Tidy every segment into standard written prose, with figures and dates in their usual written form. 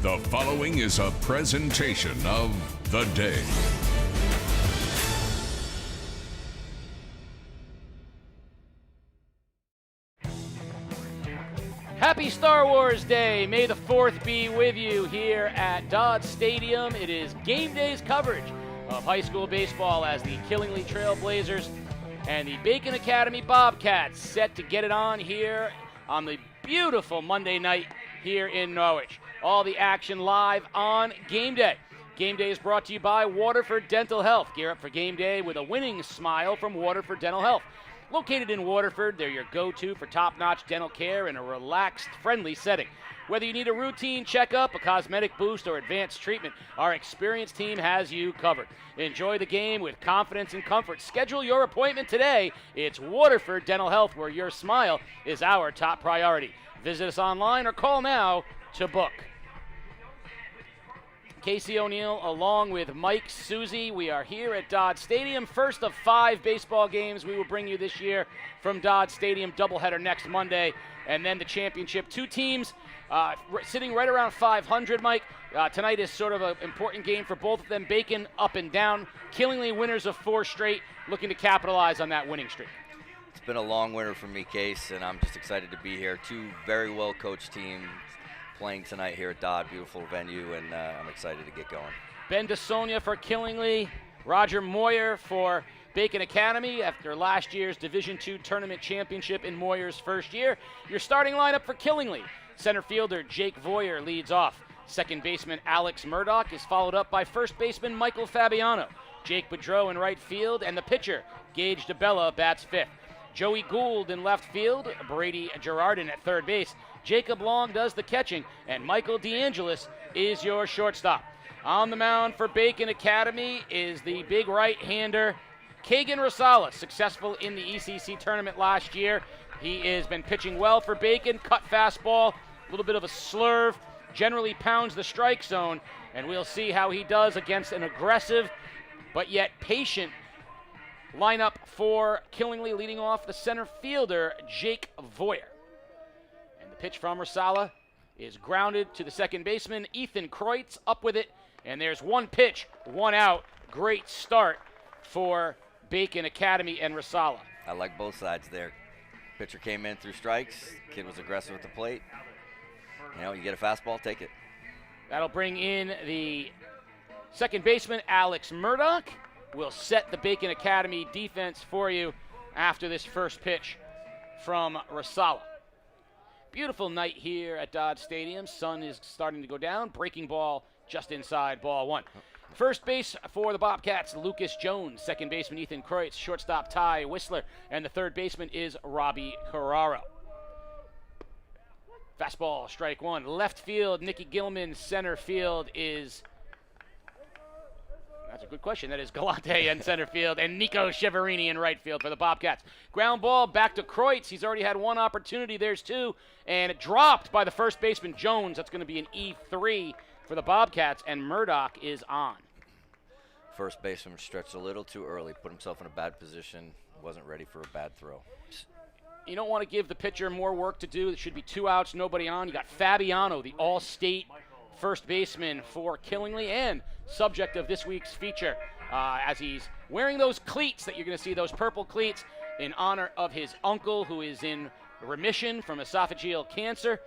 The following is a presentation of The Day. Happy Star Wars Day. May the 4th be with you here at Dodd Stadium. It is game day's coverage of high school baseball as the Killinlgy Trailblazers and the Bacon Academy Bobcats set to get it on here on the beautiful Monday night here in Norwich. All the action live on game day. Game day is brought to you by Waterford Dental Health. Gear up for game day with a winning smile from Waterford Dental Health. Located in Waterford, they're your go-to for top-notch dental care in a relaxed, friendly setting. Whether you need a routine checkup, a cosmetic boost, or advanced treatment, our experienced team has you covered. Enjoy the game with confidence and comfort. Schedule your appointment today. It's Waterford Dental Health, where your smile is our top priority. Visit us online or call now to book. Casey O'Neill along with Mike Susie. We are here at Dodd Stadium. First of 5 baseball games we will bring you this year from Dodd Stadium. Doubleheader next Monday. And then the championship. 2 teams sitting right around 500, Mike. Tonight is sort of an important game for both of them. Bacon up and down. Killinlgy winners of 4 straight, looking to capitalize on that winning streak. It's been a long winter for me, Case, and I'm just excited to be here. 2 very well-coached teams playing tonight here at Dodd, beautiful venue, and I'm excited to get going. Ben DeSonia for Killinlgy, Roger Moyer for Bacon Academy after last year's Division II tournament championship in Moyer's first year. Your starting lineup for Killingley: center fielder Jake Voyer leads off. Second baseman Alex Murdoch is followed up by first baseman Michael Fabiano. Jake Boudreau in right field, and the pitcher Gage DeBella bats 5th. Joey Gould in left field, Brady Girardin at third base. Jacob Long does the catching, and Michael DeAngelis is your shortstop. On the mound for Bacon Academy is the big right-hander, Kagan Rosales, successful in the ECC tournament last year. He has been pitching well for Bacon, cut fastball, a little bit of a slurve, generally pounds the strike zone, and we'll see how he does against an aggressive but yet patient lineup for Killingley, leading off the center fielder, Jake Voyer. Pitch from Rosala is grounded to the second baseman, Ethan Kreutz, up with it, and there's 1 pitch, 1 out. Great start for Bacon Academy and Rosala. I like both sides there. Pitcher came in through strikes. Kid was aggressive at the plate. You know, you get a fastball, take it. That'll bring in the second baseman, Alex Murdoch. Will set the Bacon Academy defense for you after this first pitch from Rosala. Beautiful night here at Dodd Stadium. Sun is starting to go down. Breaking ball just inside ball 1. First base for the Bobcats, Lucas Jones. Second baseman, Ethan Kreutz. Shortstop, Ty Whistler. And the third baseman is Robbie Carraro. Fastball, strike 1. Left field, Nicky Gilman. Center field is... That's a good question. That is Galante in center field and Nico Cheverini in right field for the Bobcats. Ground ball back to Kreutz. He's already had 1 opportunity. There's 2. And it dropped by the first baseman, Jones. That's going to be an E3 for the Bobcats, and Murdoch is on. First baseman stretched a little too early, put himself in a bad position, wasn't ready for a bad throw. You don't want to give the pitcher more work to do. There should be 2 outs, nobody on. You got Fabiano, the all-state first baseman for Killingley and subject of this week's feature as he's wearing those cleats that you're going to see, those purple cleats, in honor of his uncle who is in remission from esophageal cancer.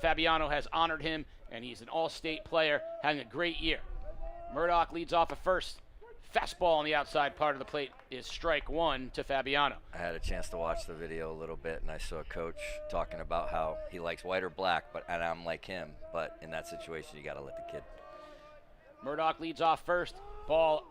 Fabiano has honored him, and he's an all-state player, having a great year. Murdoch leads off at first. Fastball on the outside part of the plate is strike 1 to Fabiano. I had a chance to watch the video a little bit, and I saw a coach talking about how he likes white or black, and I'm like him. But in that situation, you got to let the kid. Murdoch leads off first. Ball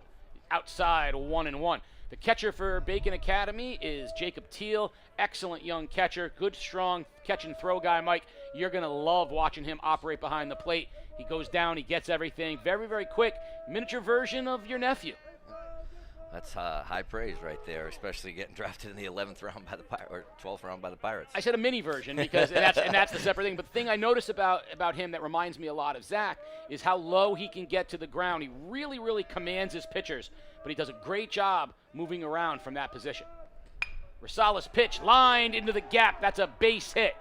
outside, 1-1. The catcher for Bacon Academy is Jacob Teal. Excellent young catcher. Good, strong catch and throw guy, Mike. You're going to love watching him operate behind the plate. He goes down, he gets everything. Very, very quick. Miniature version of your nephew. That's high praise right there, especially getting drafted in the 11th round by the or 12th round by the Pirates. I said a mini version because that's the separate thing. But the thing I notice about him that reminds me a lot of Zach is how low he can get to the ground. He really, really commands his pitchers, but he does a great job moving around from that position. Rosales' pitch lined into the gap. That's a base hit.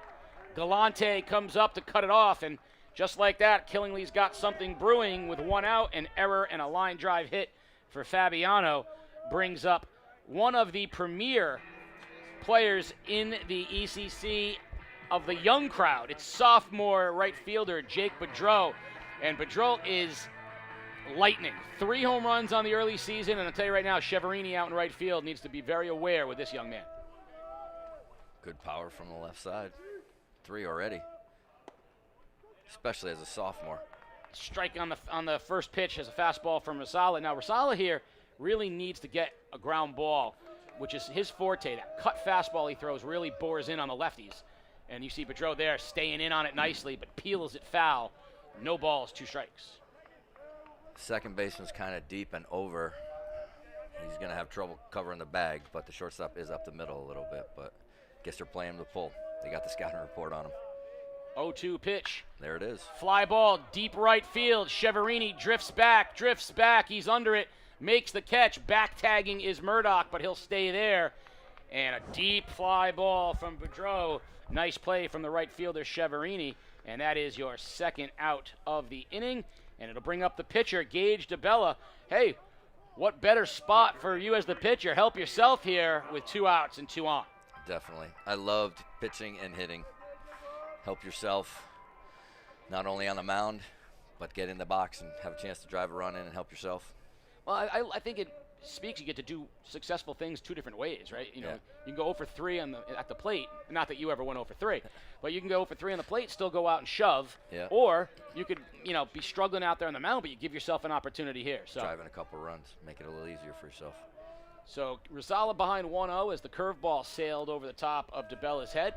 Galante comes up to cut it off, and just like that, Killingley's got something brewing with 1 out, an error and a line drive hit for Fabiano brings up one of the premier players in the ECC of the young crowd. It's sophomore right fielder Jake Boudreau, and Boudreau is lightning. 3 home runs on the early season, and I'll tell you right now, Cheverini out in right field needs to be very aware with this young man. Good power from the left side. 3 already, especially as a sophomore. Strike on the first pitch as a fastball from Rosala. Now Rosala here really needs to get a ground ball, which is his forte. That cut fastball he throws really bores in on the lefties. And you see Boudreau there staying in on it nicely, but peels it foul. No balls, 2 strikes. Second baseman's kind of deep and over. He's going to have trouble covering the bag, but the shortstop is up the middle a little bit. But I guess they're playing him to pull. They got the scouting report on him. 0-2 pitch. There it is. Fly ball, deep right field. Cheverini drifts back. He's under it, makes the catch. Back tagging is Murdoch, but he'll stay there. And a deep fly ball from Boudreau. Nice play from the right fielder, Cheverini. And that is your second out of the inning. And it'll bring up the pitcher, Gage DeBella. Hey, what better spot for you as the pitcher? Help yourself here with 2 outs and 2 on. Definitely. I loved pitching and hitting. Help yourself, not only on the mound, but get in the box and have a chance to drive a run in and help yourself. Well, I think it speaks you get to do successful things 2 different ways, right? You know, Yeah. you can go 0 for 3 at the plate. Not that you ever went 0 for 3, but you can go 0 for 3 on the plate, still go out and shove. Yeah. Or you could, be struggling out there on the mound, but you give yourself an opportunity here. So Driving a couple runs, make it a little easier for yourself. So Rosala behind 1-0 as the curveball sailed over the top of DeBella's head.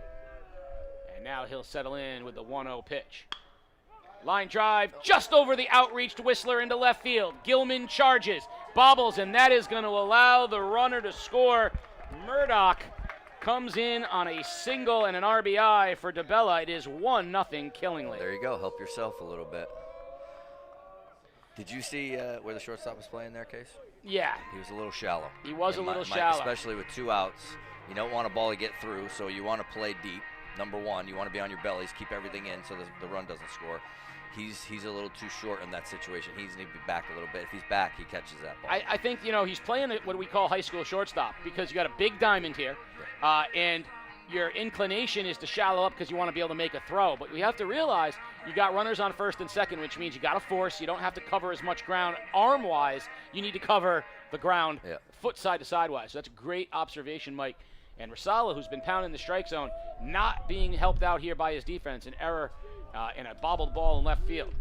And now he'll settle in with the 1-0 pitch. Line drive just over the outreached Whistler into left field. Gilman charges, bobbles, and that is going to allow the runner to score. Murdoch comes in on a single and an RBI for DeBella. It is 1-0 Killingley. There you go. Help yourself a little bit. Did you see where the shortstop was playing there, Case? Yeah. He was a little shallow. He was a little shallow. Especially with 2 outs. You don't want a ball to get through, so you want to play deep. Number 1, you want to be on your bellies, keep everything in so the run doesn't score. He's a little too short in that situation. He needs to be back a little bit. If he's back, he catches that ball. I think, he's playing at what we call high school shortstop because you got a big diamond here, and your inclination is to shallow up because you want to be able to make a throw. But we have to realize you got runners on first and second, which means you got to force. You don't have to cover as much ground arm-wise. You need to cover the ground foot side to sidewise. So that's a great observation, Mike. And Rosala, who's been pounding the strike zone, not being helped out here by his defense. An error and a bobbled ball in left field.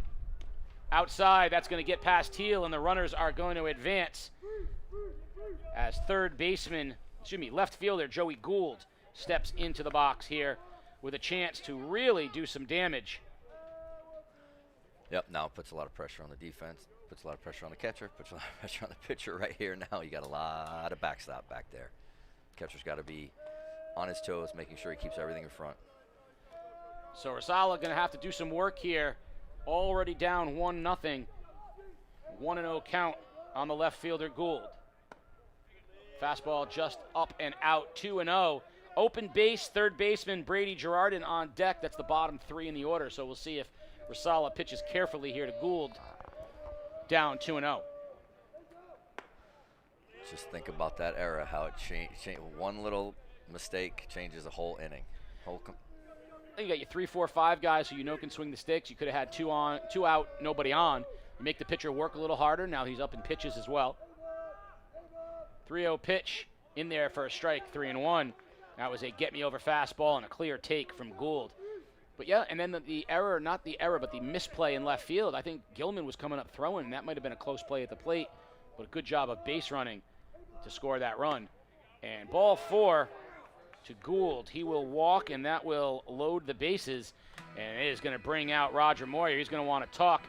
Outside, that's going to get past Teal, and the runners are going to advance as left fielder Joey Gould steps into the box here with a chance to really do some damage. Yep, now it puts a lot of pressure on the defense, puts a lot of pressure on the catcher, puts a lot of pressure on the pitcher right here. Now you got a lot of backstop back there. Catcher's got to be on his toes, making sure he keeps everything in front. So Rosala going to have to do some work here. Already down 1-0. 1-0 count on the left fielder Gould. Fastball just up and out, 2-0. Open base, third baseman Brady Girardin on deck. That's the bottom 3 in the order. So we'll see if Rosala pitches carefully here to Gould. Down 2-0. Just think about that era, how it changed. One little mistake changes a whole inning. You got your 3, 4, 5 guys who can swing the sticks. You could have had 2 out, nobody on. You make the pitcher work a little harder. Now he's up in pitches as well. 3-0 pitch in there for a strike, 3-1. That was a get-me-over fastball and a clear take from Gould. But yeah, and then the error, not the error, but the misplay in left field. I think Gilman was coming up throwing, and that might have been a close play at the plate. But a good job of base running to score that run. And ball 4 to Gould. He will walk, and that will load the bases. And it is going to bring out Roger Moyer. He's going to want to talk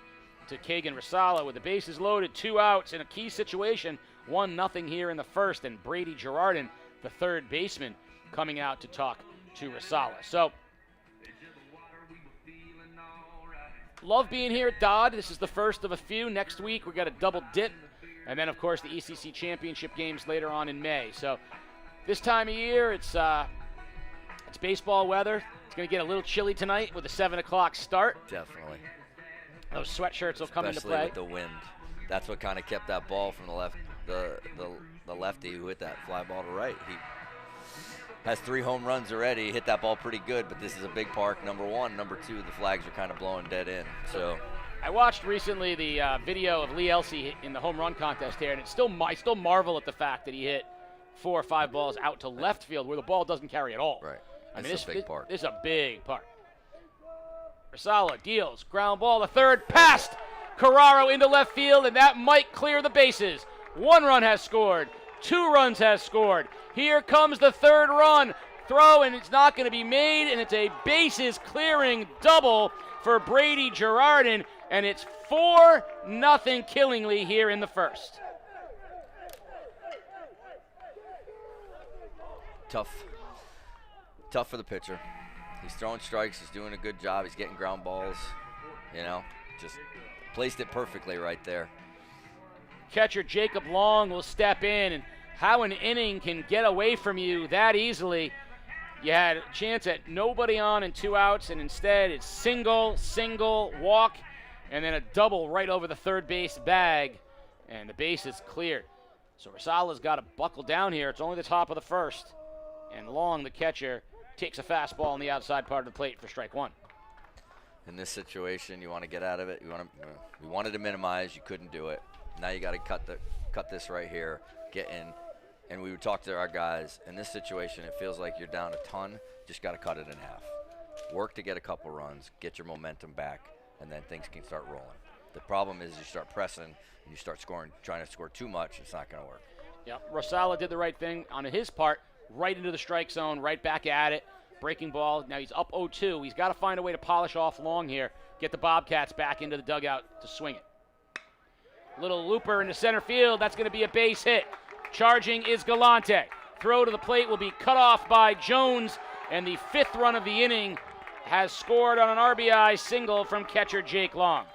to Kagan Rosala with the bases loaded, 2 outs in a key situation. 1-0 here in the first, and Brady Girardin, the third baseman, coming out to talk to Rosala. So, love being here at Dodd. This is the first of a few. Next week, we got a double dip. And then, of course, the ECC championship games later on in May. So, this time of year, it's It's baseball weather. It's going to get a little chilly tonight with a 7 o'clock start. Definitely. Those sweatshirts will come into Especially play. with the wind. That's what kind of kept that ball from the left, the lefty who hit that fly ball to right. He has 3 home runs already. He hit that ball pretty good, but this is a big park, number 1. Number 2, the flags are kind of blowing dead in. So I watched recently the video of Lee Elsey in the home run contest here, and I still marvel at the fact that he hit 4 or 5 balls out to left field where the ball doesn't carry at all. right. I mean, This is a big park. This is a big park. Rosala deals, ground ball to third, past Carraro into left field, and that might clear the bases. 1 run has scored, 2 runs has scored. Here comes the 3rd run. Throw, and it's not going to be made, and it's a bases clearing double for Brady Girardin, and it's 4-0 Killingley here in the first. Tough for the pitcher. He's throwing strikes. He's doing a good job. He's getting ground balls. Just placed it perfectly right there. Catcher Jacob Long will step in, and how an inning can get away from you that easily. You had a chance at nobody on and 2 outs, and instead it's single, walk, and then a double right over the third base bag, and the base is cleared. So Rosala's got to buckle down here. It's only the top of the first, and Long, the catcher, takes a fastball on the outside part of the plate for strike 1. In this situation, you want to get out of it. We wanted to minimize. You couldn't do it. Now you got to cut this right here, get in, and we would talk to our guys. In this situation, it feels like you're down a ton. Just got to cut it in half. Work to get a couple runs, get your momentum back, and then things can start rolling. The problem is you start pressing and you start scoring, trying to score too much. It's not going to work. Yeah, Rosala did the right thing on his part. Right into the strike zone, right back at it. Breaking ball. Now he's up 0-2. He's got to find a way to polish off Long here. Get the Bobcats back into the dugout to swing it. Little looper into center field. That's going to be a base hit. Charging is Galante. Throw to the plate will be cut off by Jones. And the 5th run of the inning has scored on an RBI single from catcher Jake Long.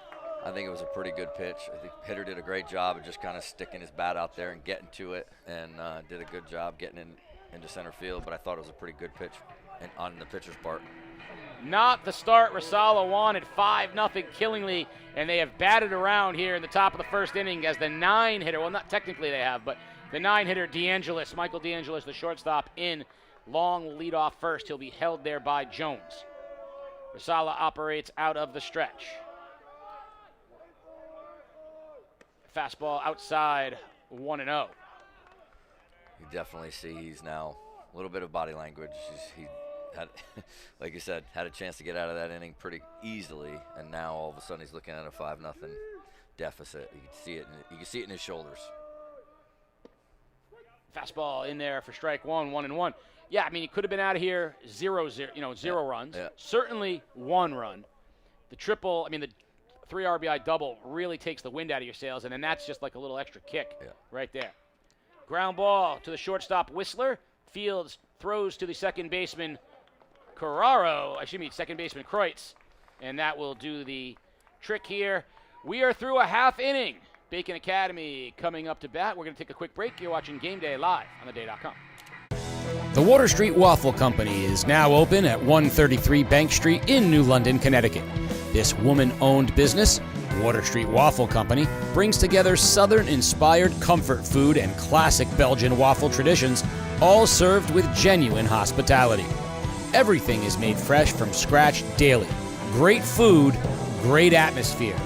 I think it was a pretty good pitch. I think the hitter did a great job of just kind of sticking his bat out there and getting to it, and did a good job getting into center field, but I thought it was a pretty good pitch on the pitcher's part. Not the start Rosala wanted. 5-0 Killingley, and they have batted around here in the top of the first inning as the 9-hitter, well, not technically they have, but the 9-hitter DeAngelis, Michael DeAngelis, the shortstop, in. Long will lead off first. He'll be held there by Jones. Rosala operates out of the stretch. Fastball outside, 1-0. You definitely see he's now a little bit of body language. He had, like you said, had a chance to get out of that inning pretty easily, and now all of a sudden he's looking at a 5-0 deficit. You can see it. You can see it in his shoulders. Fastball in there for strike 1, 1-1. Yeah, I mean, he could have been out of here 0 runs. Yeah. Certainly 1 run. The triple, I mean, the 3 RBI double really takes the wind out of your sails, and then that's just like a little extra kick right there. Ground ball to the shortstop Whistler. Fields throws to the second baseman second baseman Kreutz, and that will do the trick here. We are through a half inning. Bacon Academy coming up to bat. We're going to take a quick break. You're watching Game Day live on theday.com. The Water Street Waffle Company is now open at 133 Bank Street in New London, Connecticut. This woman-owned business, Water Street Waffle Company, brings together Southern-inspired comfort food and classic Belgian waffle traditions, all served with genuine hospitality. Everything is made fresh from scratch daily. Great food, great atmosphere.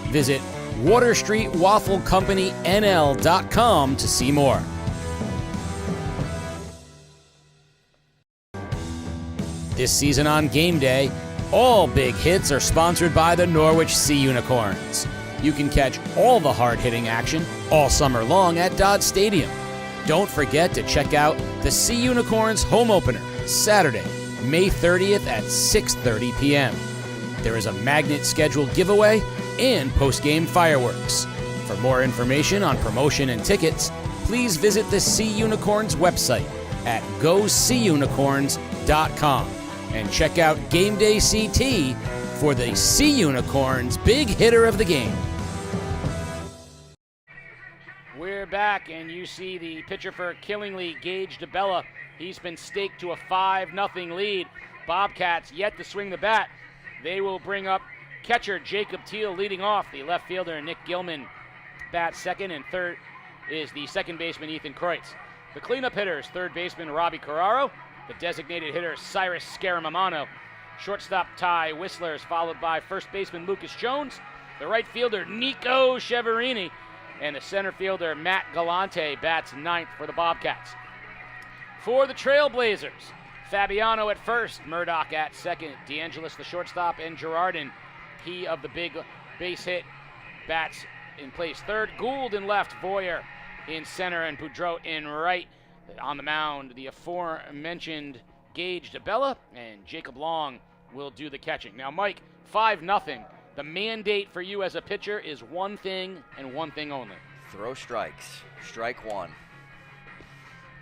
Visit WaterStreetWaffleCompanyNL.com to see more. This season on Game Day, all big hits are sponsored by the Norwich Sea Unicorns. You can catch all the hard-hitting action all summer long at Dodd Stadium. Don't forget to check out the Sea Unicorns home opener, Saturday, May 30th at 6:30 p.m. There is a magnet scheduled giveaway and post-game fireworks. For more information on promotion and tickets, please visit the Sea Unicorns website at goseaunicorns.com and check out Game Day CT for the Sea Unicorns big hitter of the game. We're back, and you see the pitcher for Killinlgy, Gage DeBella. He's been staked to a 5-0 lead. Bobcats yet to swing the bat. They will bring up catcher Jacob Teal leading off. The left fielder Nick Gilman bats second, and third is the second baseman Ethan Kreutz. The cleanup hitters, third baseman Robbie Carraro. The designated hitter Cyrus Scaramamano. Shortstop Ty Whistler is followed by first baseman Lucas Jones. The right fielder Nico Cheverini. And the center fielder Matt Galante bats ninth for the Bobcats. For the Trailblazers, Fabiano at first, Murdoch at second, DeAngelis the shortstop, and Girardin, he of the big base hit, bats in place third. Gould in left, Voyer in center, and Boudreau in right. On the mound, the aforementioned Gage DeBella and Jacob Long will do the catching. Now, Mike, 5-0. The mandate for you as a pitcher is one thing and one thing only. Throw strikes. Strike one.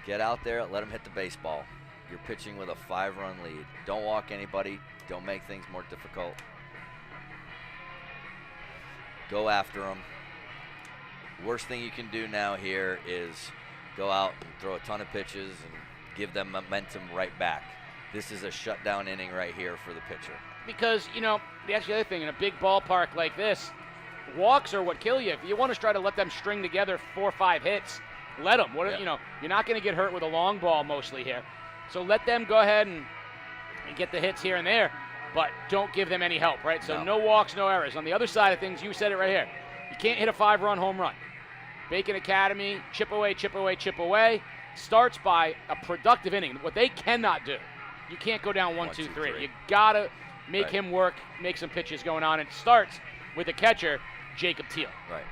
Get out there, let them hit the baseball. You're pitching with a 5-run lead. Don't walk anybody. Don't make things more difficult. Go after them. Worst thing you can do now here is go out and throw a ton of pitches and give them momentum right back. This is a shutdown inning right here for the pitcher. Because, that's the other thing. In a big ballpark like this, walks are what kill you. If you want to try to let them string together 4 or 5 hits, let them. You're not going to get hurt with a long ball mostly here. So let them go ahead and get the hits here and there, but don't give them any help, right? So no walks, no errors. On the other side of things, you said it right here. You can't hit a 5-run home run. Bacon Academy, chip away, chip away, chip away, starts by a productive inning. What they cannot do, you can't go down 1, 2, 3. You got to make him work, make some pitches going on. It starts with the catcher, Jacob Teal. Right.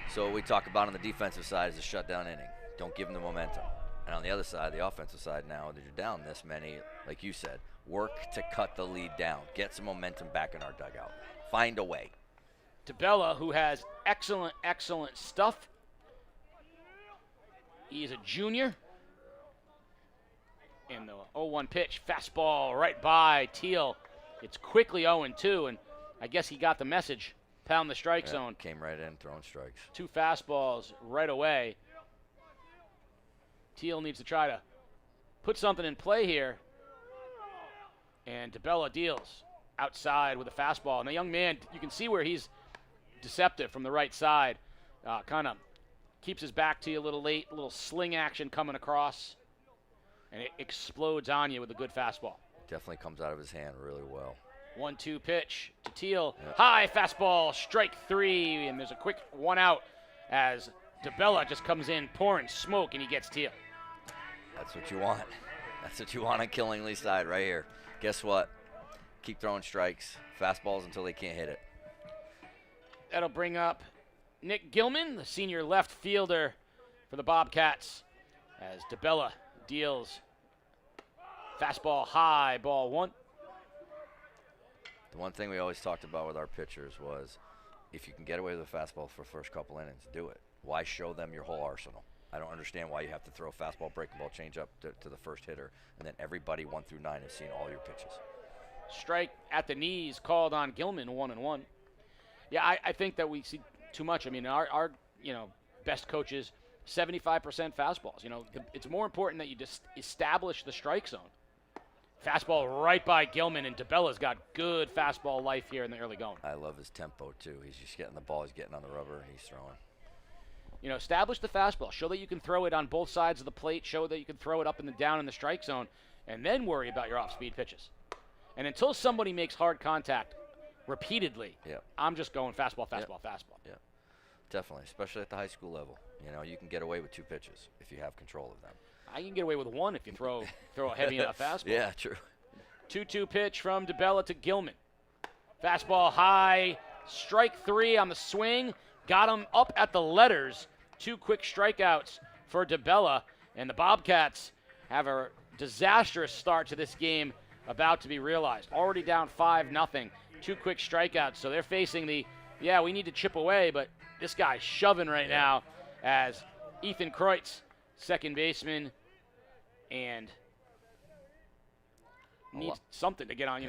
So what we talk about on the defensive side is a shutdown inning. Don't give them the momentum. And on the other side, the offensive side now, that you're down this many, like you said, work to cut the lead down. Get some momentum back in our dugout. Find a way. DeBella, who has excellent, excellent stuff. He is a junior. And the 0-1 pitch, fastball right by Teal. It's quickly 0-2, and I guess he got the message. Pound the strike zone. Came right in, throwing strikes. 2 fastballs right away. Teal needs to try to put something in play here. And DeBella deals outside with a fastball. And the young man, you can see where he's deceptive from the right side. Kind of keeps his back to you a little late, a little sling action coming across. And it explodes on you with a good fastball. Definitely comes out of his hand really well. 1-2 pitch to Teal. Yep. High fastball, strike 3. And there's a quick 1 out as DeBella just comes in pouring smoke, and he gets Teal. That's what you want. That's what you want on Killingley's side right here. Guess what? Keep throwing strikes, fastballs until they can't hit it. That'll bring up Nick Gilman, the senior left fielder for the Bobcats, as DeBella deals fastball high, ball 1. The one thing we always talked about with our pitchers was if you can get away with a fastball for the first couple innings, do it. Why show them your whole arsenal? I don't understand why you have to throw fastball, breaking ball, change up to the first hitter, and then everybody 1 through 9 has seen all your pitches. Strike at the knees called on Gilman, 1-1. Yeah, I think that we see too much. I mean, our best coaches, 75% fastballs. It's more important that you just establish the strike zone. Fastball right by Gilman, and DeBella's got good fastball life here in the early going. I love his tempo, too. He's just getting the ball. He's getting on the rubber, and he's throwing. Establish the fastball. Show that you can throw it on both sides of the plate. Show that you can throw it up and down in the strike zone, and then worry about your off-speed pitches. And until somebody makes hard contact repeatedly, I'm just going fastball, fastball, fastball. Yeah, definitely, especially at the high school level. You can get away with 2 pitches if you have control of them. I can get away with 1 if you throw a heavy enough fastball. Yeah, true. 2-2 pitch from DeBella to Gilman. Fastball high, strike 3 on the swing. Got him up at the letters. 2 quick strikeouts for DeBella, and the Bobcats have a disastrous start to this game about to be realized. Already down 5-0. 2 quick strikeouts, so they're facing we need to chip away, but this guy's shoving right now as Ethan Kreutz, second baseman, and needs something to get on,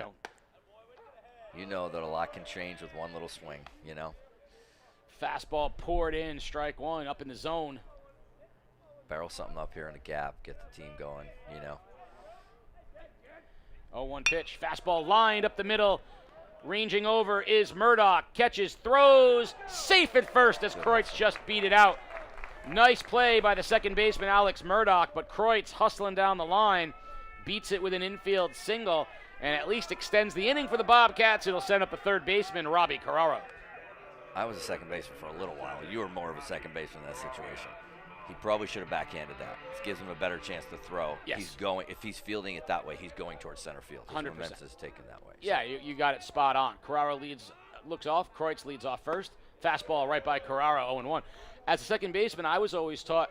You know that a lot can change with one little swing, Fastball poured in, strike 1, up in the zone. barrel something up here in the gap, get the team going, you know. 0-1 pitch, fastball lined up the middle. Ranging over is Murdoch. Catches, throws, safe at first as Kreutz just beat it out. Nice play by the second baseman, Alex Murdoch, but Kreutz hustling down the line, beats it with an infield single, and at least extends the inning for the Bobcats. It'll send up a third baseman, Robbie Carraro. I was a second baseman for a little while. You were more of a second baseman in that situation. He probably should have backhanded that. This gives him a better chance to throw. Yes. He's going, if he's fielding it that way, he's going towards center field. His 100%. momentum is taken that way. Yeah, you got it spot on. Carraro looks off. Kreutz leads off first. Fastball right by Carraro, 0-1. As a second baseman, I was always taught,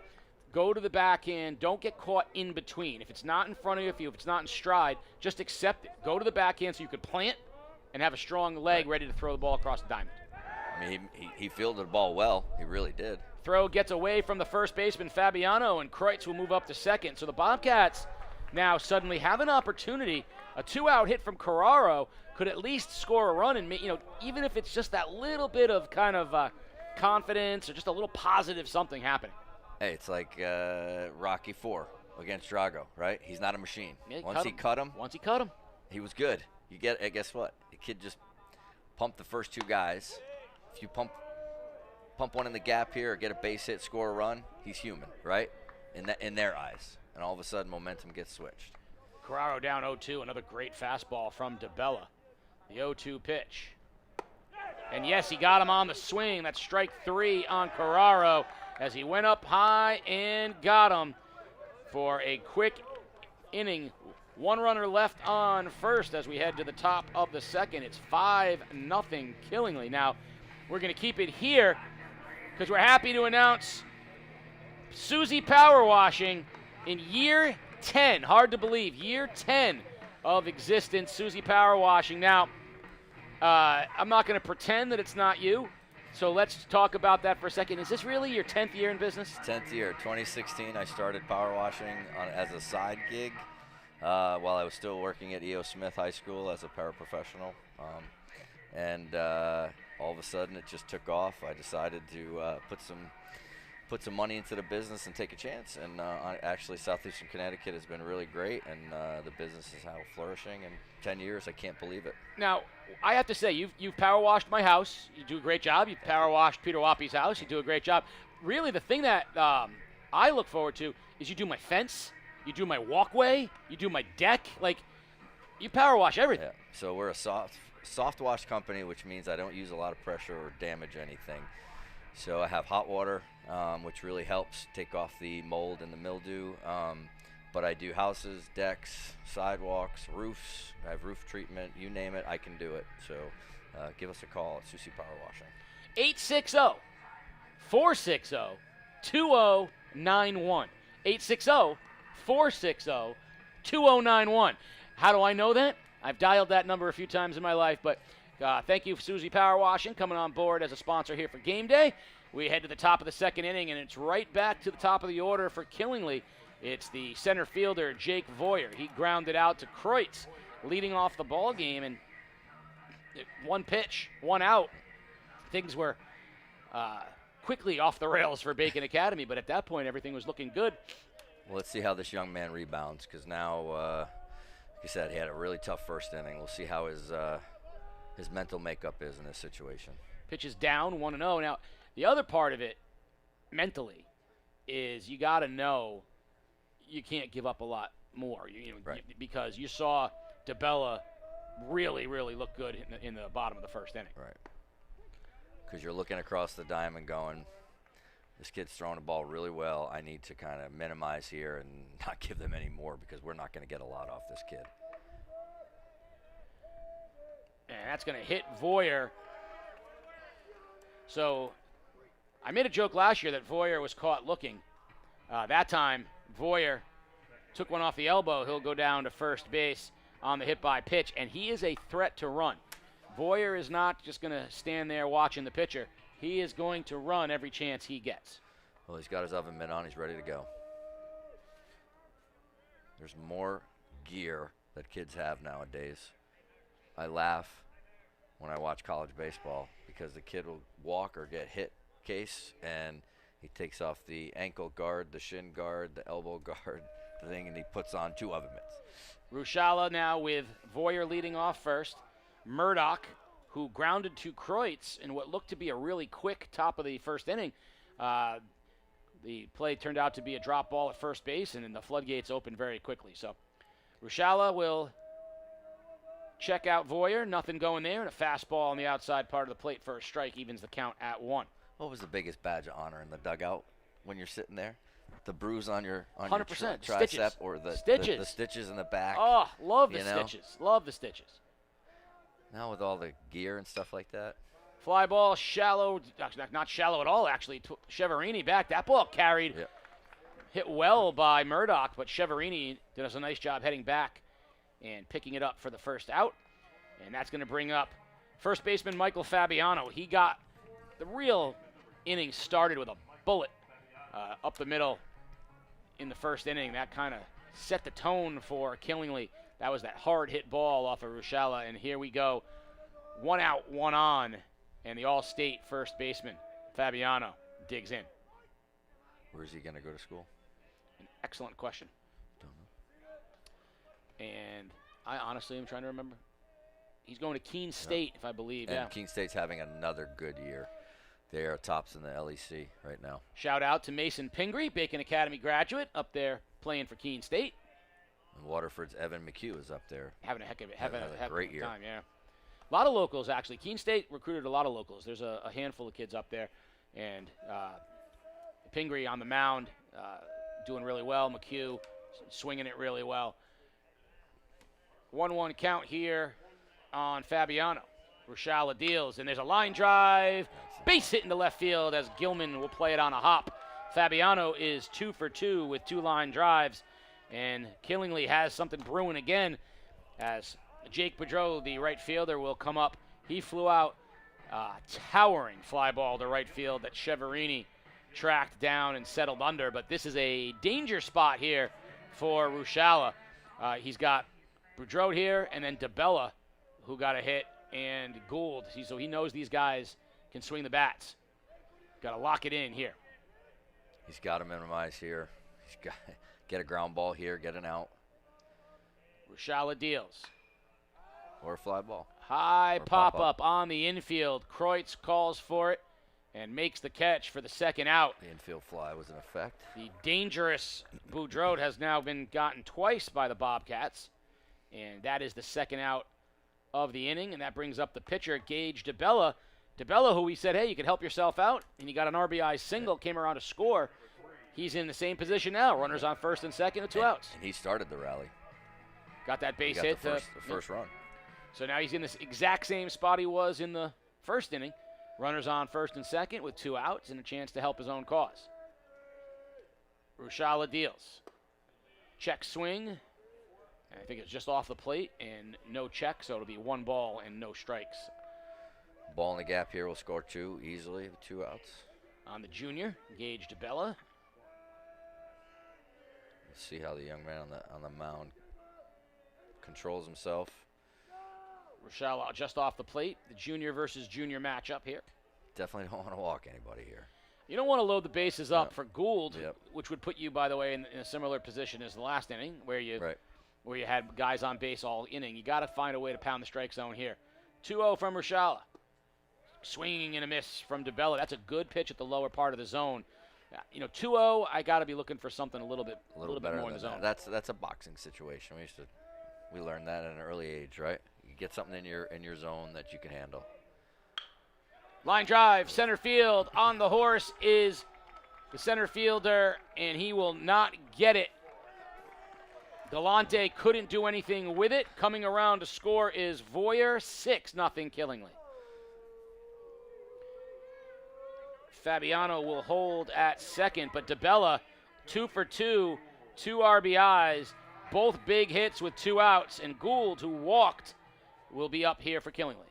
go to the backhand. Don't get caught in between. If it's not in front of you, if it's not in stride, just accept it. Go to the backhand so you could plant and have a strong leg ready to throw the ball across the diamond. I mean, he fielded the ball well. He really did. Throw gets away from the first baseman, Fabiano, and Kreutz will move up to second. So the Bobcats now suddenly have an opportunity. A 2-out hit from Carraro could at least score a run, and even if it's just that little bit of kind of confidence or just a little positive something happening. Hey, it's like Rocky IV against Drago, right? He's not a machine. Yeah, Once he cut him, he was good. Guess what? The kid just pumped the first two guys. If you pump one in the gap here or get a base hit, score a run, he's human, right? In their eyes. And all of a sudden, momentum gets switched. Carraro down 0-2, another great fastball from DeBella. The 0-2 pitch. And yes, he got him on the swing. That's strike 3 on Carraro as he went up high and got him for a quick inning. One runner left on first as we head to the top of the second. It's 5-0 Killinlgy. Now, we're going to keep it here because we're happy to announce Susie Power Washing in year 10. Hard to believe, year 10 of existence, Susie Power Washing. Now, I'm not going to pretend that it's not you, so let's talk about that for a second. Is this really your 10th year in business? 10th year. 2016, I started power washing as a side gig while I was still working at E.O. Smith High School as a paraprofessional. All of a sudden, it just took off. I decided to put some money into the business and take a chance. And actually, southeastern Connecticut has been really great, and the business is now flourishing. In 10 years, I can't believe it. Now, I have to say, you've power washed my house. You do a great job. You've power washed Peter Wappy's house. You do a great job. Really, the thing that I look forward to is you do my fence, you do my walkway, you do my deck. Like, you power wash everything. Yeah. So we're a soft wash company, which means I don't use a lot of pressure or damage anything. So I have hot water, which really helps take off the mold and the mildew. But I do houses, decks, sidewalks, roofs. I have roof treatment. You name it, I can do it. So give us a call at Susie Power Washing. 860-460-2091. 860-460-2091. How do I know that? I've dialed that number a few times in my life, but thank you, Susie Power Washing, coming on board as a sponsor here for Game Day. We head to the top of the second inning, and it's right back to the top of the order for Killinlgy. It's the center fielder, Jake Voyer. He grounded out to Kreutz, leading off the ball game, and one pitch, 1 out. Things were quickly off the rails for Bacon Academy, but at that point, everything was looking good. Well, let's see how this young man rebounds, because now, like you said, he had a really tough first inning. We'll see how his mental makeup is in this situation. Pitch is down, 1-0. Now, the other part of it, mentally, is you got to know you can't give up a lot more. Right. Because you saw DeBella really, really look good in the bottom of the first inning. Right. Because you're looking across the diamond going, this kid's throwing the ball really well. I need to kind of minimize here and not give them any more because we're not going to get a lot off this kid. And that's going to hit Voyer. So I made a joke last year that Voyer was caught looking. That time, Voyer took one off the elbow. He'll go down to first base on the hit by pitch, and he is a threat to run. Voyer is not just going to stand there watching the pitcher. He is going to run every chance he gets. Well, he's got his oven mitt on. He's ready to go. There's more gear that kids have nowadays. I laugh when I watch college baseball because the kid will walk or get hit case, and He takes off the ankle guard, the shin guard, the elbow guard, the thing, and he puts on 2 oven mitts. Rushala now with Voyer leading off first. Murdoch, who grounded to Kreutz in what looked to be a really quick top of the first inning. The play turned out to be a drop ball at first base, and then the floodgates opened very quickly. So Rushala will check out Voyer. Nothing going there, and a fastball on the outside part of the plate for a strike evens the count at 1. What was the biggest badge of honor in the dugout when you're sitting there? The bruise on your 100%. tricep, Stitches. or the Stitches. the stitches in the back. Oh, love the you know? stitches. Love the stitches. Now with all the gear and stuff like that. Fly ball, shallow, not shallow at all, actually. Cheverini back. That ball carried, hit well by Murdoch, but Cheverini did us a nice job heading back and picking it up for the first out. And that's going to bring up first baseman Michael Fabiano. He got the real inning started with a bullet up the middle in the first inning. That kind of set the tone for Killinlgy. That was that hard hit ball off of Rushala, and here we go. 1 out, 1 on, and the All-State first baseman, Fabiano, digs in. Where is he going to go to school? An excellent question. Don't know. And I honestly am trying to remember. He's going to Keene State, if I believe. And yeah. Keene State's having another good year. They are tops in the LEC right now. Shout out to Mason Pingree, Bacon Academy graduate, up there playing for Keene State. And Waterford's Evan McHugh is up there. Having a heck of it. Having a great year. Time, yeah. A lot of locals, actually. Keene State recruited a lot of locals. There's a handful of kids up there. And Pingree on the mound, doing really well. McHugh swinging it really well. 1-1 count here on Fabiano. Rushala deals, and there's a line drive. Base hit into left field as Gilman will play it on a hop. Fabiano is 2 for 2 with 2 line drives. And Killinlgy has something brewing again as Jake Boudreau, the right fielder, will come up. He flew out towering fly ball to right field that Cheverini tracked down and settled under. But this is a danger spot here for Rushala. He's got Boudreau here and then DeBella, who got a hit, and Gould. So he knows these guys can swing the bats. Got to lock it in here. He's got to minimize here. He's got get a ground ball here, get an out. Rushala deals. Or a fly ball. High pop-up on the infield. Kreutz calls for it and makes the catch for the second out. The infield fly was in effect. The dangerous Boudreau has now been gotten twice by the Bobcats, and that is the second out of the inning, and that brings up the pitcher, Gage DeBella. DeBella, who we said, hey, you can help yourself out, and he got an RBI single, came around to score. He's in the same position now. Runners on first and second with 2 outs. And he started the rally. Got that base got hit. The first run. So now he's in this exact same spot he was in the first inning. Runners on first and second with 2 outs and a chance to help his own cause. Rushala deals. Check swing. I think it's just off the plate and no check, so it'll be 1 ball and no strikes. Ball in the gap here will score 2 easily with 2 outs. On the junior, Gage DeBella. Let's see how the young man on the mound controls himself. Rushala just off the plate. The junior versus junior matchup here. Definitely don't want to walk anybody here. You don't want to load the bases up for Gould, Yep. which would put you, by the way, in a similar position as the last inning, where you had guys on base all inning. You got to find a way to pound the strike zone here. 2-0 from Rushala. Swinging and a miss from DeBella. That's a good pitch at the lower part of the zone. 2-0. I got to be looking for something a little bit better more in the zone. That's a boxing situation. We learned that at an early age, right? You get something in your zone that you can handle. Line drive, center field. On the horse is the center fielder, and he will not get it. Galante couldn't do anything with it. Coming around to score is Voyer. 6-0 Killingley. Fabiano will hold at second, but DeBella, 2 for 2, 2 RBIs, both big hits with 2 outs, and Gould, who walked, will be up here for Killingley.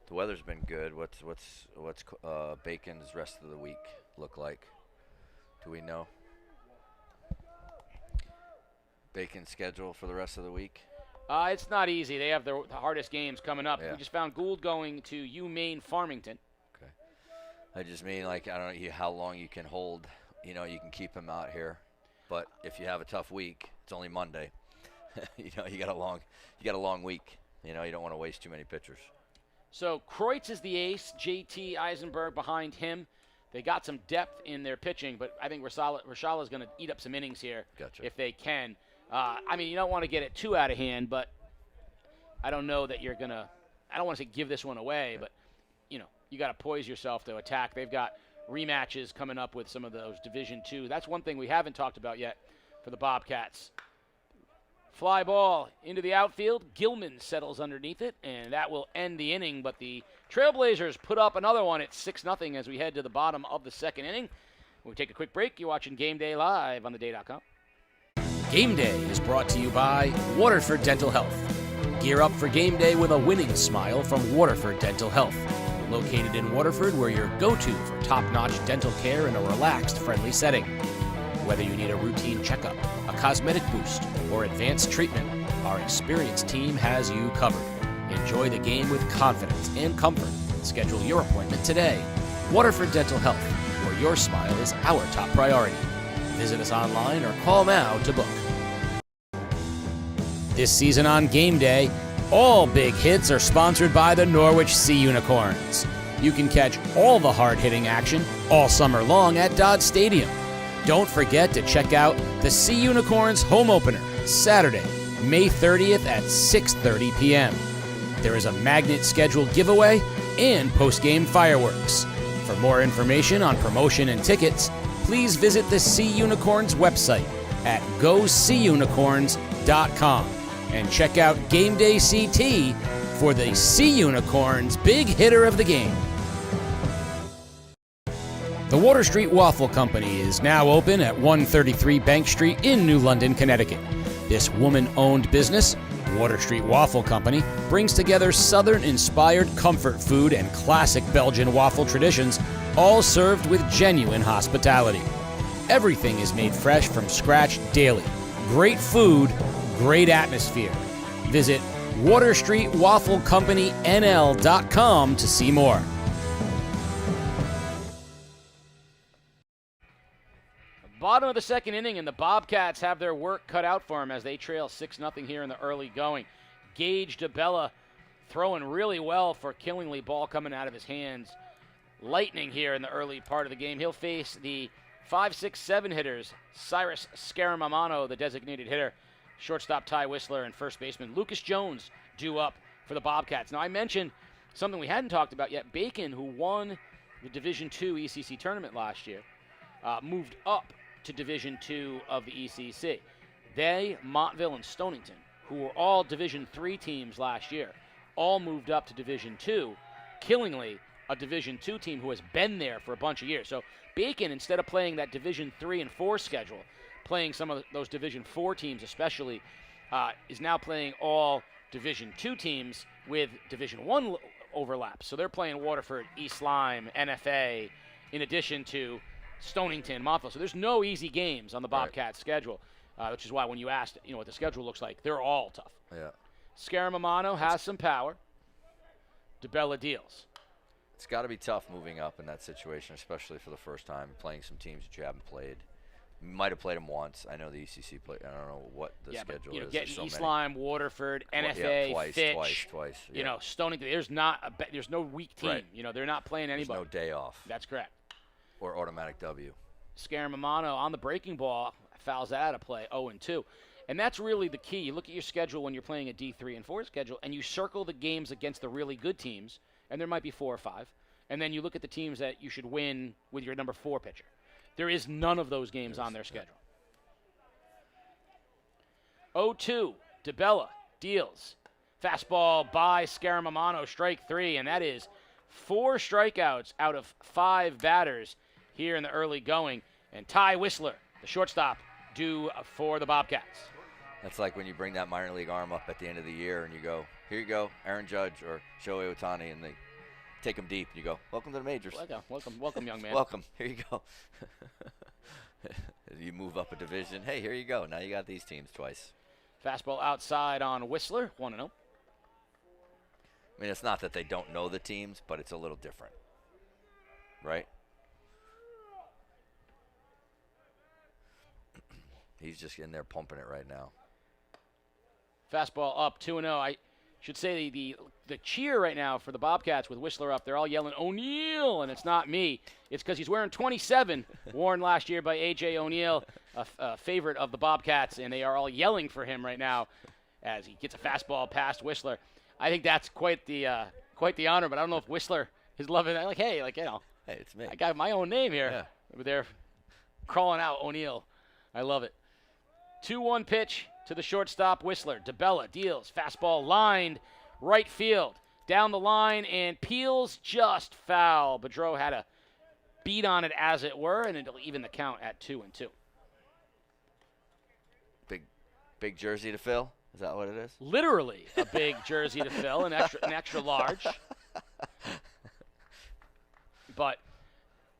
The weather's been good. What's Bacon's rest of the week look like? Do we know? Bacon's schedule for the rest of the week? It's not easy. They have the hardest games coming up. Yeah. We just found Gould going to UMaine Farmington. Okay. I just mean, like, I don't know how long you can hold. You know, you can keep him out here, but if you have a tough week, it's only Monday. You know, you got a long week. You know, you don't want to waste too many pitchers. So Kreutz is the ace. JT Eisenberg behind him. They got some depth in their pitching, but I think Rashala is going to eat up some innings here if they can. I mean, you don't want to get it too out of hand, but I don't know that you're going to – I don't want to say give this one away, but, you know, you got to poise yourself to attack. They've got rematches coming up with some of those Division II. That's one thing we haven't talked about yet for the Bobcats. Fly ball into the outfield. Gilman settles underneath it, and that will end the inning. But the Trailblazers put up another one at 6-0 as we head to the bottom of the second inning. We'll take a quick break. You're watching Game Day live on theday.com. Game Day is brought to you by Waterford Dental Health. Gear up for game day with a winning smile from Waterford Dental Health. Located in Waterford, we're your go-to for top-notch dental care in a relaxed, friendly setting. Whether you need a routine checkup, a cosmetic boost, or advanced treatment, our experienced team has you covered. Enjoy the game with confidence and comfort. Schedule your appointment today. Waterford Dental Health, where your smile is our top priority. Visit us online or call now to book. This season on Game Day, all big hits are sponsored by the Norwich Sea Unicorns. You can catch all the hard-hitting action all summer long at Dodd Stadium. Don't forget to check out the Sea Unicorns home opener, Saturday, May 30th at 6:30 p.m. There is a magnet scheduled giveaway and post-game fireworks. For more information on promotion and tickets, please visit the Sea Unicorns website at goseaunicorns.com and check out Game Day CT for the Sea Unicorns big hitter of the game. The Water Street Waffle Company is now open at 133 Bank Street in New London, Connecticut. This woman-owned business, Water Street Waffle Company, brings together Southern-inspired comfort food and classic Belgian waffle traditions, all served with genuine hospitality. Everything is made fresh from scratch daily. Great food, great atmosphere. Visit WaterStreetWaffleCompanyNL.com to see more. Bottom of the second inning, and the Bobcats have their work cut out for them as they trail 6-0 here in the early going. Gage DeBella throwing really well for Killinlgy. Ball coming out of his hands. Lightning here in the early part of the game. He'll face the 5-6-7 hitters, Cyrus Scaramamano, the designated hitter, shortstop Ty Whistler, and first baseman Lucas Jones due up for the Bobcats. Now, I mentioned something we hadn't talked about yet. Bacon, who won the Division II ECC tournament last year, moved up to Division II of the ECC. They, Montville, and Stonington, who were all Division III teams last year, all moved up to Division II. Killinlgy, a Division II team who has been there for a bunch of years. So Bacon, instead of playing that Division III and IV schedule, playing some of those Division IV teams especially, is now playing all Division II teams with Division I overlaps. So they're playing Waterford, East Lyme, NFA, in addition to Stonington, Montville. So there's no easy games on the Bobcats schedule, which is why when you asked, what the schedule looks like, they're all tough. Yeah. Scaramamano has some power. DeBella deals. It's got to be tough moving up in that situation, especially for the first time, playing some teams that you haven't played. You might have played them once. I know the ECC play. I don't know what the schedule is. Getting so East many. Lyme, Waterford, NFA, twice. Fitch. Yeah. Stonington. There's no weak team. Right. They're not playing anybody. There's no day off. That's correct. Or automatic W. Scaramamano on the breaking ball fouls that out of play, 0-2. And that's really the key. You look at your schedule when you're playing a D3 and 4 schedule, and you circle the games against the really good teams, and there might be 4 or 5. And then you look at the teams that you should win with your number 4 pitcher. There is none of those games on their schedule. 0-2, DeBella deals. Fastball by Scaramamano, strike 3, and that is 4 strikeouts out of 5 batters here in the early going. And Ty Whistler, the shortstop, due for the Bobcats. That's like when you bring that minor league arm up at the end of the year and you go, here you go, Aaron Judge or Shohei Ohtani, and they take him deep and you go, welcome to the majors. Welcome, young man. Welcome, here you go. You move up a division, hey, here you go. Now you got these teams twice. Fastball outside on Whistler, 1-0. I mean, it's not that they don't know the teams, but it's a little different. right? He's just in there pumping it right now. Fastball up 2-0. I should say the cheer right now for the Bobcats with Whistler up, they're all yelling O'Neal, and it's not me. It's because he's wearing 27, worn last year by A.J. O'Neal, a favorite of the Bobcats, and they are all yelling for him right now as he gets a fastball past Whistler. I think that's quite the honor, but I don't know if Whistler is loving it. Like, hey, Hey, it's me. I got my own name here. Yeah. They're crawling out O'Neal. I love it. 2-1 pitch to the shortstop, Whistler. DeBella deals. Fastball lined right field. Down the line, and Peels just foul. Bedreau had a beat on it, as it were, and it'll even the count at 2-2. Big jersey to fill? Is that what it is? Literally a big jersey to fill, an extra large. But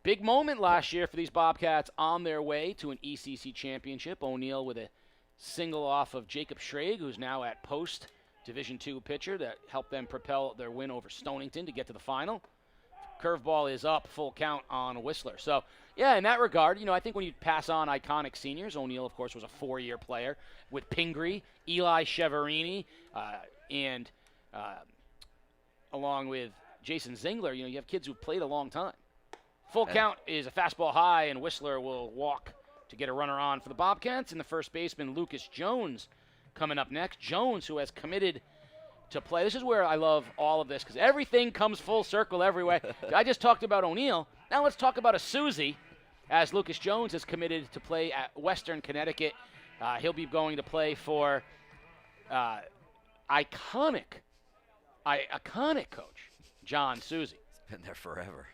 big moment last year for these Bobcats on their way to an ECC championship. O'Neal with a single off of Jacob Schrage, who's now at post Division II pitcher, that helped them propel their win over Stonington to get to the final. Curveball is up, full count on Whistler. So, yeah, in that regard, I think when you pass on iconic seniors, O'Neal, of course, was a 4-year player with Pingree, Eli Cheverini, and along with Jason Zingler, you have kids who've played a long time. Full count is a fastball high, and Whistler will walk to get a runner on for the Bobcats. And the first baseman, Lucas Jones, coming up next. Jones, who has committed to play. This is where I love all of this, because everything comes full circle everywhere. I just talked about O'Neal. Now let's talk about a Susie, as Lucas Jones is committed to play at Western Connecticut. He'll be going to play for iconic coach John Susie. It's been there forever.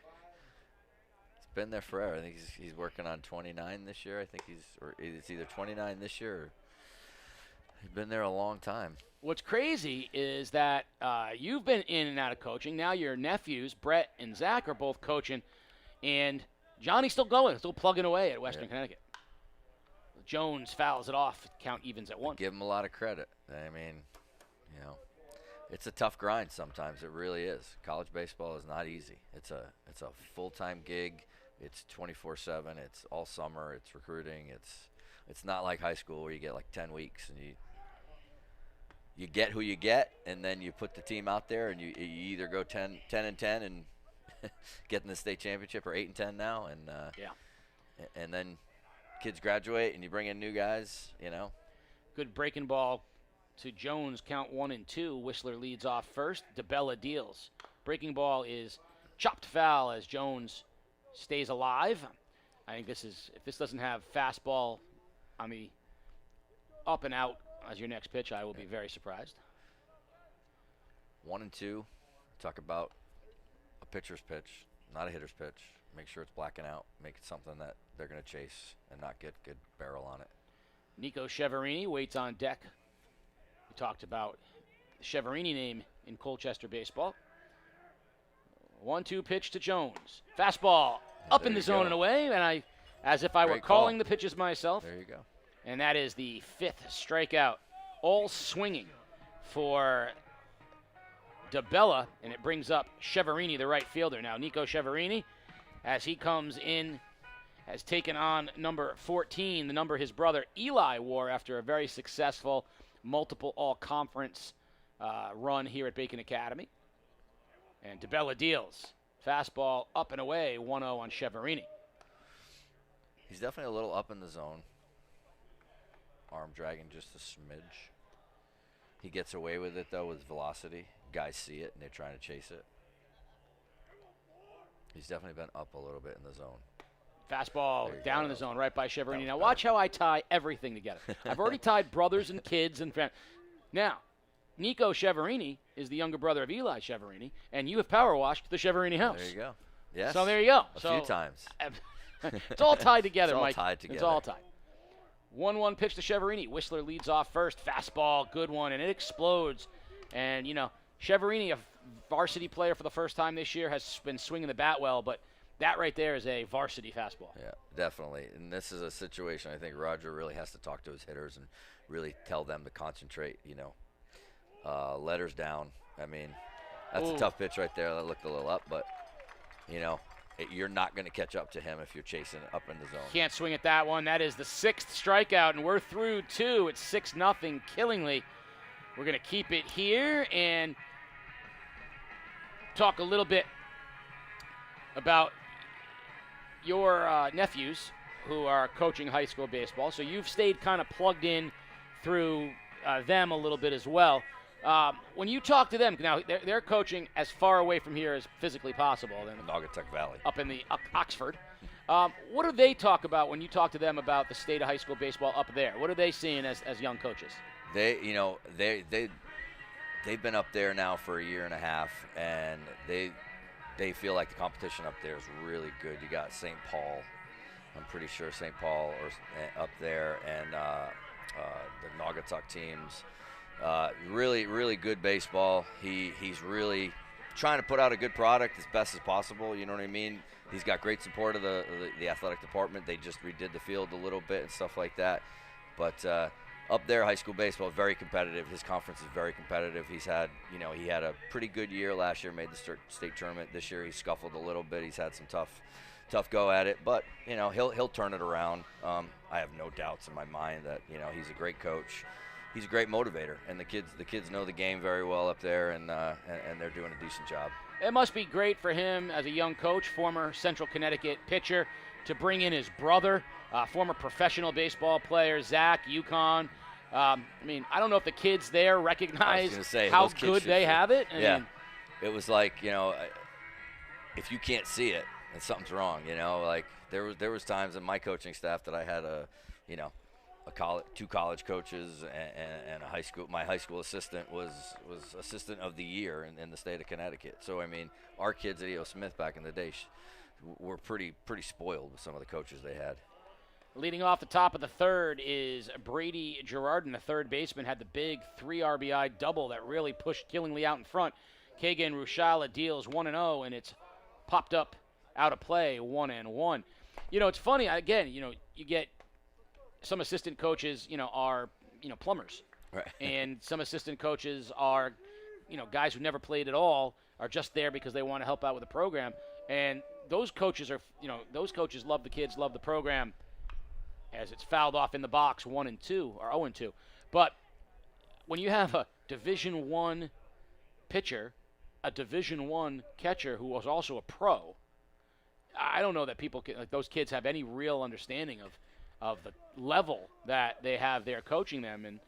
I think he's working on 29 this year. I think it's either 29 this year or he's been there a long time. What's crazy is that you've been in and out of coaching. Now your nephews, Brett and Zach, are both coaching, and Johnny's still going, still plugging away at Western Connecticut. Jones fouls it off. Count evens at 1. Give him a lot of credit. I mean, it's a tough grind sometimes. It really is. College baseball is not easy. It's a full-time gig. It's 24/7. It's all summer. It's recruiting. It's not like high school where you get like 10 weeks and you get who you get, and then you put the team out there, and you either go 10-10 and get in the state championship, or 8-10 now, and then kids graduate and you bring in new guys. Good breaking ball to Jones. Count 1-2. Whistler leads off first. DeBella deals. Breaking ball is chopped foul as Jones stays alive. I think if this doesn't have fastball on the up and out as your next pitch, I will be very surprised. 1-2. Talk about a pitcher's pitch, not a hitter's pitch. Make sure it's blacking out. Make it something that they're going to chase and not get good barrel on it. Nico Cheverini waits on deck. We talked about the Cheverini name in Colchester baseball. 1-2 pitch to Jones. Fastball up in the zone and away, and as if I were calling the pitches myself. There you go. And that is the 5th strikeout. All swinging for DeBella, and it brings up Cheverini, the right fielder. Now, Nico Cheverini, as he comes in, has taken on number 14, the number his brother Eli wore after a very successful multiple all-conference run here at Bacon Academy. And DeBella deals. Fastball up and away, 1-0 on Cheverini. He's definitely a little up in the zone. Arm dragging just a smidge. He gets away with it, though, with velocity. Guys see it, and they're trying to chase it. He's definitely been up a little bit in the zone. Fastball down in the zone, right by Cheverini. Now, watch how I tie everything together. I've already tied brothers and kids and friends. Now, Nico Cheverini is the younger brother of Eli Cheverini, and you have power washed the Cheverini house. There you go. Yes. So there you go. A few times. It's all tied together, it's all Mike. Tied together. It's all tied. 1-1 pitch to Cheverini. Whistler leads off first. Fastball, good one, and it explodes. And, Cheverini, a varsity player for the first time this year, has been swinging the bat well, but that right there is a varsity fastball. Yeah, definitely. And this is a situation I think Roger really has to talk to his hitters and really tell them to concentrate, letters down. I mean, that's a tough pitch right there. That looked a little up, but, you're not going to catch up to him if you're chasing it up in the zone. Can't swing at that one. That is the 6th strikeout, and we're through 2. It's 6-0 Killingley. We're going to keep it here and talk a little bit about your nephews who are coaching high school baseball. So you've stayed kind of plugged in through them a little bit as well. When you talk to them, now they're coaching as far away from here as physically possible. Naugatuck Valley. Up in the Oxford. What do they talk about when you talk to them about the state of high school baseball up there? What are they seeing as young coaches? They've been up there now for a year and a half, and they feel like the competition up there is really good. You got St. Paul. I'm pretty sure St. Paul up there, and the Naugatuck teams. Really, really good baseball. He's really trying to put out a good product as best as possible. You know what I mean? He's got great support of the athletic department. They just redid the field a little bit and stuff like that. But up there, high school baseball, very competitive. His conference is very competitive. He had a pretty good year last year, made the state tournament. This year he scuffled a little bit. He's had some tough go at it, but he'll turn it around. I have no doubts in my mind that he's a great coach. He's a great motivator, and the kids know the game very well up there, and they're doing a decent job. It must be great for him as a young coach, former Central Connecticut pitcher, to bring in his brother, former professional baseball player, Zach, UConn. I don't know if the kids there recognize how good they have it. I mean, it was like, if you can't see it, then something's wrong. Like there was times in my coaching staff that I had two college coaches and my high school assistant was assistant of the year in the state of Connecticut. So our kids at E.O. Smith back in the day were pretty spoiled with some of the coaches they had. Leading off the top of the third is Brady Girardin, the third baseman, had the big 3 RBI double that really pushed Killingley out in front. Kagan Rushala deals 1-0, and it's popped up out of play 1-1. It's funny, again, you get some assistant coaches, are, plumbers. Right. And some assistant coaches are, guys who never played at all, are just there because they want to help out with the program. And those coaches love the kids, love the program, as it's fouled off in the box 1-2 or 0-2. But when you have a Division I pitcher, a Division I catcher who was also a pro, I don't know that those kids have any real understanding of the level that they have there coaching them. And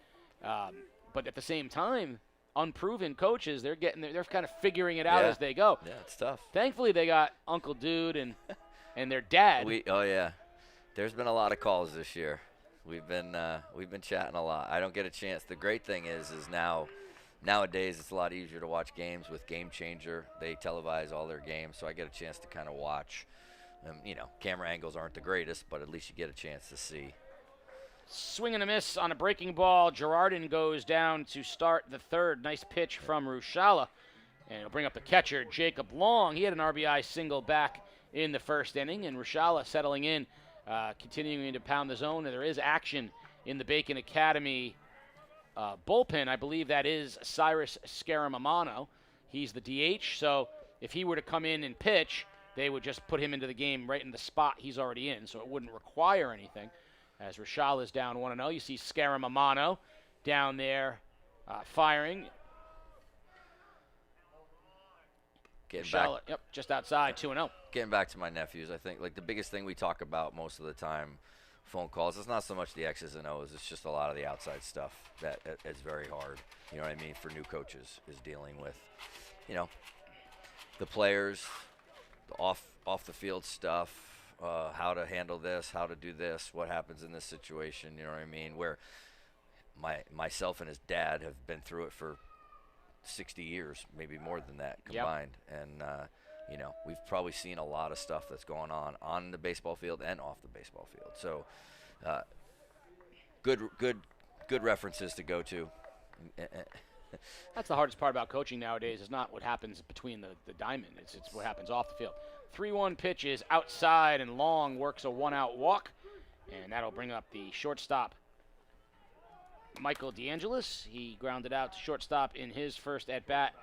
but at the same time, unproven coaches, they're kind of figuring it out as they go. Yeah, it's tough. Thankfully, they got Uncle Dude and their dad. There's been a lot of calls this year. We've been chatting a lot. I don't get a chance. The great thing is nowadays it's a lot easier to watch games with Game Changer. They televise all their games, so I get a chance to kind of watch. Camera angles aren't the greatest, but at least you get a chance to see. Swing and a miss on a breaking ball. Girardin goes down to start the third. Nice pitch from Rushala. And he'll bring up the catcher, Jacob Long. He had an RBI single back in the first inning, and Rushala settling in, continuing to pound the zone. And there is action in the Bacon Academy bullpen. I believe that is Cyrus Scaramamano. He's the DH, so if he were to come in and pitch, they would just put him into the game right in the spot he's already in, so it wouldn't require anything. As Rushala is down 1-0, you see Scaramamano down there firing. Rushala, just outside, 2-0. Getting back to my nephews, I think the biggest thing we talk about most of the time, phone calls, it's not so much the X's and O's, it's just a lot of the outside stuff that it's very hard. You know what I mean? For new coaches is dealing with, the players, the off the field stuff, how to handle this, how to do this, what happens in this situation, you know what I mean? Where myself and his dad have been through it for 60 years, maybe more than that combined. Yep. And, we've probably seen a lot of stuff that's going on the baseball field and off the baseball field. So good references to go to. That's the hardest part about coaching nowadays is not what happens between the diamond. It's what happens off the field. 3-1 pitch is outside, and Long works a 1-out walk, and that'll bring up the shortstop, Michael DeAngelis. He grounded out to shortstop in his first at-bat,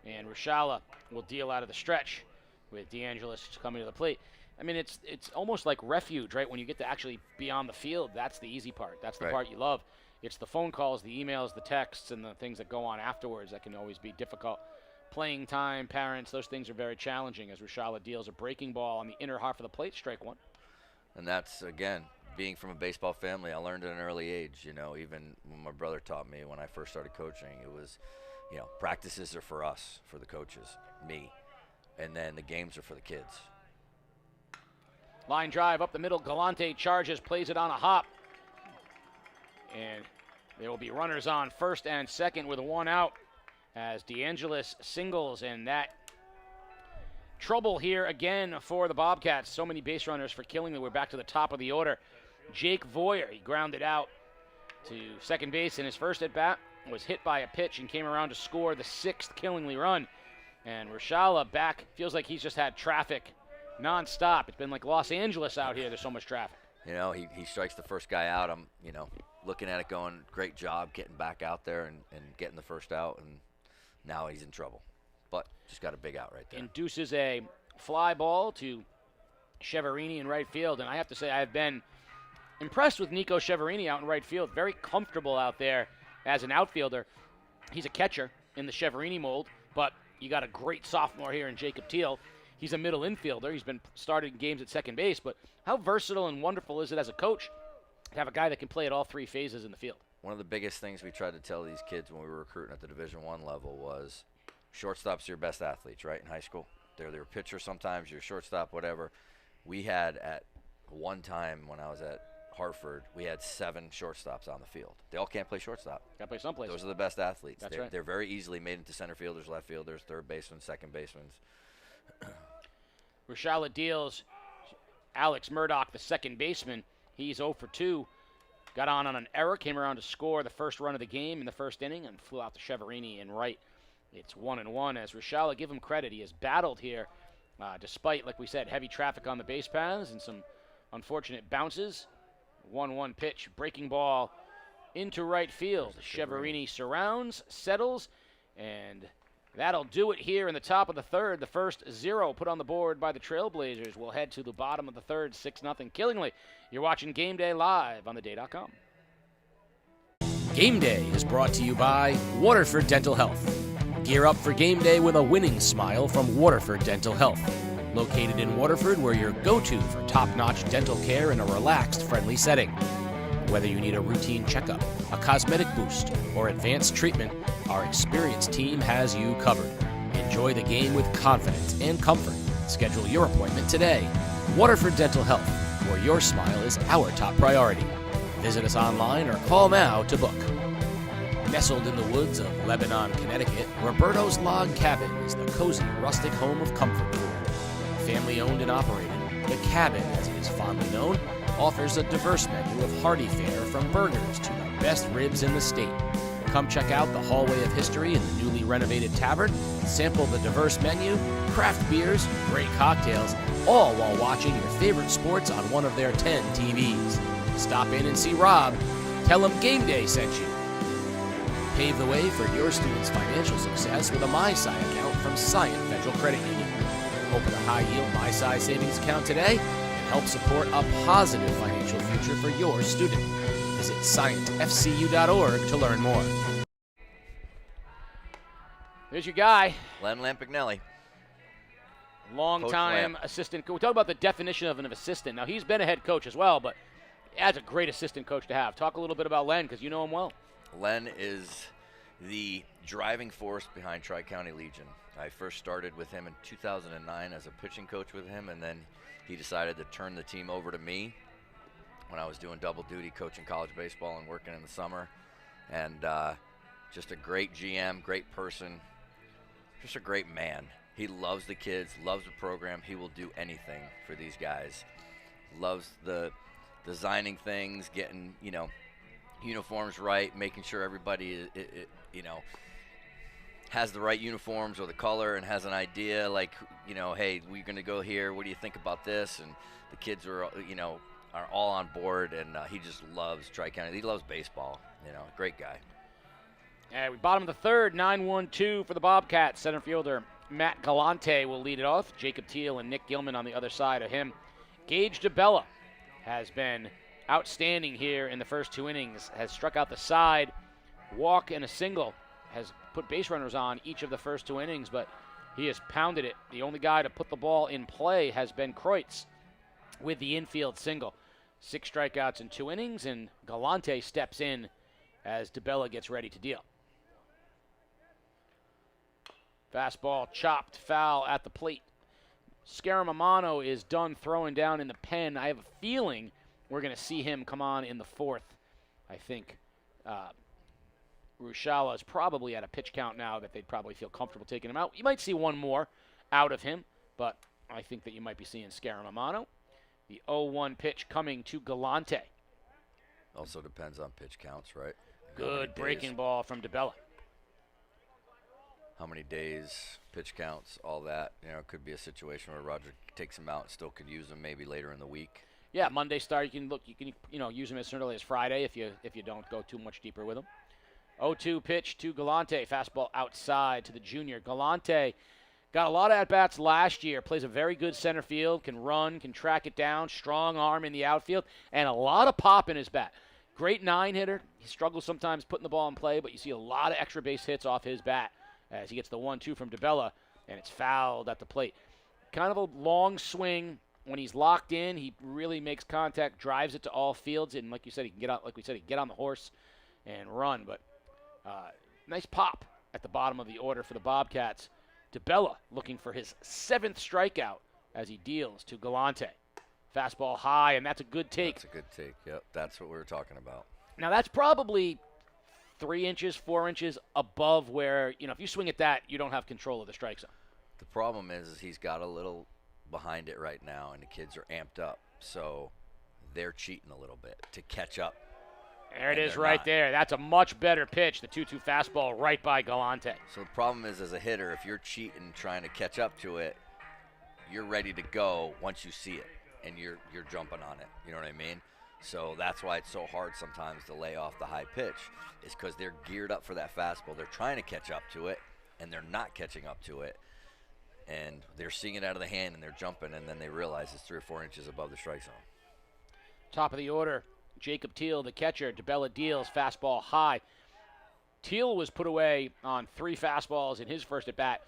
and Rushala will deal out of the stretch with DeAngelis coming to the plate. I mean, it's almost like refuge, right? When you get to actually be on the field, that's the easy part. That's the part you love. It's the phone calls, the emails, the texts, and the things that go on afterwards that can always be difficult. Playing time, parents, those things are very challenging as Rashala deals a breaking ball on the inner half of the plate, strike one. And that's, again, being from a baseball family, I learned at an early age, even when my brother taught me when I first started coaching, it was, practices are for us, for the coaches, me, and then the games are for the kids. Line drive up the middle, Galante charges, plays it on a hop. And there will be runners on first and second with one out as DeAngelis singles, and that trouble here again for the Bobcats. So many base runners for Killinlgy. We're back to the top of the order. Jake Voyer, he grounded out to second base in his first at-bat, was hit by a pitch and came around to score the 6th Killingley run. And Rashala back, feels like he's just had traffic nonstop. It's been like Los Angeles out here. There's so much traffic. He strikes the first guy out. I'm, looking at it going, great job getting back out there and getting the first out, and now he's in trouble. But just got a big out right there. Induces a fly ball to Cheverini in right field, and I have to say I've been impressed with Nico Cheverini out in right field. Very comfortable out there as an outfielder. He's a catcher in the Cheverini mold, but you got a great sophomore here in Jacob Teal. He's a middle infielder. He's been starting games at second base, but how versatile and wonderful is it as a coach to have a guy that can play at all three phases in the field? One of the biggest things we tried to tell these kids when we were recruiting at the Division I level was shortstops are your best athletes, right, in high school. They're your pitcher sometimes, your shortstop, whatever. We had at one time when I was at Hartford, we had 7 shortstops on the field. They all can't play shortstop. Got to play someplace. Those are the best athletes. That's right. They're very easily made into center fielders, left fielders, third basemen, second basemen. Rashala deals Alex Murdoch, the second baseman. He's 0 for 2. Got on an error, came around to score the first run of the game in the first inning, and flew out to Cheverini in right. It's 1-1 as Rashala, give him credit. He has battled here despite, like we said, heavy traffic on the base paths and some unfortunate bounces. 1-1 pitch, breaking ball into right field. Cheverini surrounds, settles, and that'll do it here in the top of the third. The first 0 put on the board by the Trailblazers. We'll head to the bottom of the third, 6-0 Killingley. You're watching Game Day live on theday.com. Game Day is brought to you by Waterford Dental Health. Gear up for game day with a winning smile from Waterford Dental Health. Located in Waterford, we're your go-to for top-notch dental care in a relaxed, friendly setting. Whether you need a routine checkup, a cosmetic boost, or advanced treatment, our experienced team has you covered. Enjoy the game with confidence and comfort. Schedule your appointment today. Waterford Dental Health, where your smile is our top priority. Visit us online or call now to book. Nestled in the woods of Lebanon, Connecticut, Roberto's Log Cabin is the cozy, rustic home of comfort food. Family owned and operated, the Cabin, as it is fondly known, offers a diverse menu of hearty fare from burgers to the best ribs in the state. Come check out the hallway of history in the newly renovated tavern, sample the diverse menu, craft beers, great cocktails, all while watching your favorite sports on one of their 10 TVs. Stop in and see Rob. Tell him Game Day sent you. Pave the way for your students' financial success with a MySci account from Scient Federal Credit Union. Open a high-yield MySci savings account today and help support a positive financial future for your student. Visit scientfcu.org to learn more. There's your guy. Len Lampignelli. Long-time assistant. We talk about the definition of an assistant. Now, he's been a head coach as well, but that's a great assistant coach to have. Talk a little bit about Len, because you know him well. Len is the driving force behind Tri-County Legion. I first started with him in 2009 as a pitching coach with him, and then he decided to turn the team over to me when I was doing double duty, coaching college baseball and working in the summer. And just a great GM, great person, just a great man. He loves the kids, loves the program. He will do anything for these guys. Loves the designing things, getting, uniforms right, making sure everybody, has the right uniforms or the color and has an idea, like, hey, we're going to go here. What do you think about this? And the kids are all on board, and he just loves Tri-County. He loves baseball, great guy. Bottom of the third, 9-1-2 for the Bobcats. Center fielder Matt Galante will lead it off. Jacob Teal and Nick Gilman on the other side of him. Gage DeBella has been outstanding here in the first 2 innings, has struck out the side, walk and a single, has put base runners on each of the first 2 innings, but he has pounded it. The only guy to put the ball in play has been Kreutz with the infield single. 6 strikeouts in 2 innings, and Galante steps in as DeBella gets ready to deal. Fastball chopped foul at the plate. Scaramamano is done throwing down in the pen. I have a feeling we're going to see him come on in the 4th. I think Rushala is probably at a pitch count now that they'd probably feel comfortable taking him out. You might see one more out of him, but I think that you might be seeing Scaramamano. The 0-1 pitch coming to Galante. Also depends on pitch counts, right? Good breaking ball from DeBella. How many days, pitch counts, all that. You know, it could be a situation where Roger takes him out and still could use him maybe later in the week. Yeah, Monday start. You can use him as early as Friday if you don't go too much deeper with him. 0-2 pitch to Galante. Fastball outside to the junior. Galante got a lot of at-bats last year. Plays a very good center field. Can run, can track it down. Strong arm in the outfield. And a lot of pop in his bat. Great 9-hitter. He struggles sometimes putting the ball in play, but you see a lot of extra base hits off his bat as he gets the 1-2 from DeBella, and it's fouled at the plate. Kind of a long swing. When he's locked in, he really makes contact, drives it to all fields, and like you said, he can get out. Like we said, he can get on the horse and run. But nice pop at the bottom of the order for the Bobcats. DeBella looking for his 7th strikeout as he deals to Galante. Fastball high, and that's a good take. That's a good take. Yep, that's what we were talking about. Now that's probably 3 inches, 4 inches above where, if you swing at that, you don't have control of the strike zone. The problem is he's got a little behind it right now, and the kids are amped up, so they're cheating a little bit to catch up. There it is right there. That's a much better pitch, the 2-2 fastball right by Galante. So the problem is, as a hitter, if you're cheating trying to catch up to it, you're ready to go once you see it, and you're jumping on it. You know what I mean? So that's why it's so hard sometimes to lay off the high pitch, is because they're geared up for that fastball. They're trying to catch up to it, and they're not catching up to it. And they're seeing it out of the hand, and they're jumping, and then they realize it's 3 or 4 inches above the strike zone. Top of the order, Jacob Teal, the catcher. DeBella deals, fastball high. Teal was put away on 3 fastballs in his first at-bat,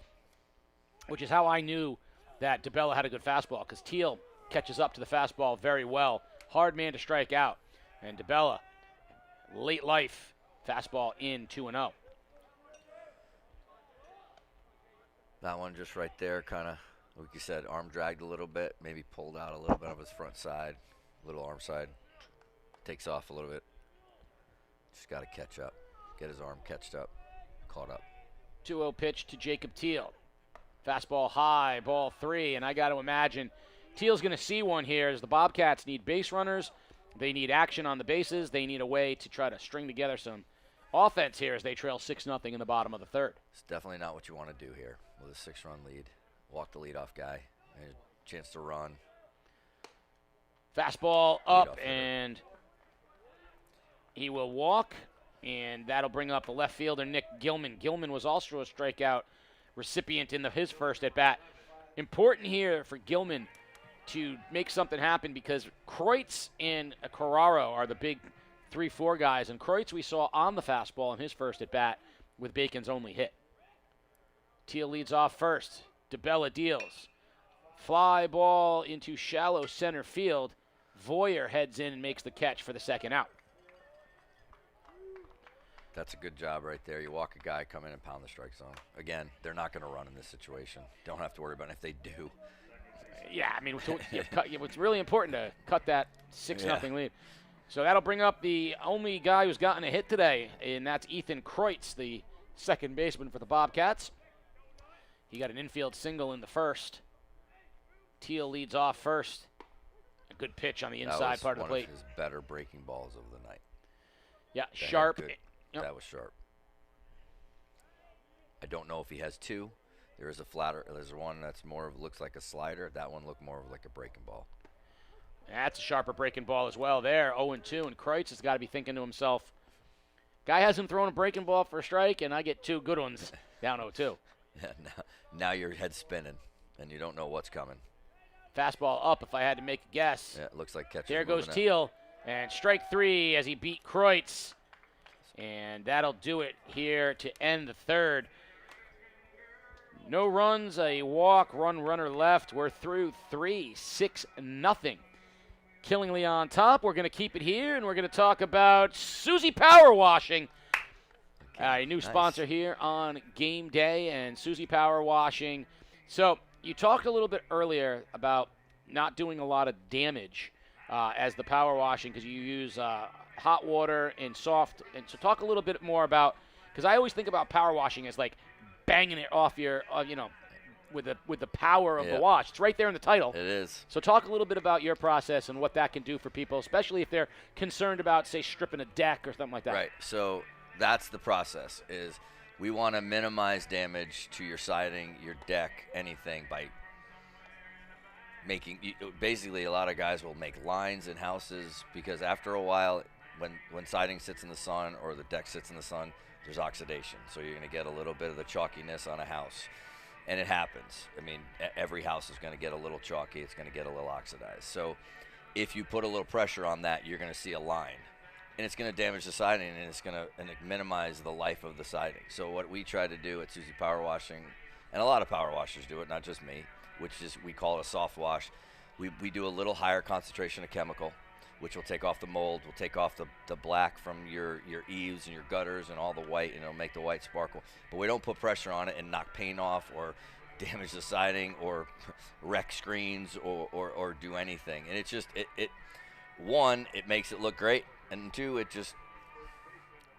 which is how I knew that DeBella had a good fastball, because Teal catches up to the fastball very well. Hard man to strike out. And DeBella, late life, fastball in 2-0. That one just right there, kind of, like you said, arm dragged a little bit, maybe pulled out a little bit of his front side, little arm side. Takes off a little bit. Just got to catch up. Get his arm catched up, caught up. 2-0 pitch to Jacob Teal. Fastball high, ball 3, and I got to imagine Teal's going to see one here as the Bobcats need base runners. They need action on the bases. They need a way to try to string together some offense here as they trail 6-0 in the bottom of the 3rd. It's definitely not what you want to do here with a 6-run lead. Walk the leadoff guy. A chance to run. Fastball up, and he will walk, and that'll bring up the left fielder, Nick Gilman. Gilman was also a strikeout recipient in his first at-bat. Important here for Gilman to make something happen because Kreutz and Carraro are the big 3-4 guys, and Kreutz we saw on the fastball in his first at-bat with Bacon's only hit. Teal leads off first. DeBella deals. Fly ball into shallow center field. Voyer heads in and makes the catch for the 2nd out. That's a good job right there. You walk a guy, come in and pound the strike zone. Again, they're not going to run in this situation. Don't have to worry about it if they do. Yeah, I mean, it's really important to cut that 6-0 lead. So that'll bring up the only guy who's gotten a hit today, and that's Ethan Kreutz, the second baseman for the Bobcats. He got an infield single in the first. Teal leads off first. A good pitch on the inside part of the plate. That was one of his better breaking balls of the night. Yeah, sharp. Yep. That was sharp. I don't know if he has 2. There is a flatter. There's one that's more of looks like a slider. That one looked more of like a breaking ball. That's a sharper breaking ball as well there. 0-2, and Kreutz has got to be thinking to himself, guy hasn't thrown a breaking ball for a strike, and I get 2 good ones down 0-2. Yeah, now your head's spinning, and you don't know what's coming. Fastball up, if I had to make a guess. Yeah, it looks like catcher. There goes Teal, and strike 3 as he beat Kreutz. And that'll do it here to end the third. No runs, a walk, runner left. We're through 3-6-0. Killinlgy on top. We're going to keep it here, and we're going to talk about Susie Power Washing. A new sponsor here on game day, and Susie Power Washing. So you talked a little bit earlier about not doing a lot of damage as the power washing because you use hot water and soft. And so talk a little bit more about, because I always think about power washing as like banging it off your, with the power of the wash. It's right there in the title. It is. So talk a little bit about your process and what that can do for people, especially if they're concerned about, say, stripping a deck or something like that. Right. So that's the process. Is we want to minimize damage to your siding, your deck, anything by making. Basically, a lot of guys will make lines in houses because after a while, when siding sits in the sun or the deck sits in the sun, there's oxidation. So you're going to get a little bit of the chalkiness on a house. And it happens. I mean, every house is going to get a little chalky. It's going to get a little oxidized. So if you put a little pressure on that, you're going to see a line. And it's going to damage the siding, and it's going to minimize the life of the siding. So what we try to do at Susie Power Washing, and a lot of power washers do it, not just me, which is we call it a soft wash. We do a little higher concentration of chemical, which will take off the mold, will take off the black from your eaves and your gutters and all the white, and it'll make the white sparkle. But we don't put pressure on it and knock paint off or damage the siding or wreck screens or do anything. And it's just, one, it makes it look great, and two, it just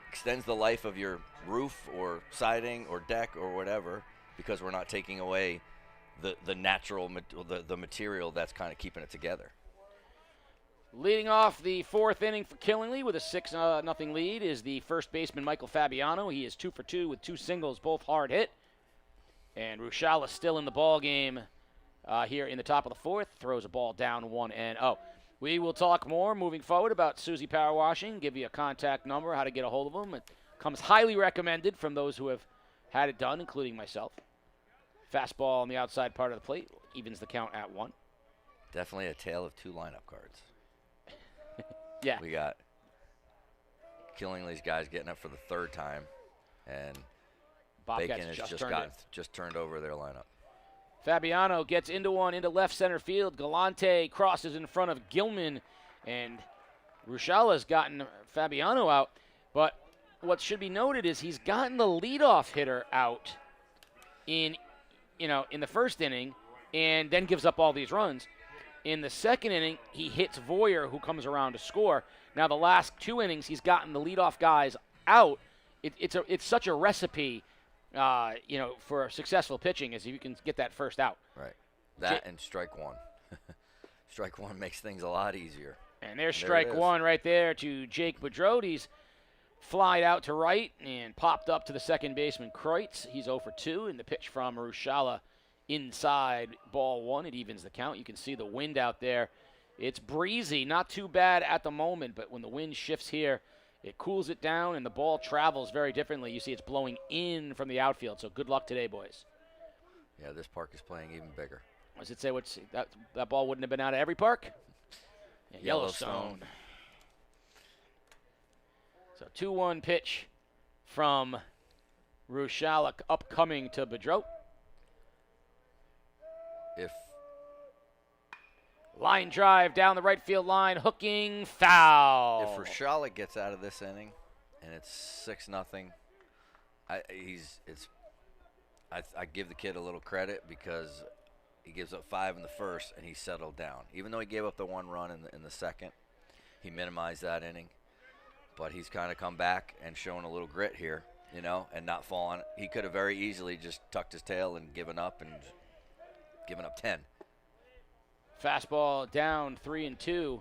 extends the life of your roof or siding or deck or whatever, because we're not taking away the natural, the material that's kind of keeping it together. Leading off the fourth inning for Killinlgy with a 6-0 lead is the first baseman, Michael Fabiano. He is 2 for 2 with 2 singles, both hard hit. And Rushala still in the ball game here in the top of the fourth. Throws a ball down 1-0. We will talk more moving forward about Susie Power Washing, give you a contact number, how to get a hold of them. It comes highly recommended from those who have had it done, including myself. Fastball on the outside part of the plate evens the count at 1. Definitely a tale of 2 lineup cards. Yeah. We got Killingley's guys getting up for the 3rd time, and Bobcats Bacon has just turned over their lineup. Fabiano gets into one into left center field. Galante crosses in front of Gilman, and Rushala's gotten Fabiano out. But what should be noted is he's gotten the leadoff hitter out in the first inning, and then gives up all these runs. In the second inning, he hits Voyer, who comes around to score. Now, the last 2 innings, he's gotten the leadoff guys out. It's such a recipe, for successful pitching, as if you can get that first out. Right. That and strike 1. Strike 1 makes things a lot easier. And there's strike 1 right there to Jake Boudreau. He's flied out to right and popped up to the second baseman, Kreutz. He's 0 for 2, and the pitch from Rushala inside, ball 1. It evens the count. You can see the wind out there. It's breezy, not too bad at the moment, but when the wind shifts here, it cools it down, and the ball travels very differently. You see it's blowing in from the outfield, so good luck today, boys. Yeah, this park is playing even bigger. Does it say that ball wouldn't have been out of every park? Yeah, Yellowstone. So 2-1 pitch from Rushala upcoming to Boudreau. If line drive down the right field line, hooking, foul. If Rushala gets out of this inning and it's 6-0, I give the kid a little credit because he gives up 5 in the first and he settled down. Even though he gave up the 1 run in the second, he minimized that inning. But he's kind of come back and shown a little grit here, and not fallen. He could have very easily just tucked his tail and given up 10. Fastball down 3-2.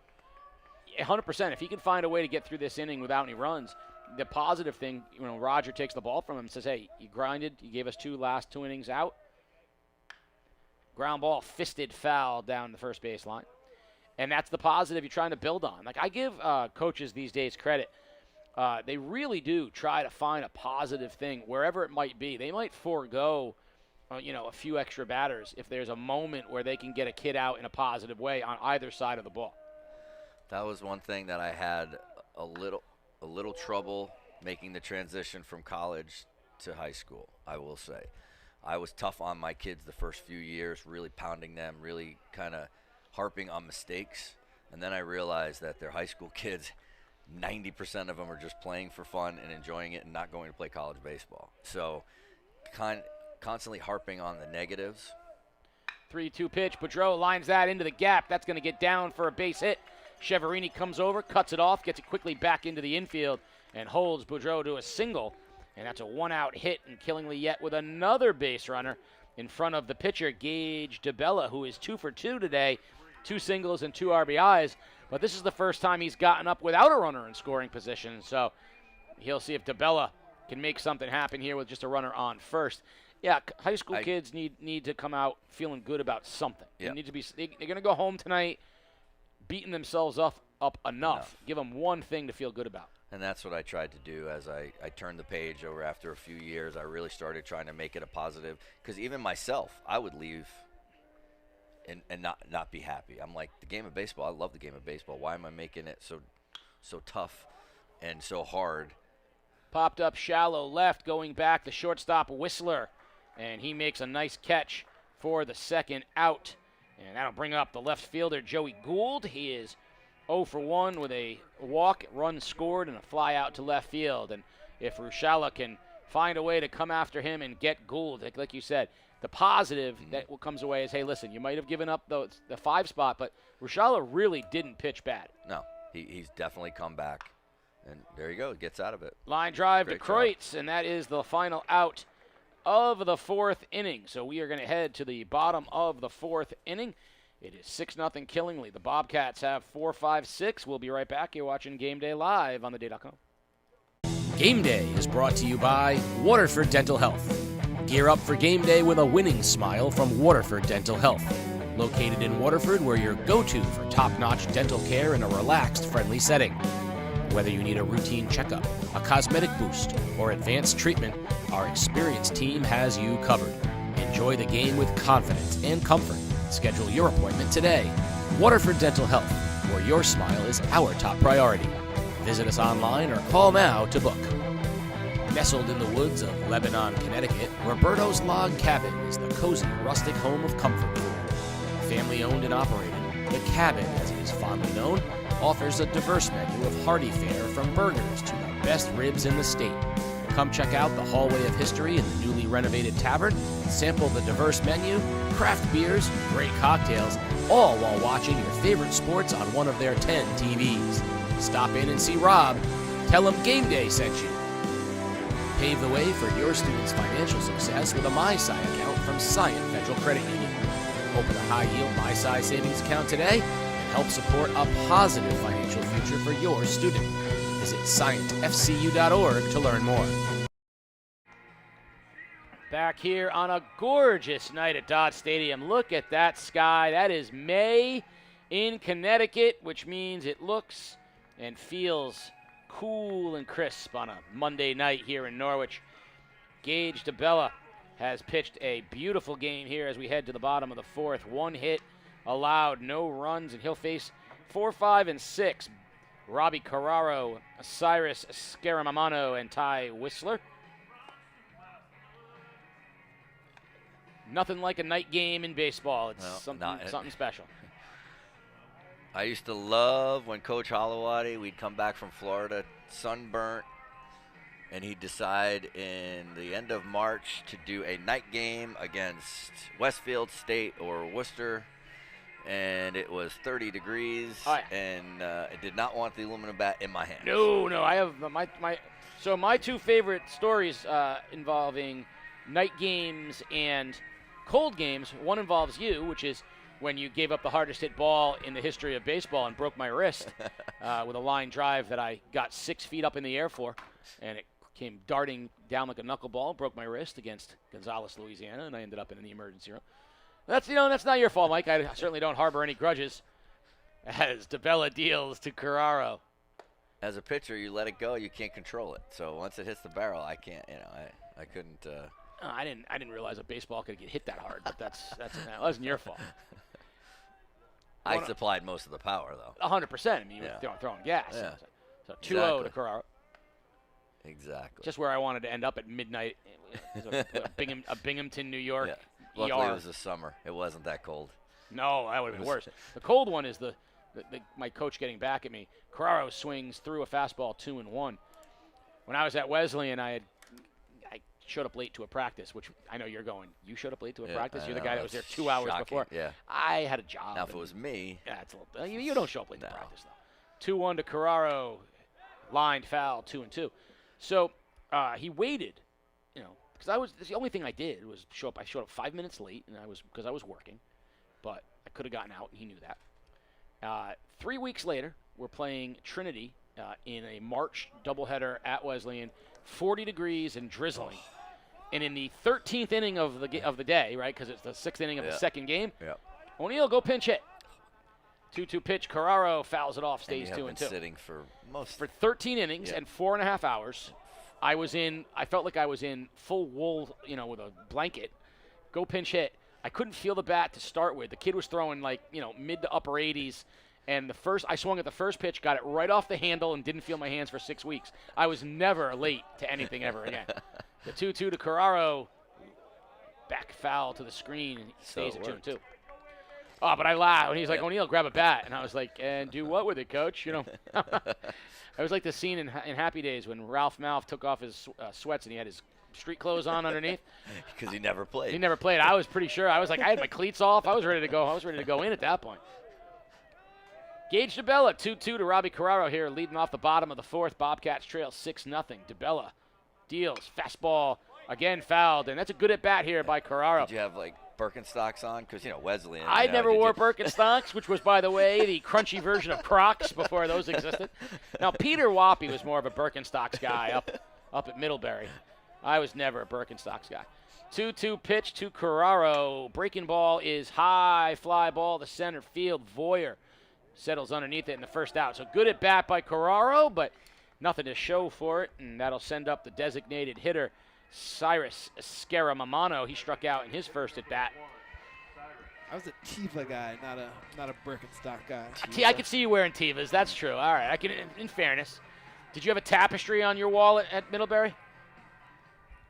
100%. If he can find a way to get through this inning without any runs, the positive thing, Roger takes the ball from him and says, hey, you grinded. You gave us last 2 innings out. Ground ball, fisted foul down the first base line. And that's the positive you're trying to build on. Like, I give coaches these days credit. They really do try to find a positive thing wherever it might be. They might forego a few extra batters if there's a moment where they can get a kid out in a positive way on either side of the ball. That was one thing that I had a little trouble making the transition from college to high school, I will say. I was tough on my kids the first few years, really pounding them, really kind of harping on mistakes. And then I realized that they're high school kids. 90% of them are just playing for fun and enjoying it and not going to play college baseball. So constantly harping on the negatives. 3-2 pitch. Boudreau lines that into the gap. That's going to get down for a base hit. Cheverini comes over, cuts it off, gets it quickly back into the infield, and holds Boudreau to a single. And that's a one-out hit, and Killinlgy yet with another base runner in front of the pitcher, Gage DeBella, who is 2 for 2 today, 2 singles and 2 RBIs. But this is the first time he's gotten up without a runner in scoring position. So he'll see if DeBella can make something happen here with just a runner on first. Yeah, high school kids need to come out feeling good about something. Yep. They need to be. They're going to go home tonight beating themselves up enough. Give them one thing to feel good about. And that's what I tried to do as I turned the page over after a few years. I really started trying to make it a positive, because even myself, I would leave and not be happy. I'm like, the game of baseball, I love the game of baseball. Why am I making it so tough and so hard? Popped up shallow left, going back, the shortstop Whistler, and he makes a nice catch for the second out. And that'll bring up the left fielder, Joey Gould. He is 0 for 1 with a walk, run scored, and a fly out to left field. And if Rusciala can find a way to come after him and get Gould, like you said, the positive that comes away is, hey, listen, you might have given up the 5 spot, but Rusciala really didn't pitch bad. No, he's definitely come back. And there you go, gets out of it. Line drive Great to Kreutz, and that is the final out of the 4th inning. So we are going to head to the bottom of the 4th inning. It is 6-0 Killingley. The Bobcats have 4-5-6. We'll be right back. You're watching Game Day live on theday.com. Game Day is brought to you by Waterford Dental Health. Gear up for game day with a winning smile from Waterford Dental Health. Located in Waterford, we're your go-to for top-notch dental care in a relaxed, friendly setting. Whether you need a routine checkup, a cosmetic boost, or advanced treatment, our experienced team has you covered. Enjoy the game with confidence and comfort. Schedule your appointment today. Waterford Dental Health, where your smile is our top priority. Visit us online or call now to book. Nestled in the woods of Lebanon, Connecticut, Roberto's Log Cabin is the cozy, rustic home of comfort food. Family owned and operated, the Cabin, as it is fondly known, offers a diverse menu of hearty fare from burgers to the best ribs in the state. Come check out the Hallway of History in the newly renovated tavern, sample the diverse menu, craft beers, great cocktails, all while watching your favorite sports on one of their 10 TVs. Stop in and see Rob. Tell him Game Day sent you. Pave the way for your students' financial success with a MySci account from Scient Federal Credit Union. Open a high-yield MySci savings account today and help support a positive financial future for your student. Visit scientfcu.org to learn more. Back here on a gorgeous night at Dodd Stadium. Look at that sky. That is May in Connecticut, which means it looks and feels cool and crisp on a Monday night here in Norwich. Gage DeBella has pitched a beautiful game here as we head to the bottom of the 4th. 1 hit allowed, no runs, and he'll face 4, 5, and 6. Robbie Carraro, Cyrus Scaramamano, and Ty Whistler. Nothing like a night game in baseball. It's something special. I used to love when Coach Holowati, we'd come back from Florida sunburnt, and he'd decide in the end of March to do a night game against Westfield State or Worcester, and it was 30 degrees, and I did not want the aluminum bat in my hand. No, I have my 2 favorite stories involving night games and cold games. One involves you, which is when you gave up the hardest hit ball in the history of baseball and broke my wrist with a line drive that I got 6 feet up in the air for, and it came darting down like a knuckleball, broke my wrist against Gonzales, Louisiana, and I ended up in the emergency room. That's not your fault, Mike. I certainly don't harbor any grudges. As DeBella deals to Carraro. As a pitcher, you let it go, you can't control it. So once it hits the barrel, I can't, I couldn't I didn't realize a baseball could get hit that hard, but that wasn't your fault. I supplied most of the power, though. 100%. I mean, you were throwing gas. Yeah. So 2-0 to Carraro. Exactly. Just where I wanted to end up at midnight. It was a Binghamton, New York. Yeah. Luckily, it was the summer. It wasn't that cold. No, that would have been worse. The cold one is my coach getting back at me. Carraro swings through a fastball 2-1. When I was at Wesleyan, I showed up late to a practice, which I know you're going. You showed up late to a practice? You're the guy that was there 2 hours before. Yeah. I had a job. Now, if it was me. Yeah, it's a little, you don't show up late to practice, though. 2-1 to Carraro. Lined foul, 2-2. So he waited, because the only thing I did was show up. I showed up 5 minutes late, and because I was working, but I could have gotten out, and he knew that. 3 weeks later, we're playing Trinity in a March doubleheader at Wesleyan, 40 degrees and drizzling. And in the 13th inning of the day, right, because it's the 6th inning of the second game, O'Neill, go pinch hit. 2-2 pitch. Carraro fouls it off, stays 2-2. Sitting for 13 innings and 4.5 hours. I felt like I was in full wool, with a blanket. Go pinch hit. I couldn't feel the bat to start with. The kid was throwing mid to upper 80s. And I swung at the first pitch, got it right off the handle, and didn't feel my hands for 6 weeks. I was never late to anything ever again. The 2-2 to Carraro, back foul to the screen, and he stays at 2-2. Oh, but I laughed. And he's like, O'Neill, grab a bat. And I was like, and do what with it, coach? I was like the scene in Happy Days when Ralph Malph took off his sweats and he had his street clothes on underneath. Because he never played. He never played. I was pretty sure. I was like, I had my cleats off. I was ready to go. I was ready to go in at that point. Gage DeBella, 2-2 to Robbie Carraro here, leading off the bottom of the fourth. Bobcats trail 6-0. DeBella deals. Fastball, again fouled. And that's a good at-bat here by Carraro. Did you have, Birkenstocks on? Because, Wesleyan. I never wore Birkenstocks, which was, by the way, the crunchy version of Crocs before those existed. Now, Peter Wappy was more of a Birkenstocks guy up at Middlebury. I was never a Birkenstocks guy. 2-2 pitch to Carraro. Breaking ball is high. Fly ball to center field. Voyer settles underneath it in the first out. So good at bat by Carraro, but nothing to show for it, and that'll send up the designated hitter, Cyrus Scaramamano. He struck out in his first at bat. I was a Teva guy, not a Birkenstock guy. I could see you wearing Tevas. That's true. All right. I can. In fairness, did you have a tapestry on your wall at Middlebury?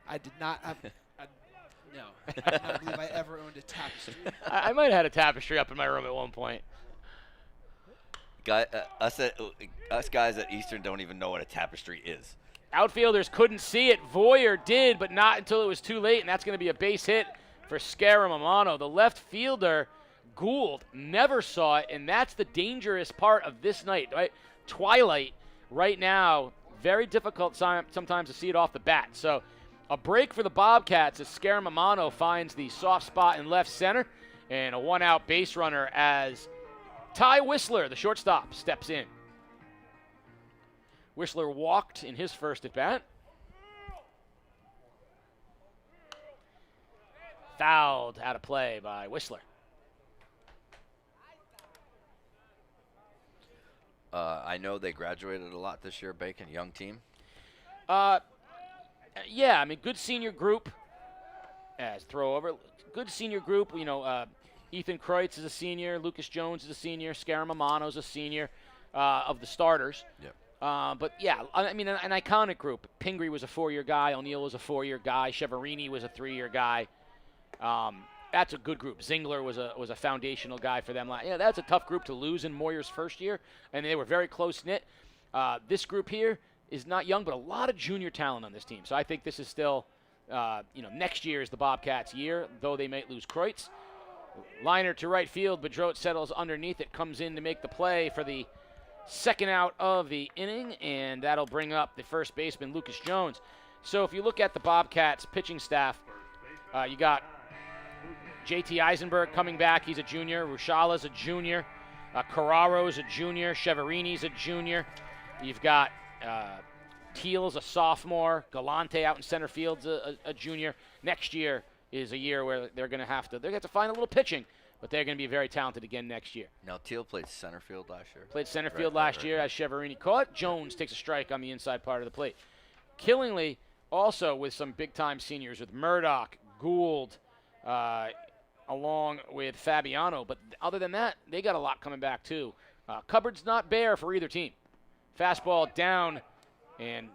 I did not have. No, I don't believe I ever owned a tapestry. I might have had a tapestry up in my room at one point. Us guys at Eastern don't even know what a tapestry is. Outfielders couldn't see it. Voyer did, but not until it was too late, and that's going to be a base hit for Scaramamano. The left fielder, Gould, never saw it, and that's the dangerous part of this night, right? Twilight right now, very difficult sometimes to see it off the bat. So a break for the Bobcats as Scaramamano finds the soft spot in left center, and a one-out base runner as Ty Whistler, the shortstop, steps in. Whistler walked in his first at-bat. Fouled out of play by Whistler. I know they graduated a lot this year, Bacon, young team. Yeah, I mean, good senior group. As throw over. Good senior group. Ethan Kreutz is a senior. Lucas Jones is a senior. Scaramamano is a senior of the starters. Yep. But, yeah, I mean, an iconic group. Pingree was a 4-year guy. O'Neill was a 4-year guy. Cheverini was a 3-year guy. That's a good group. Zingler was a foundational guy for them. Yeah, that's a tough group to lose in Moyer's first year, and they were very close-knit. This group here is not young, but a lot of junior talent on this team. So I think this is still, next year is the Bobcats' year, though they might lose Kreutz. Liner to right field. Bedrote settles underneath it, comes in to make the play for the second out of the inning, and that'll bring up the first baseman, Lucas Jones. So if you look at the Bobcats pitching staff, you got JT Eisenberg coming back. He's a junior. Rushala's a junior. Carraro's a junior. Cheverini's a junior. You've got Teal's a sophomore. Galante out in center field's a junior. Next year is a year where they're going to have to find a little pitching, but they're going to be very talented again next year. Now, Teal played center field last year. Played center field last year as Cheverini caught. Jones takes a strike on the inside part of the plate. Killinlgy also with some big-time seniors with Murdoch, Gould, along with Fabiano. But other than that, they got a lot coming back too. Cupboard's not bare for either team. Fastball down, and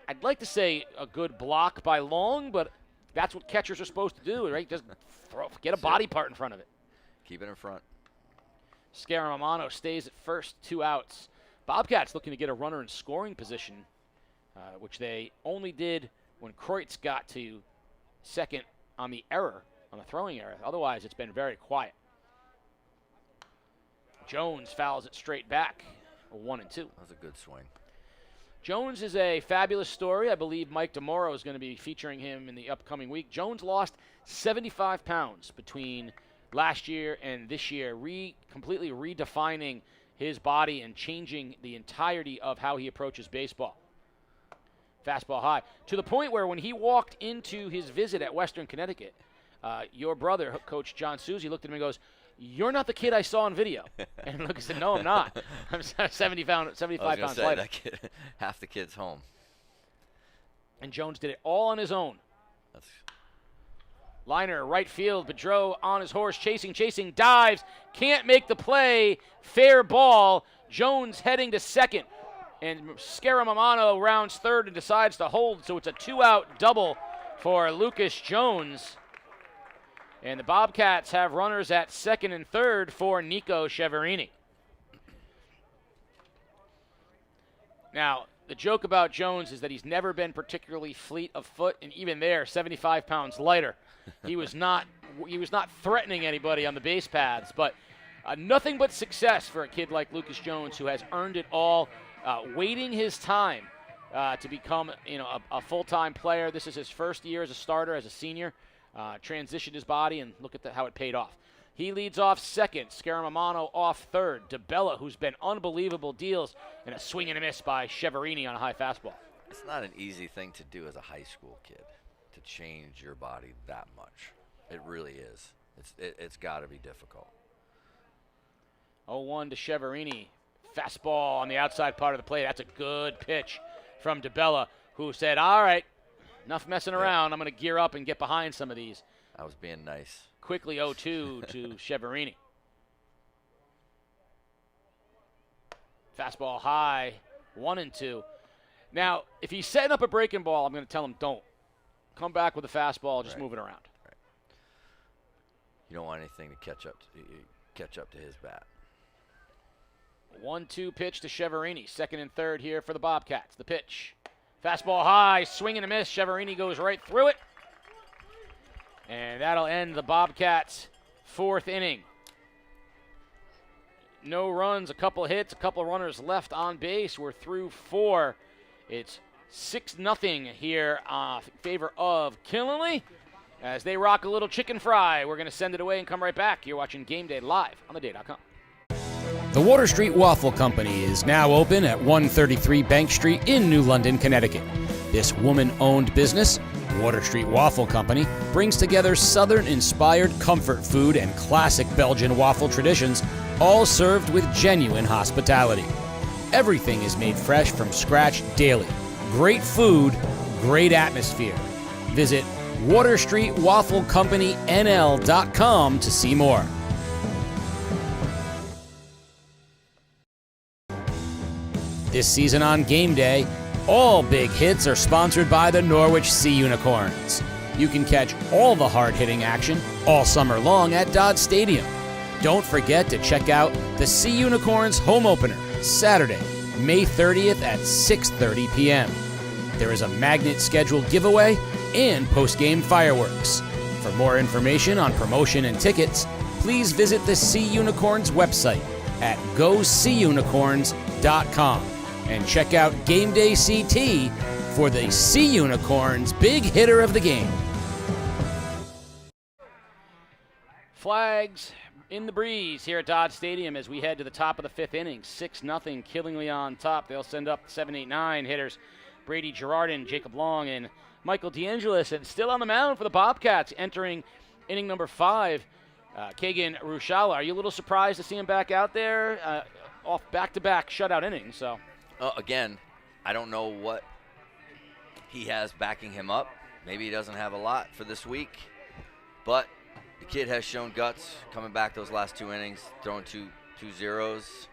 I'd like to say a good block by Long, but that's what catchers are supposed to do, right? Just get a body part in front of it. Keep it in front. Scaramamano stays at first, 2 outs. Bobcats looking to get a runner in scoring position, which they only did when Kreutz got to second on the throwing error. Otherwise, it's been very quiet. Jones fouls it straight back, 1-2. That was a good swing. Jones is a fabulous story. I believe Mike DeMoro is going to be featuring him in the upcoming week. Jones lost 75 pounds between last year and this year, completely redefining his body and changing the entirety of how he approaches baseball. Fastball high. To the point where when he walked into his visit at Western Connecticut, your brother, Coach John Susie, looked at him and goes, "You're not the kid I saw on video." And Lucas said, "No, I'm not. I'm 75 pounds lighter." That kid, half the kid's home. And Jones did it all on his own. Liner, right field. Bedreau on his horse, chasing, dives. Can't make the play. Fair ball. Jones heading to second. And Scaramamano rounds third and decides to hold. So it's a 2-out double for Lucas Jones. And the Bobcats have runners at second and third for Nico Cheverini. Now, the joke about Jones is that he's never been particularly fleet of foot, and even there, 75 pounds lighter. He was not threatening anybody on the base paths, but nothing but success for a kid like Lucas Jones, who has earned it all, waiting his time to become a full-time player. This is his first year as a starter, as a senior. Transitioned his body, and look at how it paid off. He leads off second. Scaramamano off third. DeBella, who's been unbelievable deals, and a swing and a miss by Cheverini on a high fastball. It's not an easy thing to do as a high school kid, to change your body that much. It really is. It's got to be difficult. 0-1 to Cheverini. Fastball on the outside part of the plate. That's a good pitch from DeBella, who said, "All right, enough messing around. I'm going to gear up and get behind some of these." I was being nice. Quickly 0-2 to Cheverini. Fastball high, 1-2. Now, if he's setting up a breaking ball, I'm going to tell him don't. Come back with a fastball, just move it around. Right. You don't want anything to catch up to his bat. 1-2 pitch to Cheverini. Second and third here for the Bobcats. The pitch. Fastball high, swing and a miss. Cheverini goes right through it. And that'll end the Bobcats' fourth inning. No runs, a couple hits, a couple runners left on base. We're through 4. It's 6-0 here in favor of Killinlgy as they rock a little chicken fry. We're going to send it away and come right back. You're watching Game Day live on theday.com. The Water Street Waffle Company is now open at 133 Bank Street in New London, Connecticut. This woman-owned business, Water Street Waffle Company, brings together Southern-inspired comfort food and classic Belgian waffle traditions, all served with genuine hospitality. Everything is made fresh from scratch daily. Great food, great atmosphere. Visit WaterStreetWaffleCompanyNL.com to see more. This season on Game Day, all big hits are sponsored by the Norwich Sea Unicorns. You can catch all the hard-hitting action all summer long at Dodd Stadium. Don't forget to check out the Sea Unicorns home opener, Saturday, May 30th at 6:30 p.m. There is a magnet scheduled giveaway and post-game fireworks. For more information on promotion and tickets, please visit the Sea Unicorns website at goseaunicorns.com. And check out Game Day CT for the Sea Unicorns' big hitter of the game. Flags in the breeze here at Dodd Stadium as we head to the top of the 5th inning. 6-0, Killingley on top. They'll send up 7, 8, 9 hitters. Brady Girardin, Jacob Long, and Michael DeAngelis. And still on the mound for the Bobcats entering inning number 5. Kagan Rushala. Are you a little surprised to see him back out there off back-to-back shutout innings? So. Again, I don't know what he has backing him up. Maybe he doesn't have a lot for this week, but the kid has shown guts coming back those last 2 innings, throwing two zeros.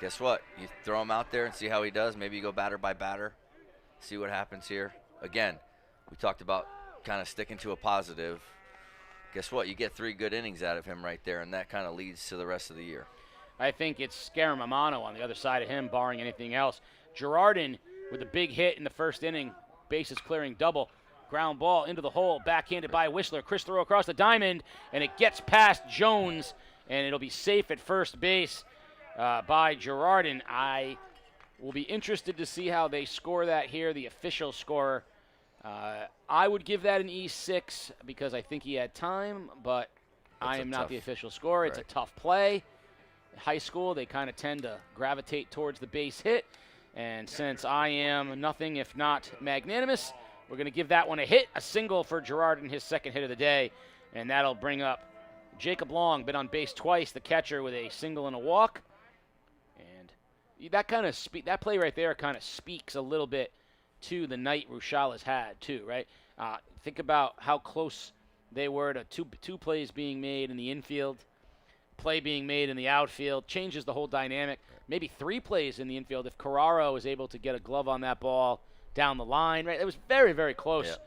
Guess what? You throw him out there and see how he does. Maybe you go batter by batter, see what happens here. Again, we talked about kind of sticking to a positive. Guess what? You get 3 good innings out of him right there, and that kind of leads to the rest of the year. I think it's Scaramamano on the other side of him, barring anything else. Girardin with a big hit in the first inning, bases clearing double. Ground ball into the hole, backhanded by Whistler. Chris throw across the diamond, and it gets past Jones, and it'll be safe at first base by Girardin. I will be interested to see how they score that here, the official scorer. I would give that an E6 because I think he had time, but I am not the official scorer. It's a tough play. In high school, they kind of tend to gravitate towards the base hit, and since I am nothing if not magnanimous, we're going to give that one a hit, a single for Girardin, his second hit of the day, and that'll bring up Jacob Long, been on base twice, the catcher with a single and a walk. And that kind of that play right there kind of speaks a little bit to the night Rushala's had too, right? Think about how close they were to two plays being made in the infield, play being made in the outfield, changes the whole dynamic. Maybe 3 plays in the infield if Carraro is able to get a glove on that ball down the line, right? It was very, very close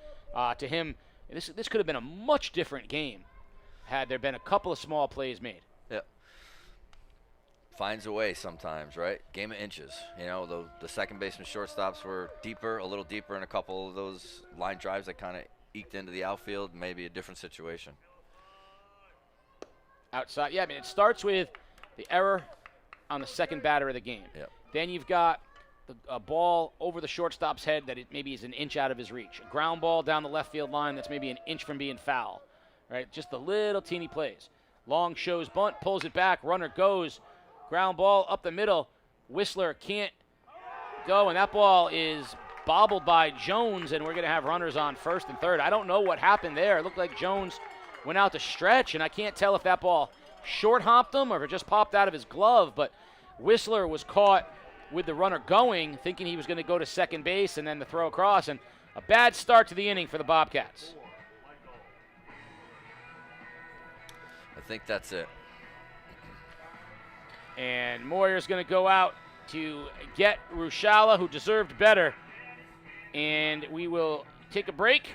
to him. This could have been a much different game had there been a couple of small plays made. Yeah. Finds a way sometimes, right? Game of inches. You know, the second baseman shortstops were a little deeper in a couple of those line drives that kind of eked into the outfield, maybe a different situation. Outside, yeah, I mean, it starts with the error on the second batter of the game. Yep. Then you've got a ball over the shortstop's head that it maybe is an inch out of his reach. A ground ball down the left field line that's maybe an inch from being foul, right? Just the little teeny plays. Long shows bunt, pulls it back, runner goes, ground ball up the middle. Whistler can't go, and that ball is bobbled by Jones, and we're going to have runners on first and third. I don't know what happened there. It looked like Jones went out to stretch, and I can't tell if that ball short hopped him or if it just popped out of his glove, but Whistler was caught with the runner going, thinking he was going to go to second base and then the throw across, and a bad start to the inning for the Bobcats. I think that's it. And Moyer's going to go out to get Rushala, who deserved better, and we will take a break.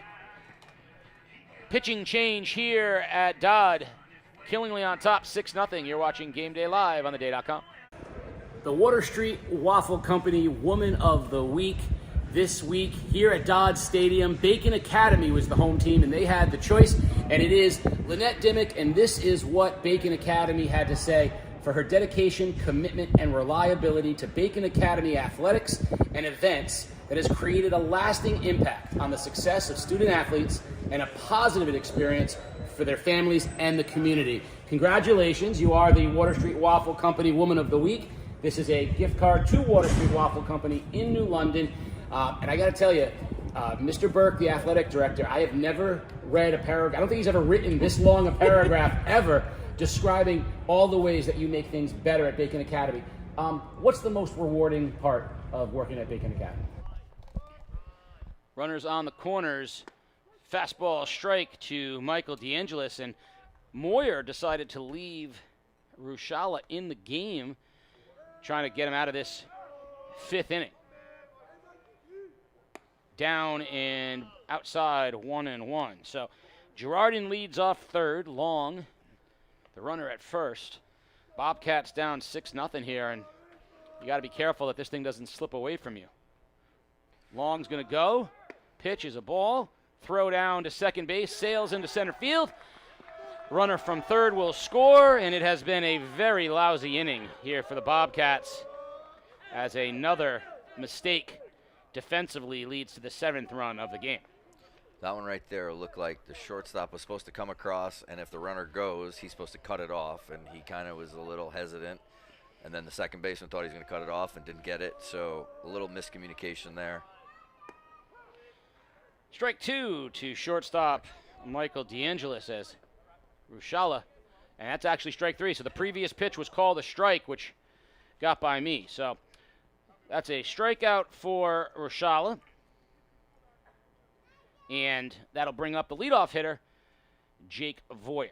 Pitching change here at Dodd. Killinlgy on top, 6-0. You're watching Game Day Live on theday.com. The Water Street Waffle Company Woman of the Week this week here at Dodd Stadium. Bacon Academy was the home team, and they had the choice, and it is Lynette Dimmick, and this is what Bacon Academy had to say for her dedication, commitment, and reliability to Bacon Academy athletics and events that has created a lasting impact on the success of student athletes and a positive experience for their families and the community. Congratulations, you are the Water Street Waffle Company Woman of the Week. This is a gift card to Water Street Waffle Company in New London. And I got to tell you, Mr. Burke, the athletic director, I have never read a paragraph. I don't think he's ever written this long a paragraph ever describing all the ways that you make things better at Bacon Academy. What's the most rewarding part of working at Bacon Academy? Runners on the corners. Fastball strike to Michael DeAngelis, and Moyer decided to leave Rushala in the game, trying to get him out of this 5th inning. Down and outside, 1-1. So Girardin leads off third. Long, the runner at first. Bobcats down 6-0 here, and you got to be careful that this thing doesn't slip away from you. Long's going to go. Pitch is a ball. Throw down to second base, sails into center field. Runner from third will score, and it has been a very lousy inning here for the Bobcats as another mistake defensively leads to the 7th run of the game. That one right there looked like the shortstop was supposed to come across, and if the runner goes, he's supposed to cut it off, and he kind of was a little hesitant. And then the second baseman thought he was going to cut it off and didn't get it, so a little miscommunication there. Strike 2 to shortstop Michael DeAngelis as Rushala, and that's actually strike 3. So the previous pitch was called a strike, which got by me. So that's a strikeout for Rushala. And that'll bring up the leadoff hitter, Jake Voyer.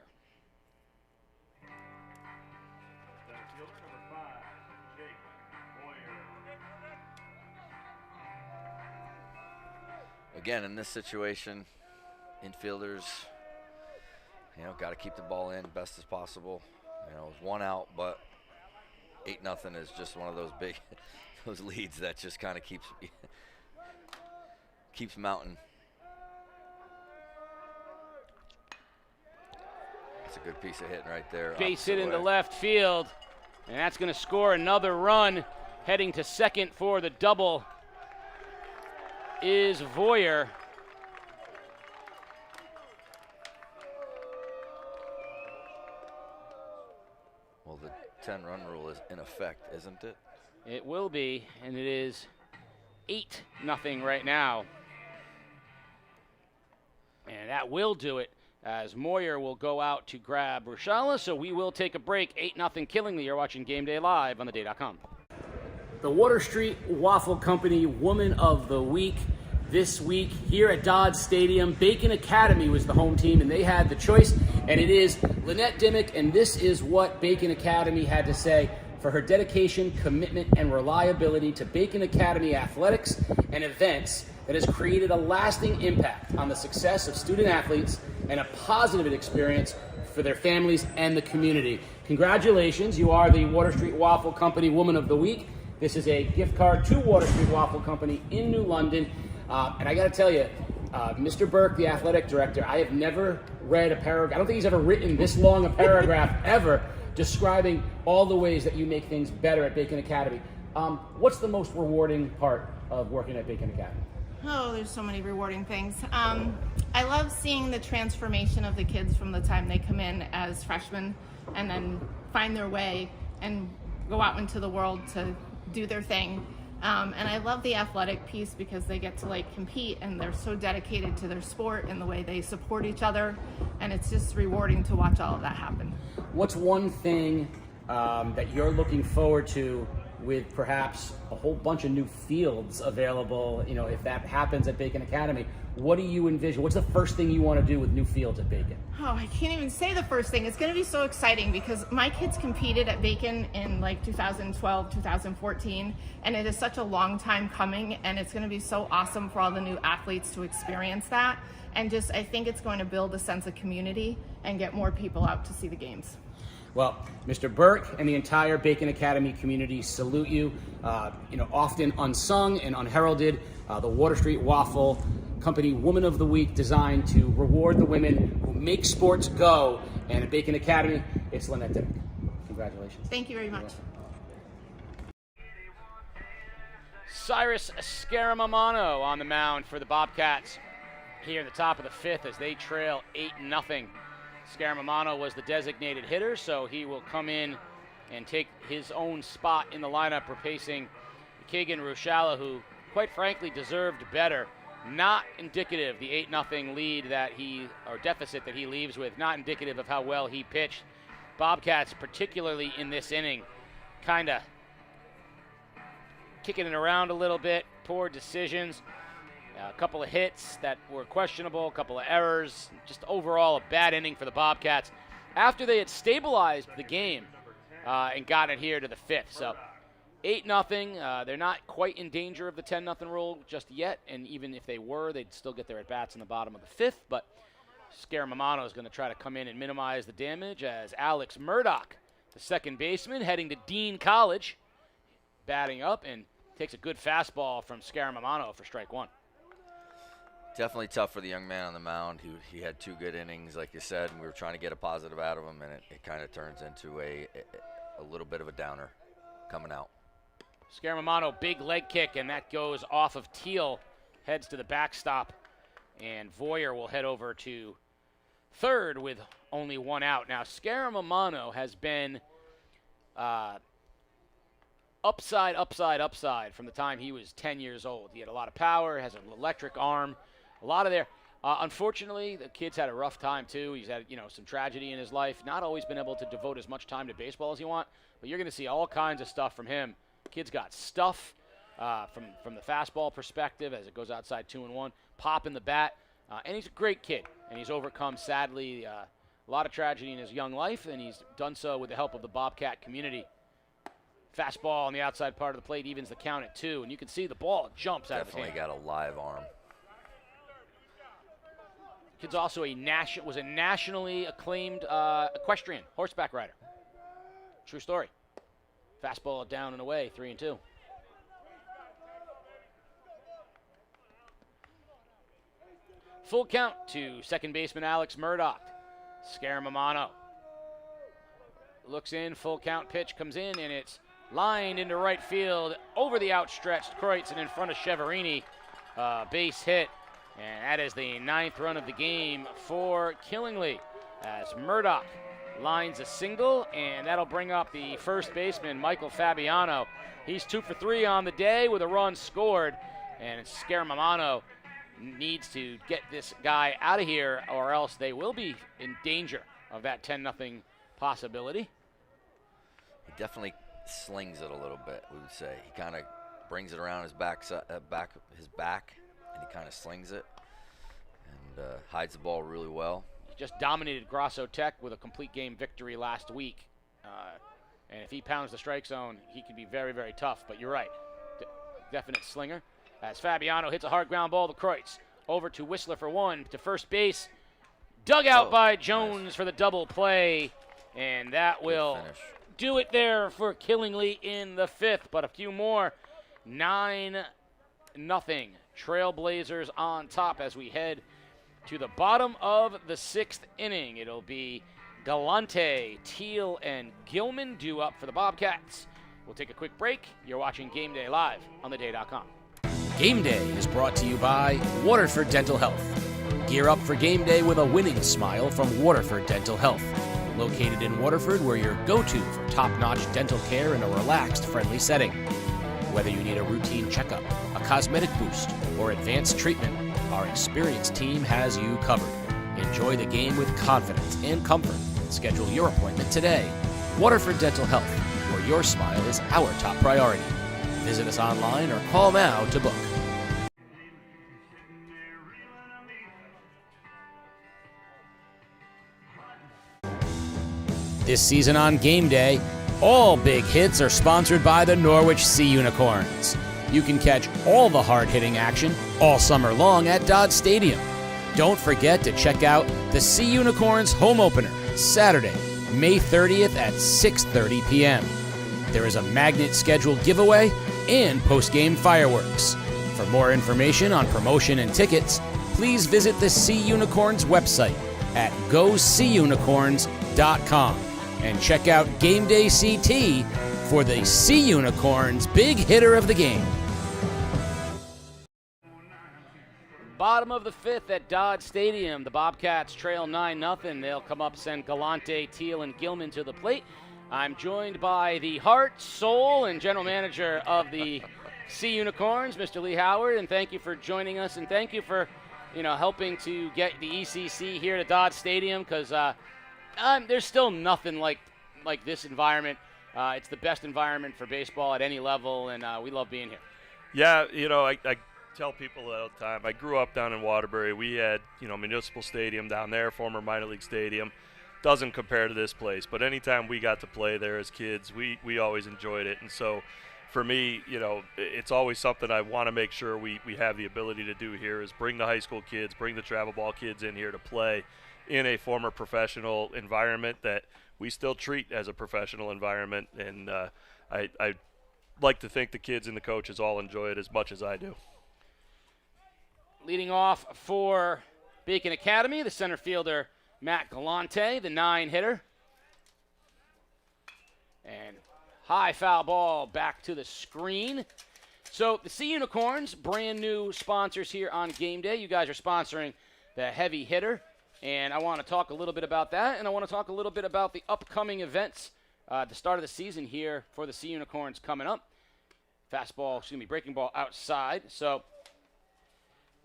Again, in this situation, infielders, got to keep the ball in best as possible. It's one out, but 8-0 is just one of those big, those leads that just kind of keeps mounting. That's a good piece of hitting right there. Base hit into left field, and that's going to score another run. Heading to second for the double is Voyer. Well, the 10-run rule is in effect, isn't it? It will be, and it is 8-0 right now. And that will do it, as Moyer will go out to grab Rushala. So we will take a break. 8-0 Killinlgy. You're watching Game Day live on theday.com. The Water Street Waffle Company Woman of the Week this week here at Dodd Stadium. Bacon Academy was the home team, and they had the choice, and it is Lynette Dimmick, and this is what Bacon Academy had to say for her dedication, commitment, and reliability to Bacon Academy athletics and events that has created a lasting impact on the success of student athletes and a positive experience for their families and the community. Congratulations, you are the Water Street Waffle Company Woman of the Week. This is a gift card to Water Street Waffle Company in New London. And I got to tell you, Mr. Burke, the athletic director, I have never read a paragraph. I don't think he's ever written this long a paragraph ever describing all the ways that you make things better at Bacon Academy. What's the most rewarding part of working at Bacon Academy? Oh, there's so many rewarding things. I love seeing the transformation of the kids from the time they come in as freshmen and then find their way and go out into the world to do their thing. And I love the athletic piece because they get to compete, and they're so dedicated to their sport and the way they support each other, and it's just rewarding to watch all of that happen. What's one thing that you're looking forward to with perhaps a whole bunch of new fields available, if that happens at Bacon Academy? What do you envision? What's the first thing you want to do with new fields at Bacon? Oh, I can't even say the first thing. It's going to be so exciting because my kids competed at Bacon in 2012, 2014, and it is such a long time coming, and it's going to be so awesome for all the new athletes to experience that. And I think it's going to build a sense of community and get more people out to see the games. Well, Mr. Burke and the entire Bacon Academy community salute you. Often unsung and unheralded, the Water Street Waffle Company Woman of the Week, designed to reward the women who make sports go. And at Bacon Academy, it's Lynette Dimmick. Congratulations. Thank you very much. Cyrus Scaramamano on the mound for the Bobcats here in the top of the fifth as they trail 8-0. Scaramamano was the designated hitter, so he will come in and take his own spot in the lineup, replacing Kagan Rushala, who quite frankly deserved better. Not indicative, the 8-0 lead or deficit that he leaves with, not indicative of how well he pitched. Bobcats, particularly in this inning, kind of kicking it around a little bit, poor decisions. A couple of hits that were questionable, a couple of errors, just overall a bad inning for the Bobcats after they had stabilized the game and got it here to the fifth. So 8-0, they're not quite in danger of the 10-0 rule just yet, and even if they were, they'd still get their at-bats in the bottom of the fifth, but Scaramamano is going to try to come in and minimize the damage as Alex Murdoch, the second baseman, heading to Dean College, batting up and takes a good fastball from Scaramamano for strike one. Definitely tough for the young man on the mound. He had two good innings, like you said, and we were trying to get a positive out of him, and it kind of turns into a little bit of a downer coming out. Scaramamano, big leg kick, and that goes off of Teal, heads to the backstop, and Voyer will head over to third with only one out. Now, Scaramamano has been upside from the time he was 10 years old. He had a lot of power, has an electric arm, a lot of there. Unfortunately, the kid's had a rough time too. He's had, some tragedy in his life. Not always been able to devote as much time to baseball as you want, but you're going to see all kinds of stuff from him. Kid's got stuff from the fastball perspective as it goes outside 2-1. Pop in the bat. And he's a great kid, and he's overcome, sadly, a lot of tragedy in his young life, and he's done so with the help of the Bobcat community. Fastball on the outside part of the plate evens the count at 2, and you can see the ball jumps out of his hand. Definitely got a live arm. Kid's also was a nationally acclaimed equestrian horseback rider. True story. Fastball down and away, 3-2. Full count to second baseman Alex Murdoch. Scaramamano looks in, full count pitch comes in, and it's lined into right field over the outstretched Kreutz and in front of Cheverini. Base hit, and that is the 9th run of the game for Killinlgy as Murdoch lines a single, and that'll bring up the first baseman, Michael Fabiano. He's 2 for 3 on the day with a run scored, and Scaramamano needs to get this guy out of here, or else they will be in danger of that 10-0 possibility. He definitely slings it a little bit, we would say. He kind of brings it around his back, and he kind of slings it and hides the ball really well. He just dominated Grosso Tech with a complete game victory last week. And if he pounds the strike zone, he can be very, very tough. But you're right, definite slinger. As Fabiano hits a hard ground ball to Kreutz. Over to Whistler for 1, to first base. Dug out by Jones nice. For the double play. And that will do it there for Killinlgy in the 5th. But a few more. 9-0. Trailblazers on top as we head to the bottom of the 6th inning. It'll be Galante, Teal, and Gilman due up for the Bobcats. We'll take a quick break. You're watching Game Day live on theday.com. Game Day is brought to you by Waterford Dental Health. Gear up for game day with a winning smile from Waterford Dental Health. Located in Waterford, we're your go-to for top-notch dental care in a relaxed, friendly setting. Whether you need a routine checkup, a cosmetic boost, or advanced treatment, our experienced team has you covered. Enjoy the game with confidence and comfort. Schedule your appointment today. Waterford Dental Health, where your smile is our top priority. Visit us online or call now to book. This season on Game Day, all big hits are sponsored by the Norwich Sea Unicorns. You can catch all the hard-hitting action all summer long at Dodd Stadium. Don't forget to check out the Sea Unicorns home opener, Saturday, May 30th at 6:30 p.m. There is a magnet scheduled giveaway and post-game fireworks. For more information on promotion and tickets, please visit the Sea Unicorns website at goseaunicorns.com and check out Game Day CT for the Sea Unicorns big hitter of the game. Bottom of the 5th at Dodd Stadium. The Bobcats trail 9-0. They'll come up, send Galante, Teal, and Gilman to the plate. I'm joined by the heart, soul, and general manager of the Sea Unicorns, Mr. Lee Howard, and thank you for joining us, and thank you for, helping to get the ECC here to Dodd Stadium, because there's still nothing like this environment. It's the best environment for baseball at any level, and we love being here. Yeah, I tell people that all the time. I grew up down in Waterbury. We had, Municipal Stadium down there, former minor league stadium. Doesn't compare to this place, but anytime we got to play there as kids, we always enjoyed it. And so for me, it's always something I want to make sure we have the ability to do here is bring the high school kids, bring the travel ball kids in here to play in a former professional environment that we still treat as a professional environment. And I like to think the kids and the coaches all enjoy it as much as I do. Leading off for Bacon Academy, the center fielder, Matt Galante, the 9-hitter. And high foul ball back to the screen. So the Sea Unicorns, brand new sponsors here on Game Day. You guys are sponsoring the heavy hitter. And I want to talk a little bit about that. And I want to talk a little bit about the upcoming events at the start of the season here for the Sea Unicorns coming up. Breaking ball outside. So,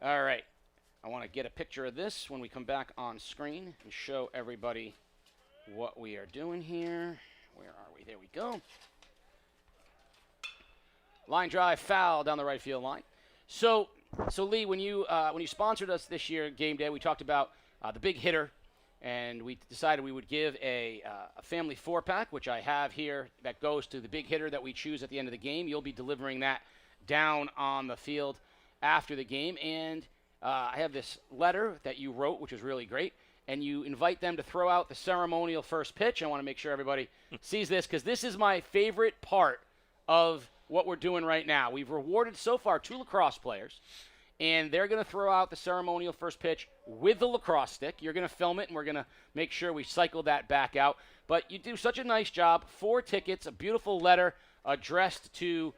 all right. I want to get a picture of this when we come back on screen and show everybody what we are doing here. Where are we? There we go. Line drive foul down the right field line. So So Lee, when you sponsored us this year, Game Day, we talked about the big hitter, and we decided we would give a family 4-pack, which I have here, that goes to the big hitter that we choose at the end of the game. You'll be delivering that down on the field after the game, and I have this letter that you wrote, which is really great, and you invite them to throw out the ceremonial first pitch. I want to make sure everybody sees this, because this is my favorite part of what we're doing right now. We've rewarded so far 2 lacrosse players, and they're going to throw out the ceremonial first pitch with the lacrosse stick. You're going to film it, and we're going to make sure we cycle that back out. But you do such a nice job. 4 tickets, a beautiful letter addressed to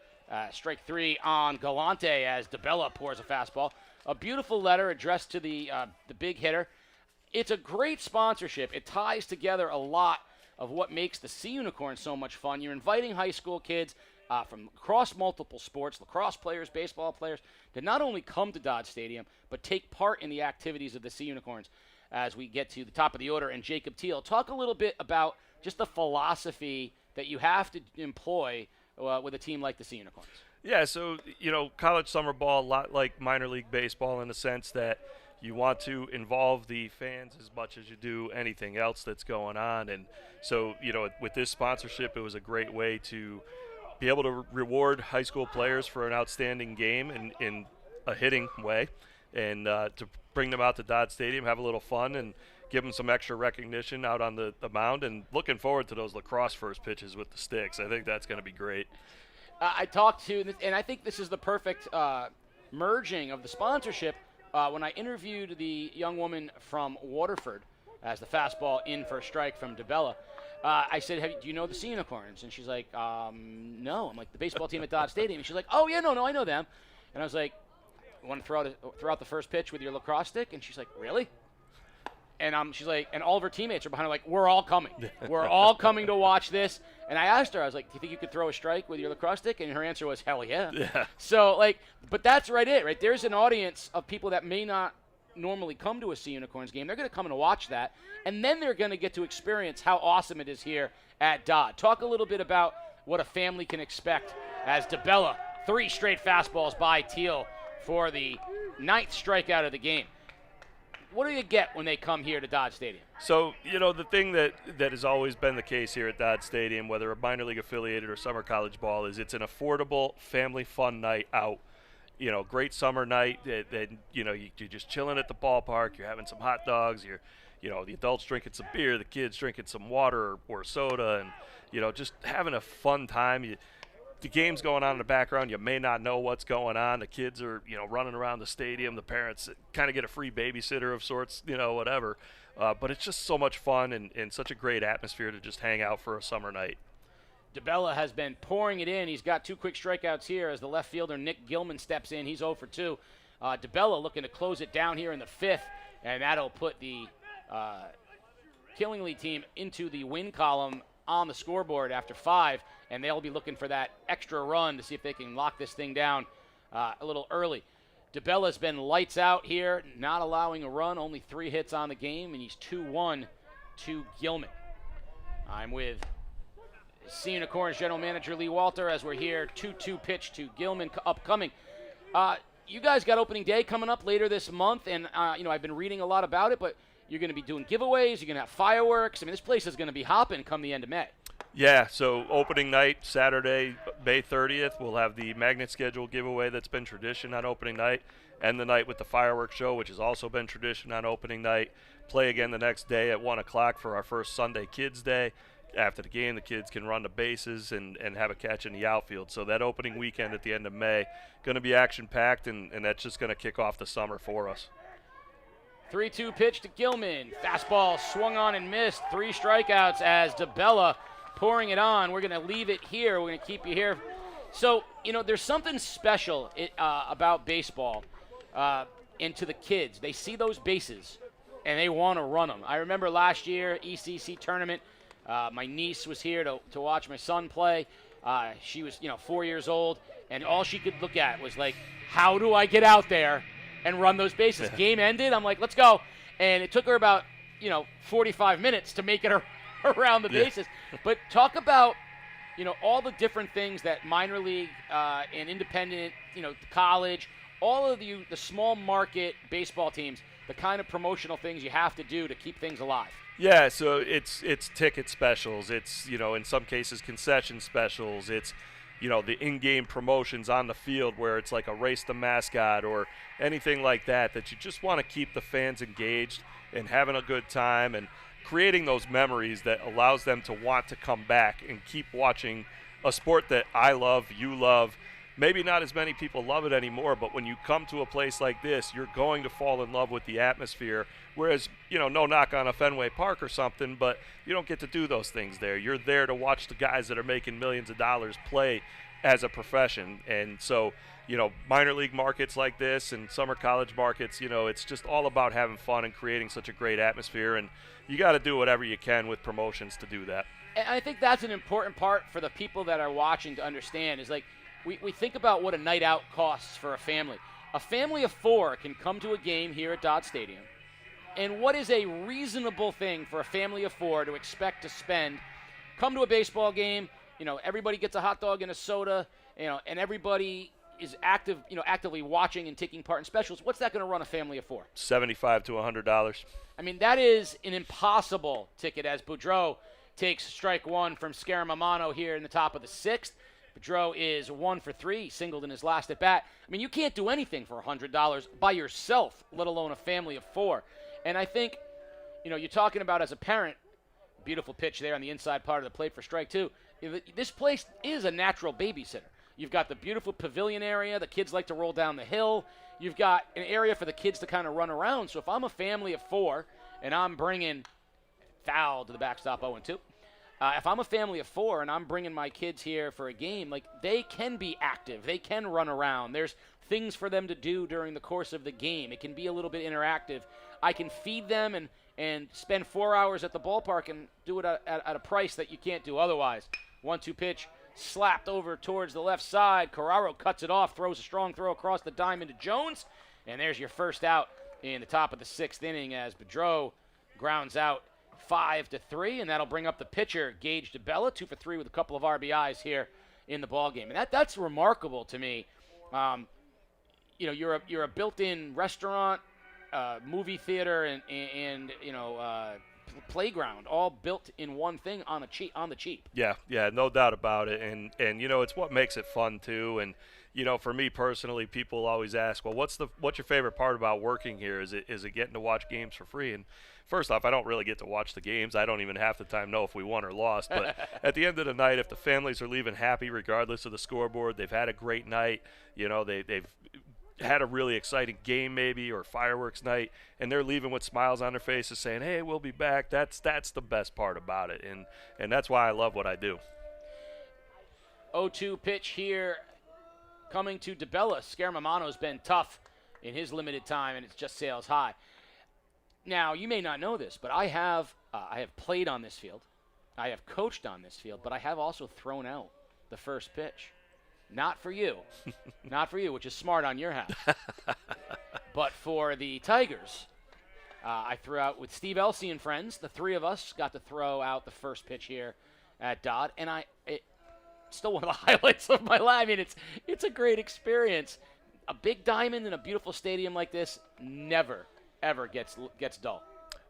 strike 3 on Galante as DeBella pours a fastball. A beautiful letter addressed to the big hitter. It's a great sponsorship. It ties together a lot of what makes the Sea Unicorn so much fun. You're inviting high school kids from across multiple sports, lacrosse players, baseball players, to not only come to Dodd Stadium, but take part in the activities of the Sea Unicorns as we get to the top of the order. And Jacob Teal, talk a little bit about just the philosophy that you have to employ with a team like the Sea Unicorns. Yeah, so, college summer ball, a lot like minor league baseball in the sense that you want to involve the fans as much as you do anything else that's going on. And so, with this sponsorship, it was a great way to be able to reward high school players for an outstanding game in a hitting way, and to bring them out to Dodd Stadium, have a little fun, and give them some extra recognition out on the mound. And looking forward to those lacrosse first pitches with the sticks. I think that's going to be great. I talked to, and I think this is the perfect merging of the sponsorship. When I interviewed the young woman from Waterford as the fastball in for a strike from DeBella, I said, do you know the Sea Unicorns? And she's like, no. I'm like, the baseball team at Dodd Stadium. And she's like, oh, yeah, no, I know them. And I was like, you want to throw out the first pitch with your lacrosse stick? And she's like, really? And she's like, and all of her teammates are behind her like, we're all coming. We're all coming to watch this. And I asked her, I was like, do you think you could throw a strike with your lacrosse stick? And her answer was, hell yeah. So, but that's right? There's an audience of people that may not normally come to a Sea Unicorns game. They're going to come and watch that. And then they're going to get to experience how awesome it is here at Dodd. Talk a little bit about what a family can expect as DeBella, 3 straight fastballs by Teal for the 9th strikeout of the game. What do you get when they come here to Dodd Stadium? So, the thing that has always been the case here at Dodd Stadium, whether a minor league affiliated or summer college ball, is it's an affordable family fun night out. Great summer night. You're just chilling at the ballpark. You're having some hot dogs. The adults drinking some beer, the kids drinking some water or soda, and, just having a fun time. The game's going on in the background. You may not know what's going on. The kids are, running around the stadium. The parents kind of get a free babysitter of sorts, whatever. But it's just so much fun and such a great atmosphere to just hang out for a summer night. DeBella has been pouring it in. He's got 2 quick strikeouts here as the left fielder Nick Gilman steps in. He's 0 for 2. DeBella looking to close it down here in the 5th, and that'll put the Killinlgy team into the win column on the scoreboard after 5, and they'll be looking for that extra run to see if they can lock this thing down a little early. DeBella's been lights out here, not allowing a run, only 3 hits on the game, and he's 2-1 to Gilman. I'm with Sea Unicorns general manager Lee Walter as we're here. 2-2 pitch to Gilman upcoming. You guys got opening day coming up later this month, and I've been reading a lot about it, but you're going to be doing giveaways. You're going to have fireworks. I mean, this place is going to be hopping come the end of May. Yeah, so opening night, Saturday, May 30th, we'll have the magnet schedule giveaway that's been tradition on opening night, and the night with the fireworks show, which has also been tradition on opening night. Play again the next day at 1 o'clock for our first Sunday Kids Day. After the game, the kids can run the bases and have a catch in the outfield. So that opening weekend at the end of May, going to be action-packed, and that's just going to kick off the summer for us. 3-2 pitch to Gilman. Fastball swung on and missed. 3 strikeouts as DeBella pouring it on. We're going to leave it here. We're going to keep you here. So, there's something special about baseball and to the kids. They see those bases, and they want to run them. I remember last year, ECC tournament, my niece was here to watch my son play. She was, 4 years old, and all she could look at was like, how do I get out there and run those bases? Game ended. I'm like, let's go. And it took her about, 45 minutes to make it around the bases. But talk about, all the different things that minor league and independent, college, all of the small market baseball teams, the kind of promotional things you have to do to keep things alive. Yeah, so it's ticket specials. It's, in some cases concession specials. It's, the in-game promotions on the field where it's like a race the mascot or anything like that you just want to keep the fans engaged and having a good time and creating those memories that allows them to want to come back and keep watching a sport that I love, you love. Maybe not as many people love it anymore, but when you come to a place like this, you're going to fall in love with the atmosphere. Whereas, no knock on a Fenway Park or something, but you don't get to do those things there. You're there to watch the guys that are making millions of dollars play as a profession. And so, minor league markets like this and summer college markets, it's just all about having fun and creating such a great atmosphere. And you got to do whatever you can with promotions to do that. And I think that's an important part for the people that are watching to understand is like, we think about what a night out costs for a family. A family of 4 can come to a game here at Dodd Stadium. And what is a reasonable thing for a family of 4 to expect to spend? Come to a baseball game, everybody gets a hot dog and a soda, and everybody is actively watching and taking part in specials. What's that going to run a family of 4? $75 to $100. I mean, that is an impossible ticket as Boudreau takes strike 1 from Scaramamano here in the top of the 6th. Boudreau is 1 for 3, singled in his last at bat. I mean, you can't do anything for $100 by yourself, let alone a family of 4. And I think, you're talking about as a parent, beautiful pitch there on the inside part of the plate for strike 2. This place is a natural babysitter. You've got the beautiful pavilion area. The kids like to roll down the hill. You've got an area for the kids to kind of run around. So if I'm a family of 4 and I'm bringing foul to the backstop 0-2, if I'm a family of 4 and I'm bringing my kids here for a game, like they can be active. They can run around. There's things for them to do during the course of the game. It can be a little bit interactive. I can feed them and spend 4 hours at the ballpark and do it at a price that you can't do otherwise. 1-2 pitch, slapped over towards the left side. Carraro cuts it off, throws a strong throw across the diamond to Jones. And there's your first out in the top of the 6th inning as Boudreau grounds out 5-3, and that'll bring up the pitcher, Gage DeBella, 2 for 3 with a couple of RBIs here in the ballgame. And that's remarkable to me. You're a built-in restaurant, movie theater, and playground, all built in one thing on the cheap. Yeah, no doubt about it. And it's what makes it fun too. And for me personally, people always ask, well, what's your favorite part about working here? Is it getting to watch games for free? And first off, I don't really get to watch the games. I don't even half the time know if we won or lost. But at the end of the night, if the families are leaving happy regardless of the scoreboard, they've had a great night, they've had a really exciting game maybe or fireworks night, and they're leaving with smiles on their faces saying, hey, we'll be back. That's the best part about it. And that's why I love what I do. 0-2 pitch here coming to DeBella. Scaramamano's been tough in his limited time, and it's just sails high. Now, you may not know this, but I have played on this field. I have coached on this field, but I have also thrown out the first pitch. Not for you. Not for you, which is smart on your half. But for the Tigers, I threw out with Steve Elsey and friends. The 3 of us got to throw out the first pitch here at Dodd, and it's still one of the highlights of my life. I mean, it's a great experience. A big diamond in a beautiful stadium like this never, ever gets dull.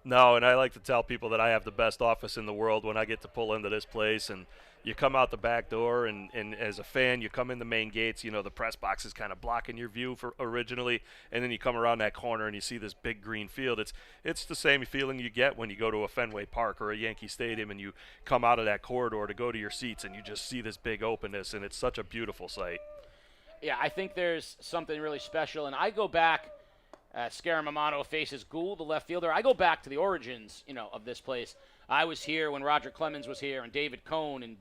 No, and I like to tell people that I have the best office in the world when I get to pull into this place. And you come out the back door, and as a fan, you come in the main gates. The press box is kind of blocking your view originally, and then you come around that corner and you see this big green field. It's the same feeling you get when you go to a Fenway Park or a Yankee Stadium and you come out of that corridor to go to your seats and you just see this big openness, and it's such a beautiful sight. Yeah, I think there's something really special, and I go back. Scaramamano faces Gould, the left fielder. I go back to the origins, of this place. I was here when Roger Clemens was here and David Cohn, and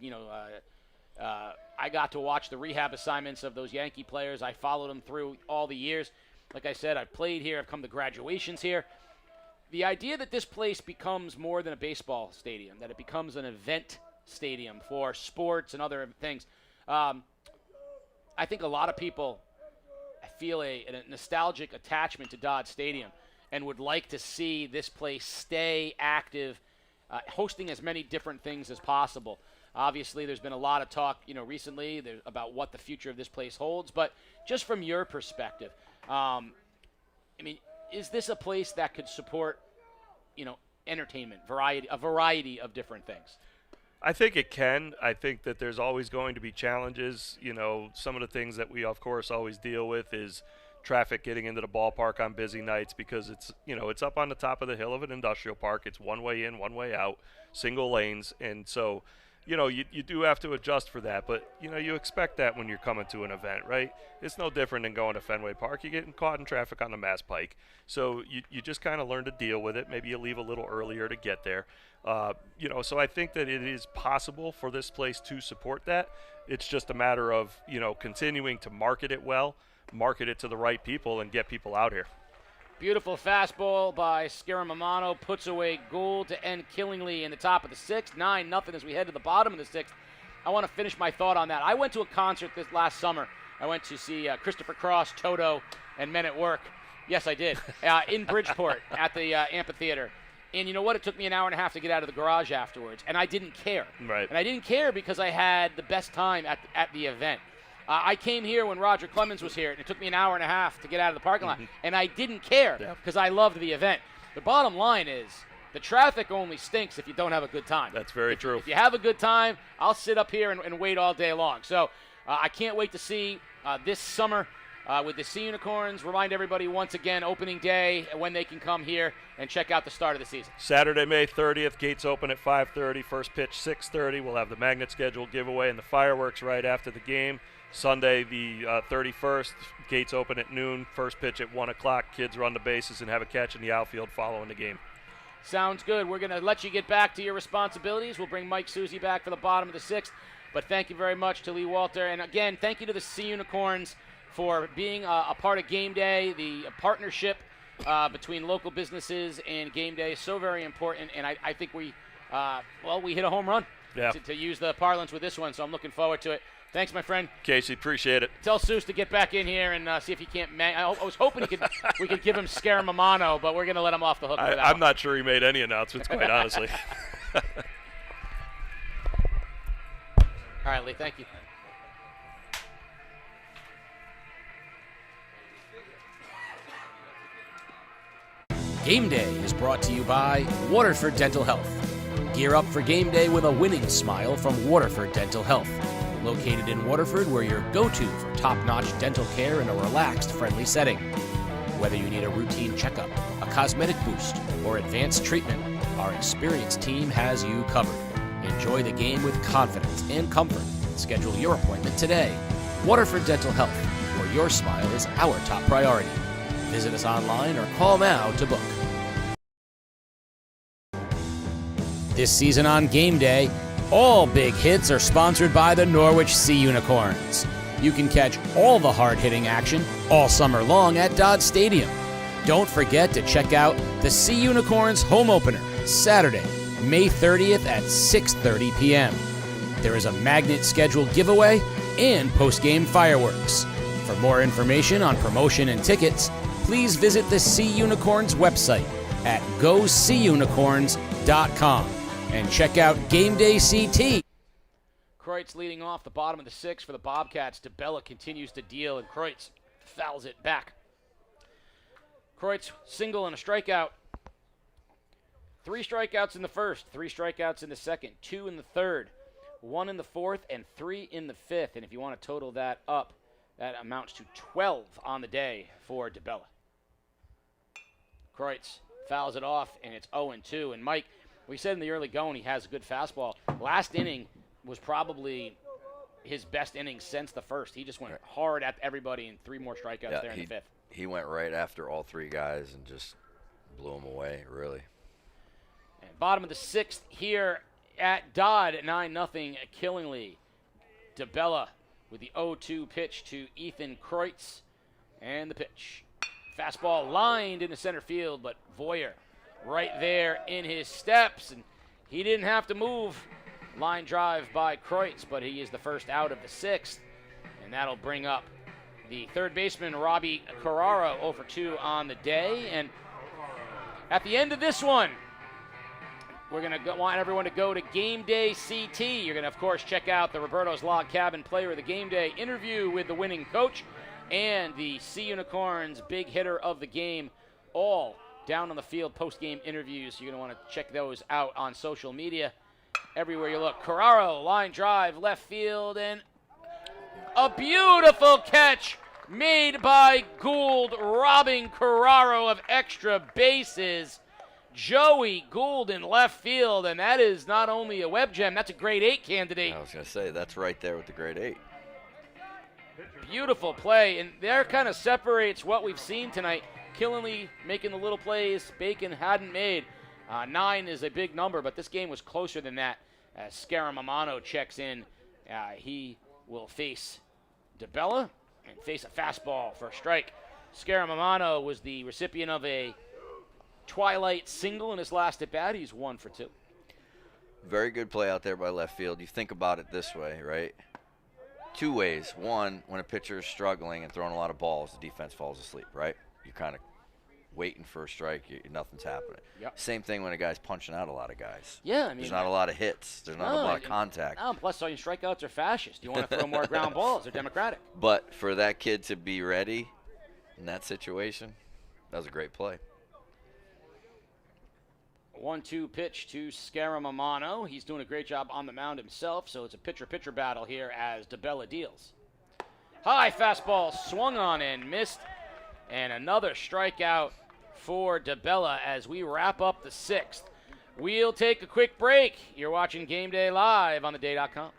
I got to watch the rehab assignments of those Yankee players. I followed them through all the years. Like I said, I've played here. I've come to graduations here. The idea that this place becomes more than a baseball stadium, that it becomes an event stadium for sports and other things, I think a lot of people feel a nostalgic attachment to Dodd Stadium and would like to see this place stay active, hosting as many different things as possible. Obviously, there's been a lot of talk, recently about what the future of this place holds. But just from your perspective, I mean, is this a place that could support, entertainment, a variety of different things? I think it can. I think that there's always going to be challenges. Some of the things that we, of course, always deal with is traffic getting into the ballpark on busy nights because it's up on the top of the hill of an industrial park. It's one way in, one way out, single lanes. And so, you do have to adjust for that. But, you expect that when you're coming to an event, right? It's no different than going to Fenway Park. You're getting caught in traffic on the Mass Pike. So you just kind of learn to deal with it. Maybe you leave a little earlier to get there. So I think that it is possible for this place to support that. It's just a matter of, continuing to market it well, market it to the right people, and get people out here. Beautiful fastball by Scaramamano puts away Gould to end Killinlgy in the top of the sixth. 9-0 as we head to the bottom of the sixth. I want to finish my thought on that. I went to a concert this last summer. I went to see Christopher Cross, Toto, and Men at Work. Yes, I did. In Bridgeport at the amphitheater. And you know what? It took me an hour and a half to get out of the garage afterwards, and I didn't care. Right. And I didn't care because I had the best time at the event. I came here when Roger Clemens was here, and it took me an hour and a half to get out of the parking lot, and I didn't care because I loved the event. The bottom line is the traffic only stinks if you don't have a good time. That's very true. If you have a good time, I'll sit up here and wait all day long. So I can't wait to see this summer with the Sea Unicorns. Remind everybody once again, opening day, when they can come here and check out the start of the season. Saturday, May 30th, gates open at 5:30, first pitch 6:30. We'll have the magnet schedule giveaway and the fireworks right after the game. Sunday, the 31st, gates open at noon, first pitch at 1 o'clock. Kids run the bases and have a catch in the outfield following the game. Sounds good. We're going to let you get back to your responsibilities. We'll bring Mike Susie back for the bottom of the sixth. But thank you very much to Lee Walter. And again, thank you to the Sea Unicorns for being a part of Game Day. The partnership between local businesses and Game Day is so very important. And I think we hit a home run, to use the parlance with this one. So I'm looking forward to it. Thanks, my friend. Casey, appreciate it. Tell Seuss to get back in here and see if he can't. I was hoping we could give him Scaramamano, but we're going to let him off the hook. I'm not sure he made any announcements, quite honestly. All right, Lee. Thank you. Game Day is brought to you by Waterford Dental Health. Gear up for game day with a winning smile from Waterford Dental Health. Located in Waterford, we're your go-to for top-notch dental care in a relaxed, friendly setting. Whether you need a routine checkup, a cosmetic boost, or advanced treatment, our experienced team has you covered. Enjoy the game with confidence and comfort. Schedule your appointment today. Waterford Dental Health, where your smile is our top priority. Visit us online or call now to book. This season on Game Day, all big hits are sponsored by the Norwich Sea Unicorns. You can catch all the hard-hitting action all summer long at Dodd Stadium. Don't forget to check out the Sea Unicorns home opener, Saturday, May 30th at 6:30 p.m. There is a magnet schedule giveaway and post-game fireworks. For more information on promotion and tickets, please visit the Sea Unicorns website at goseaunicorns.com. And check out Game Day CT. Kreutz leading off the bottom of the sixth for the Bobcats. DeBella continues to deal, and Kreutz fouls it back. Kreutz single and a strikeout. 3 strikeouts in the first, 3 strikeouts in the second, 2 in the third, 1 in the fourth, and 3 in the fifth. And if you want to total that up, that amounts to 12 on the day for DeBella. Kreutz fouls it off, and it's 0-2. And Mike, we said in the early going he has a good fastball. Last inning was probably his best inning since the first. He just went hard at everybody and 3 more strikeouts there in the fifth. He went right after all 3 guys and just blew them away, really. And bottom of the sixth here at Dodd, 9-0 Killinlgy. DeBella with the 0-2 pitch to Ethan Kreutz. And the pitch. Fastball lined into center field, but Voyer right there in his steps, and he didn't have to move. Line drive by Kreutz, but he is the first out of the sixth, and that'll bring up the third baseman, Robbie Carrara, 0-2 on the day. And at the end of this one, we're going to want everyone to go to Game Day CT. You're going to, of course, check out the Roberto's Log Cabin Player of the Game Day interview with the winning coach. and the Sea Unicorns big hitter of the game, all down on the field post-game interviews. You're going to want to check those out on social media. Everywhere you look. Carraro, line drive, left field, and a beautiful catch made by Gould, robbing Carraro of extra bases. Joey Gould in left field, and that is not only a web gem, that's a grade 8 candidate. I was going to say, that's right there with the grade 8. Beautiful play, and there kind of separates what we've seen tonight. Killinlgy making the little plays Bacon hadn't made. 9 is a big number, but this game was closer than that. As Scaramamano checks in, he will face DeBella and face a fastball for a strike. Scaramamano was the recipient of a Twilight single in his last at bat. He's 1 for 2. Very good play out there by left field. You think about it this way, right? 2 ways. One, when a pitcher is struggling and throwing a lot of balls, the defense falls asleep, right? You're kind of waiting for a strike. Nothing's happening. Yep. Same thing when a guy's punching out a lot of guys. Yeah, I mean, there's not a lot of hits. There's not a lot of contact. No, plus all your strikeouts are fascist. You want to throw more ground balls. They're democratic. But for that kid to be ready in that situation, that was a great play. 1-2 pitch to Scaramamano. He's doing a great job on the mound himself, so it's a pitcher-pitcher battle here as DeBella deals. High fastball swung on and missed, and another strikeout for DeBella as we wrap up the 6th. We'll take a quick break. You're watching Game Day live on theday.com.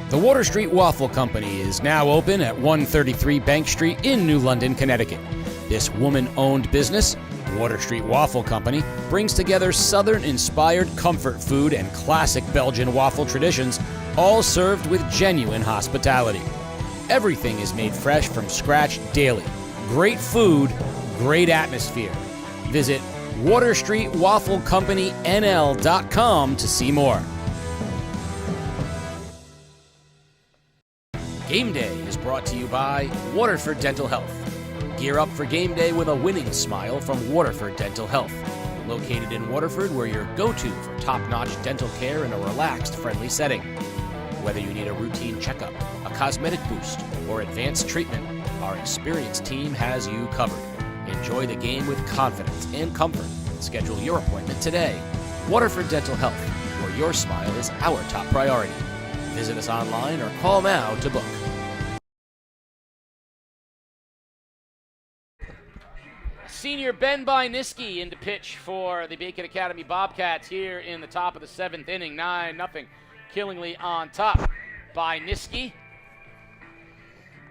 The Water Street Waffle Company is now open at 133 Bank Street in New London, Connecticut. This woman-owned business, Water Street Waffle Company, brings together Southern-inspired comfort food and classic Belgian waffle traditions, all served with genuine hospitality. Everything is made fresh from scratch daily. Great food, great atmosphere. Visit WaterStreetWaffleCompanyNL.com to see more. Game Day is brought to you by Waterford Dental Health. Gear up for game day with a winning smile from Waterford Dental Health. Located in Waterford, we're your go-to for top-notch dental care in a relaxed, friendly setting. Whether you need a routine checkup, a cosmetic boost, or advanced treatment, our experienced team has you covered. Enjoy the game with confidence and comfort. Schedule your appointment today. Waterford Dental Health, where your smile is our top priority. Visit us online or call now to book. Senior Ben Byniski in to pitch for the Bacon Academy Bobcats here in the top of the 7th inning. 9-0. Killingley on top. Byniski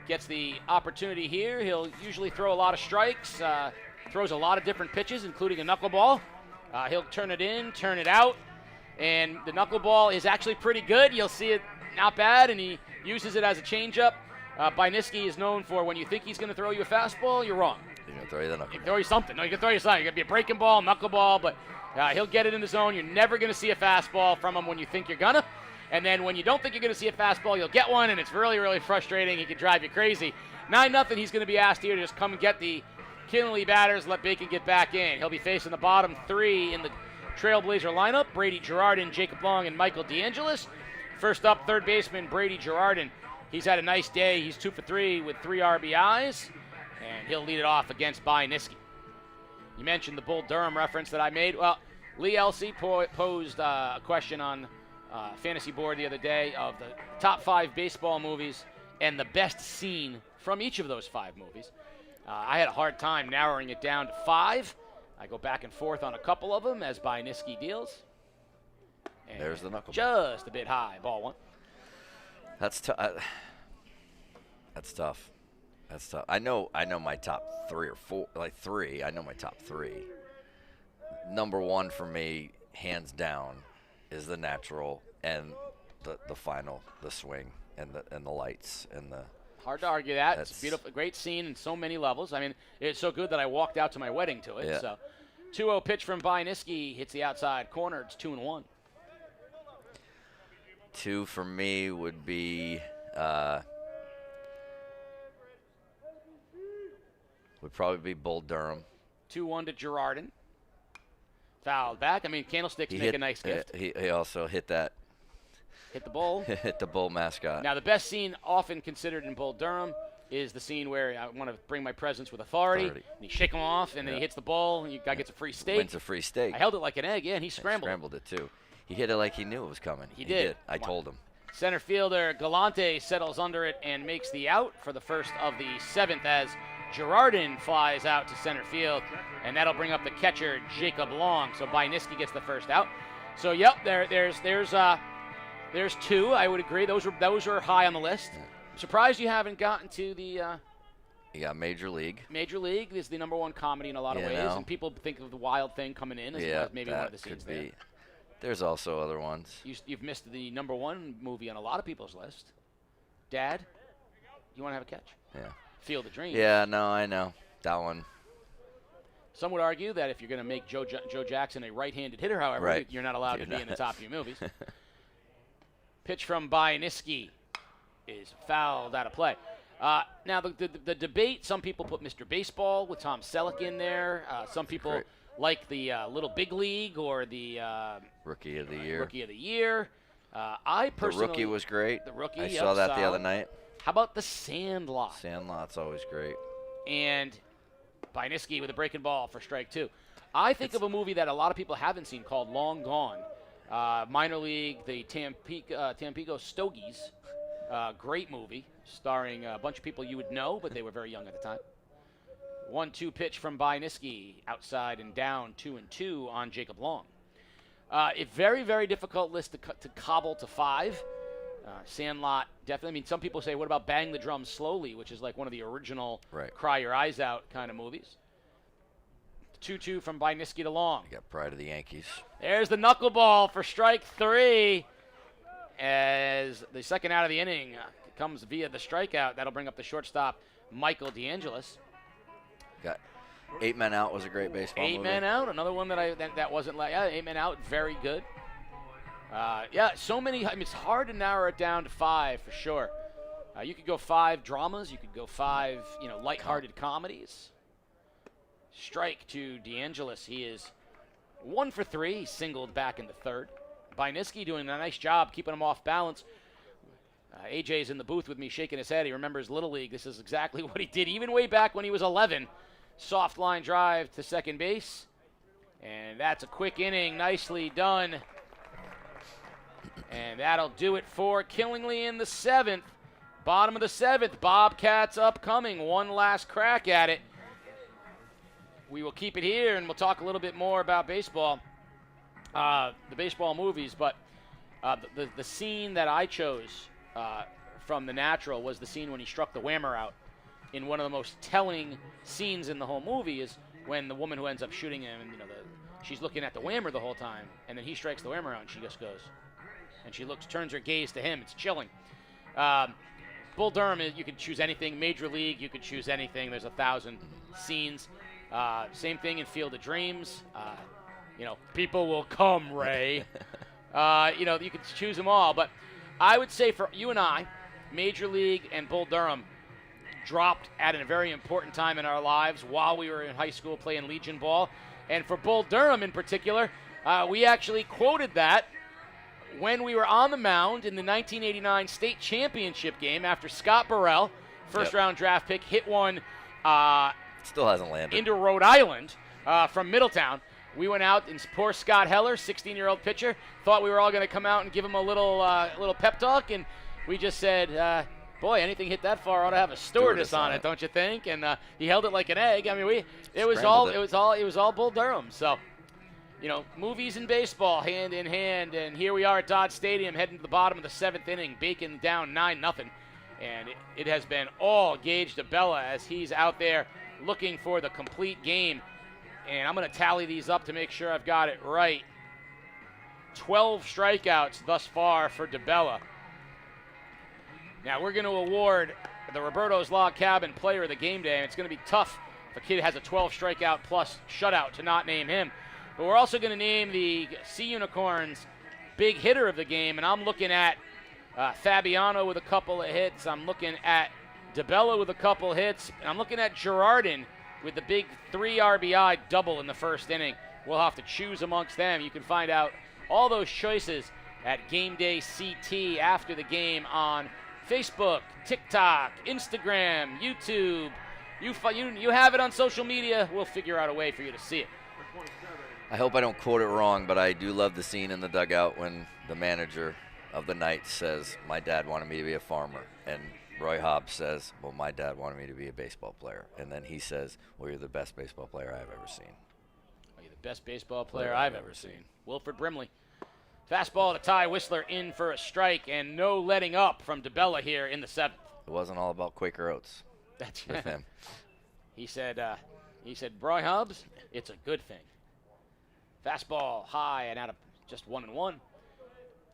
gets the opportunity here. He'll usually throw a lot of strikes, throws a lot of different pitches, including a knuckleball. He'll turn it in, turn it out, and the knuckleball is actually pretty good. You'll see it not bad, and he uses it as a changeup. Byniski is known for when you think he's going to throw you a fastball, you're wrong. He's going to throw you the knuckleball. He can throw you something. No, he can throw you something. It could be a breaking ball, knuckleball, but he'll get it in the zone. You're never going to see a fastball from him when you think you're going to. And then when you don't think you're going to see a fastball, you'll get one, and it's really, really frustrating. He can drive you crazy. 9-0, he's going to be asked here to just come and get the Killinley batters, let Bacon get back in. He'll be facing the bottom 3 in the Trailblazer lineup, Brady Girardin, Jacob Long, and Michael DeAngelis. First up, third baseman Brady Girardin. He's had a nice day. He's 2 for 3 with 3 RBIs, and he'll lead it off against Byniski. You mentioned the Bull Durham reference that I made. Well, Lee Elsey posed a question on fantasy board the other day of the top 5 baseball movies and the best scene from each of those 5 movies. I had a hard time narrowing it down to 5. I go back and forth on a couple of them as Byniski deals. And there's the knuckleball. Just a bit high. Ball 1. That's tough. That's tough. That's tough. I know my top 3 or 4, like 3. I know my top 3. Number 1 for me, hands down, is the natural and the final, the swing and the lights and the. Hard to argue that. It's a beautiful, great scene in so many levels. I mean, it's so good that I walked out to my wedding to it. Yeah. So, 2-0 pitch from Byniski hits the outside corner. It's 2-1. 2 for me would be would probably be Bull Durham. 2-1 to Girardin. Fouled back. I mean, Candlesticks make a nice gift. He also hit that. Hit the bull. Hit the bull mascot. Now, the best scene often considered in Bull Durham is the scene where I want to bring my presence with authority. And you shake him off, and then he hits the ball, and the guy gets a free steak. Wins a free steak. I held it like an egg, and he He scrambled it too. He hit it like he knew it was coming. He did. I told him. Center fielder Galante settles under it and makes the out for the first of the 7th as Girardin flies out to center field, and that'll bring up the catcher Jacob Long. So Byniski gets the first out. So yep, there's 2. I would agree. Those are high on the list. I'm surprised you haven't gotten to the. You got Major League. Major League is the #1 comedy in a lot of ways, and people think of the Wild Thing coming in as maybe one of the scenes there. There's also other ones. You've missed the #1 movie on a lot of people's list. Dad, you want to have a catch? Yeah. Field of Dreams. Yeah, no, I know. That one. Some would argue that if you're going to make Joe Jackson a right-handed hitter, however, you're not allowed to be in the top few movies. Pitch from Byniski is fouled out of play. Now, the debate, some people put Mr. Baseball with Tom Selleck in there. Some people like the Little Big League or the Rookie of the Year. Rookie of the Year. I personally... The Rookie was great. The Rookie, I saw that the other night. How about The Sandlot? Sandlot's always great. And Byniski with a breaking ball for strike 2. I think of a movie that a lot of people haven't seen called Long Gone. Minor League, the Tampico Stogies. Great movie, starring a bunch of people you would know, but they were very young at the time. 1-2 pitch from Byniski, outside and down, 2-2 on Jacob Long. A very, very difficult list to cobble to 5. Sandlot, definitely. I mean, some people say, what about Bang the Drum Slowly, which is like one of the original cry your eyes out kind of movies. 2-2 from Byniski to Long. You got Pride of the Yankees. There's the knuckleball for strike 3. As the second out of the inning comes via the strikeout. That'll bring up the shortstop, Michael DeAngelis. Got 8 Men Out was a great baseball movie. 8 Men Out, another one that wasn't like 8 Men Out, very good. So many. I mean, it's hard to narrow it down to 5 for sure. You could go 5 dramas. You could go 5, lighthearted comedies. Strike to DeAngelis. He is 1 for 3. He singled back in the 3rd. Byniski doing a nice job keeping him off balance. AJ's in the booth with me shaking his head. He remembers Little League. This is exactly what he did even way back when he was 11. Soft line drive to second base. And that's a quick inning. Nicely done. And that'll do it for Killinlgy in the 7th. Bottom of the 7th. Bobcats upcoming. One last crack at it. We will keep it here, and we'll talk a little bit more about baseball. The baseball movies, but the scene that I chose from The Natural was the scene when he struck the whammer out. In one of the most telling scenes in the whole movie is when the woman who ends up shooting him, and she's looking at the whammer the whole time, and then he strikes the whammer out, and she just goes, and she turns her gaze to him. It's chilling. Bull Durham, you could choose anything. Major League, you could choose anything. There's 1,000 scenes. Same thing in Field of Dreams. People will come, Ray. You could choose them all. But I would say for you and I, Major League and Bull Durham dropped at a very important time in our lives while we were in high school playing Legion ball. And for Bull Durham in particular, we actually quoted that when we were on the mound in the 1989 state championship game after Scott Burrell, first-round draft pick, hit one still hasn't landed into Rhode Island from Middletown. We went out, and poor Scott Heller, 16-year-old pitcher, thought we were all going to come out and give him a little pep talk, and we just said, boy, anything hit that far ought to have a stewardess on it, don't you think? And he held it like an egg. I mean, it was all Bull Durham. So, movies and baseball hand in hand, and here we are at Dodd Stadium heading to the bottom of the 7th inning, Bacon down 9-0, and it has been all Gage DeBella as he's out there looking for the complete game. And I'm going to tally these up to make sure I've got it right. 12 strikeouts thus far for DeBella. Now we're going to award the Roberto's Log Cabin Player of the Game Day, and it's going to be tough if a kid has a 12 strikeout plus shutout to not name him. But we're also going to name the Sea Unicorns big hitter of the game, and I'm looking at Fabiano with a couple of hits. I'm looking at DeBella with a couple hits, and I'm looking at Girardin with the big 3 RBI double in the first inning. We'll have to choose amongst them. You can find out all those choices at Game Day CT after the game on Facebook, TikTok, Instagram, YouTube. You have it on social media. We'll figure out a way for you to see it. I hope I don't quote it wrong, but I do love the scene in the dugout when the manager of the Knights says, "My dad wanted me to be a farmer." And Roy Hobbs says, "Well, my dad wanted me to be a baseball player." And then he says, "Well, you're the best baseball player I've ever seen." You're the best baseball player I've ever seen. Wilfred Brimley. Fastball to Ty Whistler in for a strike, and no letting up from DeBella here in the 7th. It wasn't all about Quaker Oats That's with him. He said, Roy Hobbs, it's a good thing. Fastball high and out of just 1-1.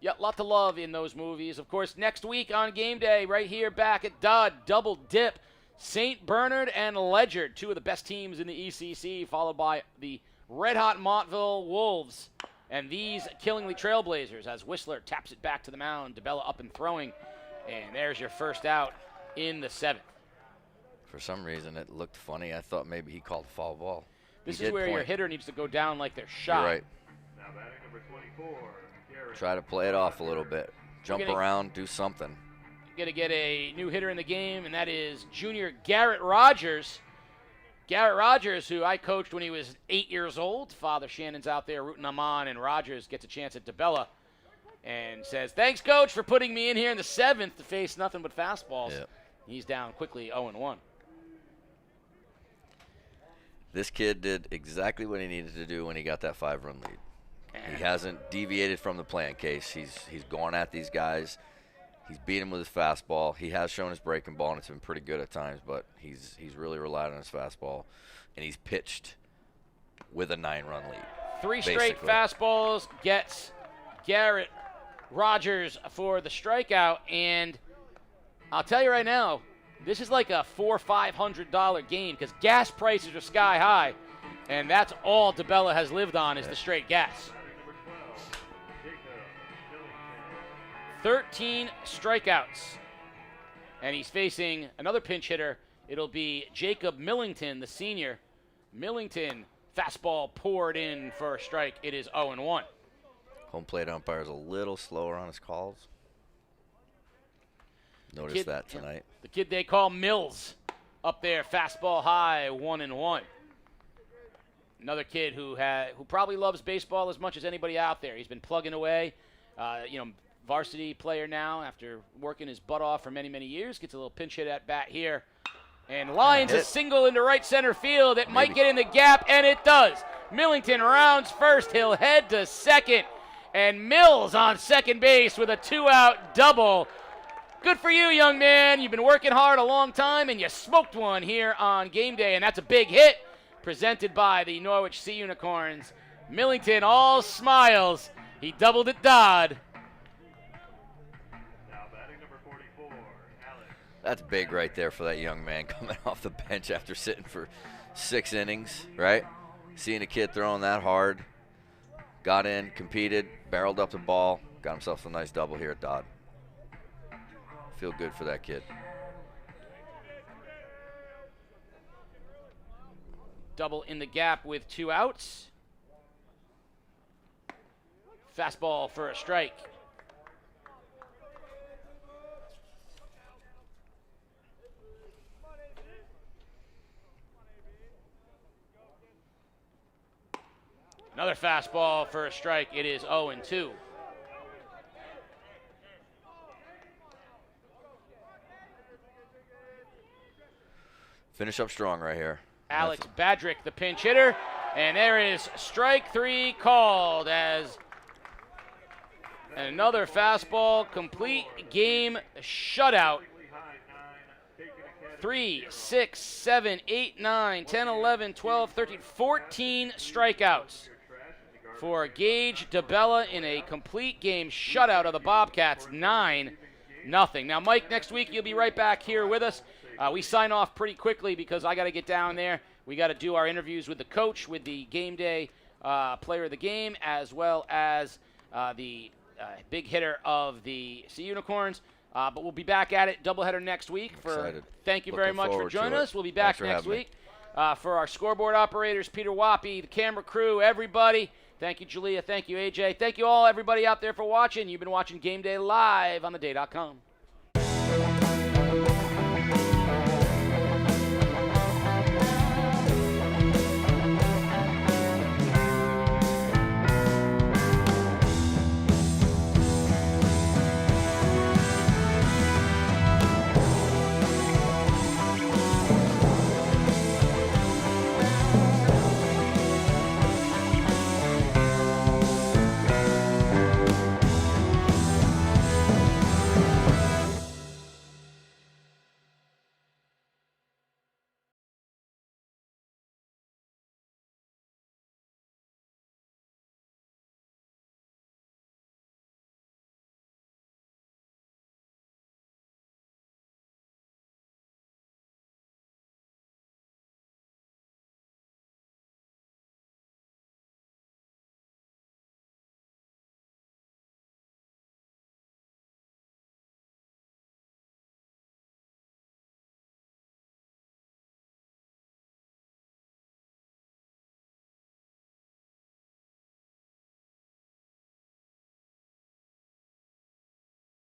Yeah, lot to love in those movies. Of course, next week on game day, right here back at Dodd, double dip. St. Bernard and Ledyard, two of the best teams in the ECC, followed by the red-hot Montville Wolves and these Killinlgy Trailblazers as Whistler taps it back to the mound. DeBella up and throwing, and there's your first out in the 7th. For some reason, it looked funny. I thought maybe he called foul ball. This is where your hitter needs to go down like they're shot. You're right. Try to play it off a little bit. Jump around, do something. Going to get a new hitter in the game, and that is junior Garrett Rogers. Garrett Rogers, who I coached when he was 8 years old. Father Shannon's out there rooting him on, and Rogers gets a chance at DeBella and says, "Thanks, Coach, for putting me in here in the 7th to face nothing but fastballs." Yep. He's down quickly 0-1. This kid did exactly what he needed to do when he got that 5-run lead. He hasn't deviated from the plan, Case. He's gone at these guys. He's beat him with his fastball. He has shown his breaking ball, and it's been pretty good at times, but he's really relied on his fastball, and he's pitched with a 9-run lead. 3 straight fastballs gets Garrett Rogers for the strikeout, and I'll tell you right now, this is like a $400-500 game because gas prices are sky high, and that's all DeBella has lived on is the straight gas. 13 strikeouts, and he's facing another pinch hitter. It'll be Jacob Millington, the senior. Millington, fastball poured in for a strike. It is 0-1. Home plate umpire is a little slower on his calls. Noticed that tonight. The kid they call Mills up there, fastball high, 1-1. Another kid who probably loves baseball as much as anybody out there. He's been plugging away. Varsity player now after working his butt off for many, many years. Gets a little pinch hit at bat here. And lines a single into right center field. It might get in the gap, and it does. Millington rounds first. He'll head to second. And Mills on second base with a 2-out double. Good for you, young man. You've been working hard a long time, and you smoked one here on game day. And that's a big hit presented by the Norwich Sea Unicorns. Millington all smiles. He doubled it Dodd. That's big right there for that young man coming off the bench after sitting for 6 innings, right? Seeing a kid throwing that hard. Got in, competed, barreled up the ball, got himself a nice double here at Dodd. Feel good for that kid. Double in the gap with 2 outs. Fastball for a strike. Another fastball for a strike. It is 0-2. Finish up strong right here. Alex Badrick, the pinch hitter. And there is strike 3 called as another fastball, complete game shutout. 3, 6, 7, 8, 9, 10, 11, 12, 13, 14 strikeouts for Gage DeBella in a complete game shutout of the Bobcats, 9-0. Now, Mike, next week you'll be right back here with us. We sign off pretty quickly because I got to get down there. We got to do our interviews with the coach, with the game day player of the game, as well as the big hitter of the Sea Unicorns. But we'll be back at it, doubleheader next week. Thank you very much for joining us. We'll be back next week. For our scoreboard operators, Peter Wappy, the camera crew, everybody. Thank you, Julia. Thank you, AJ. Thank you all, everybody out there for watching. You've been watching Game Day live on theday.com.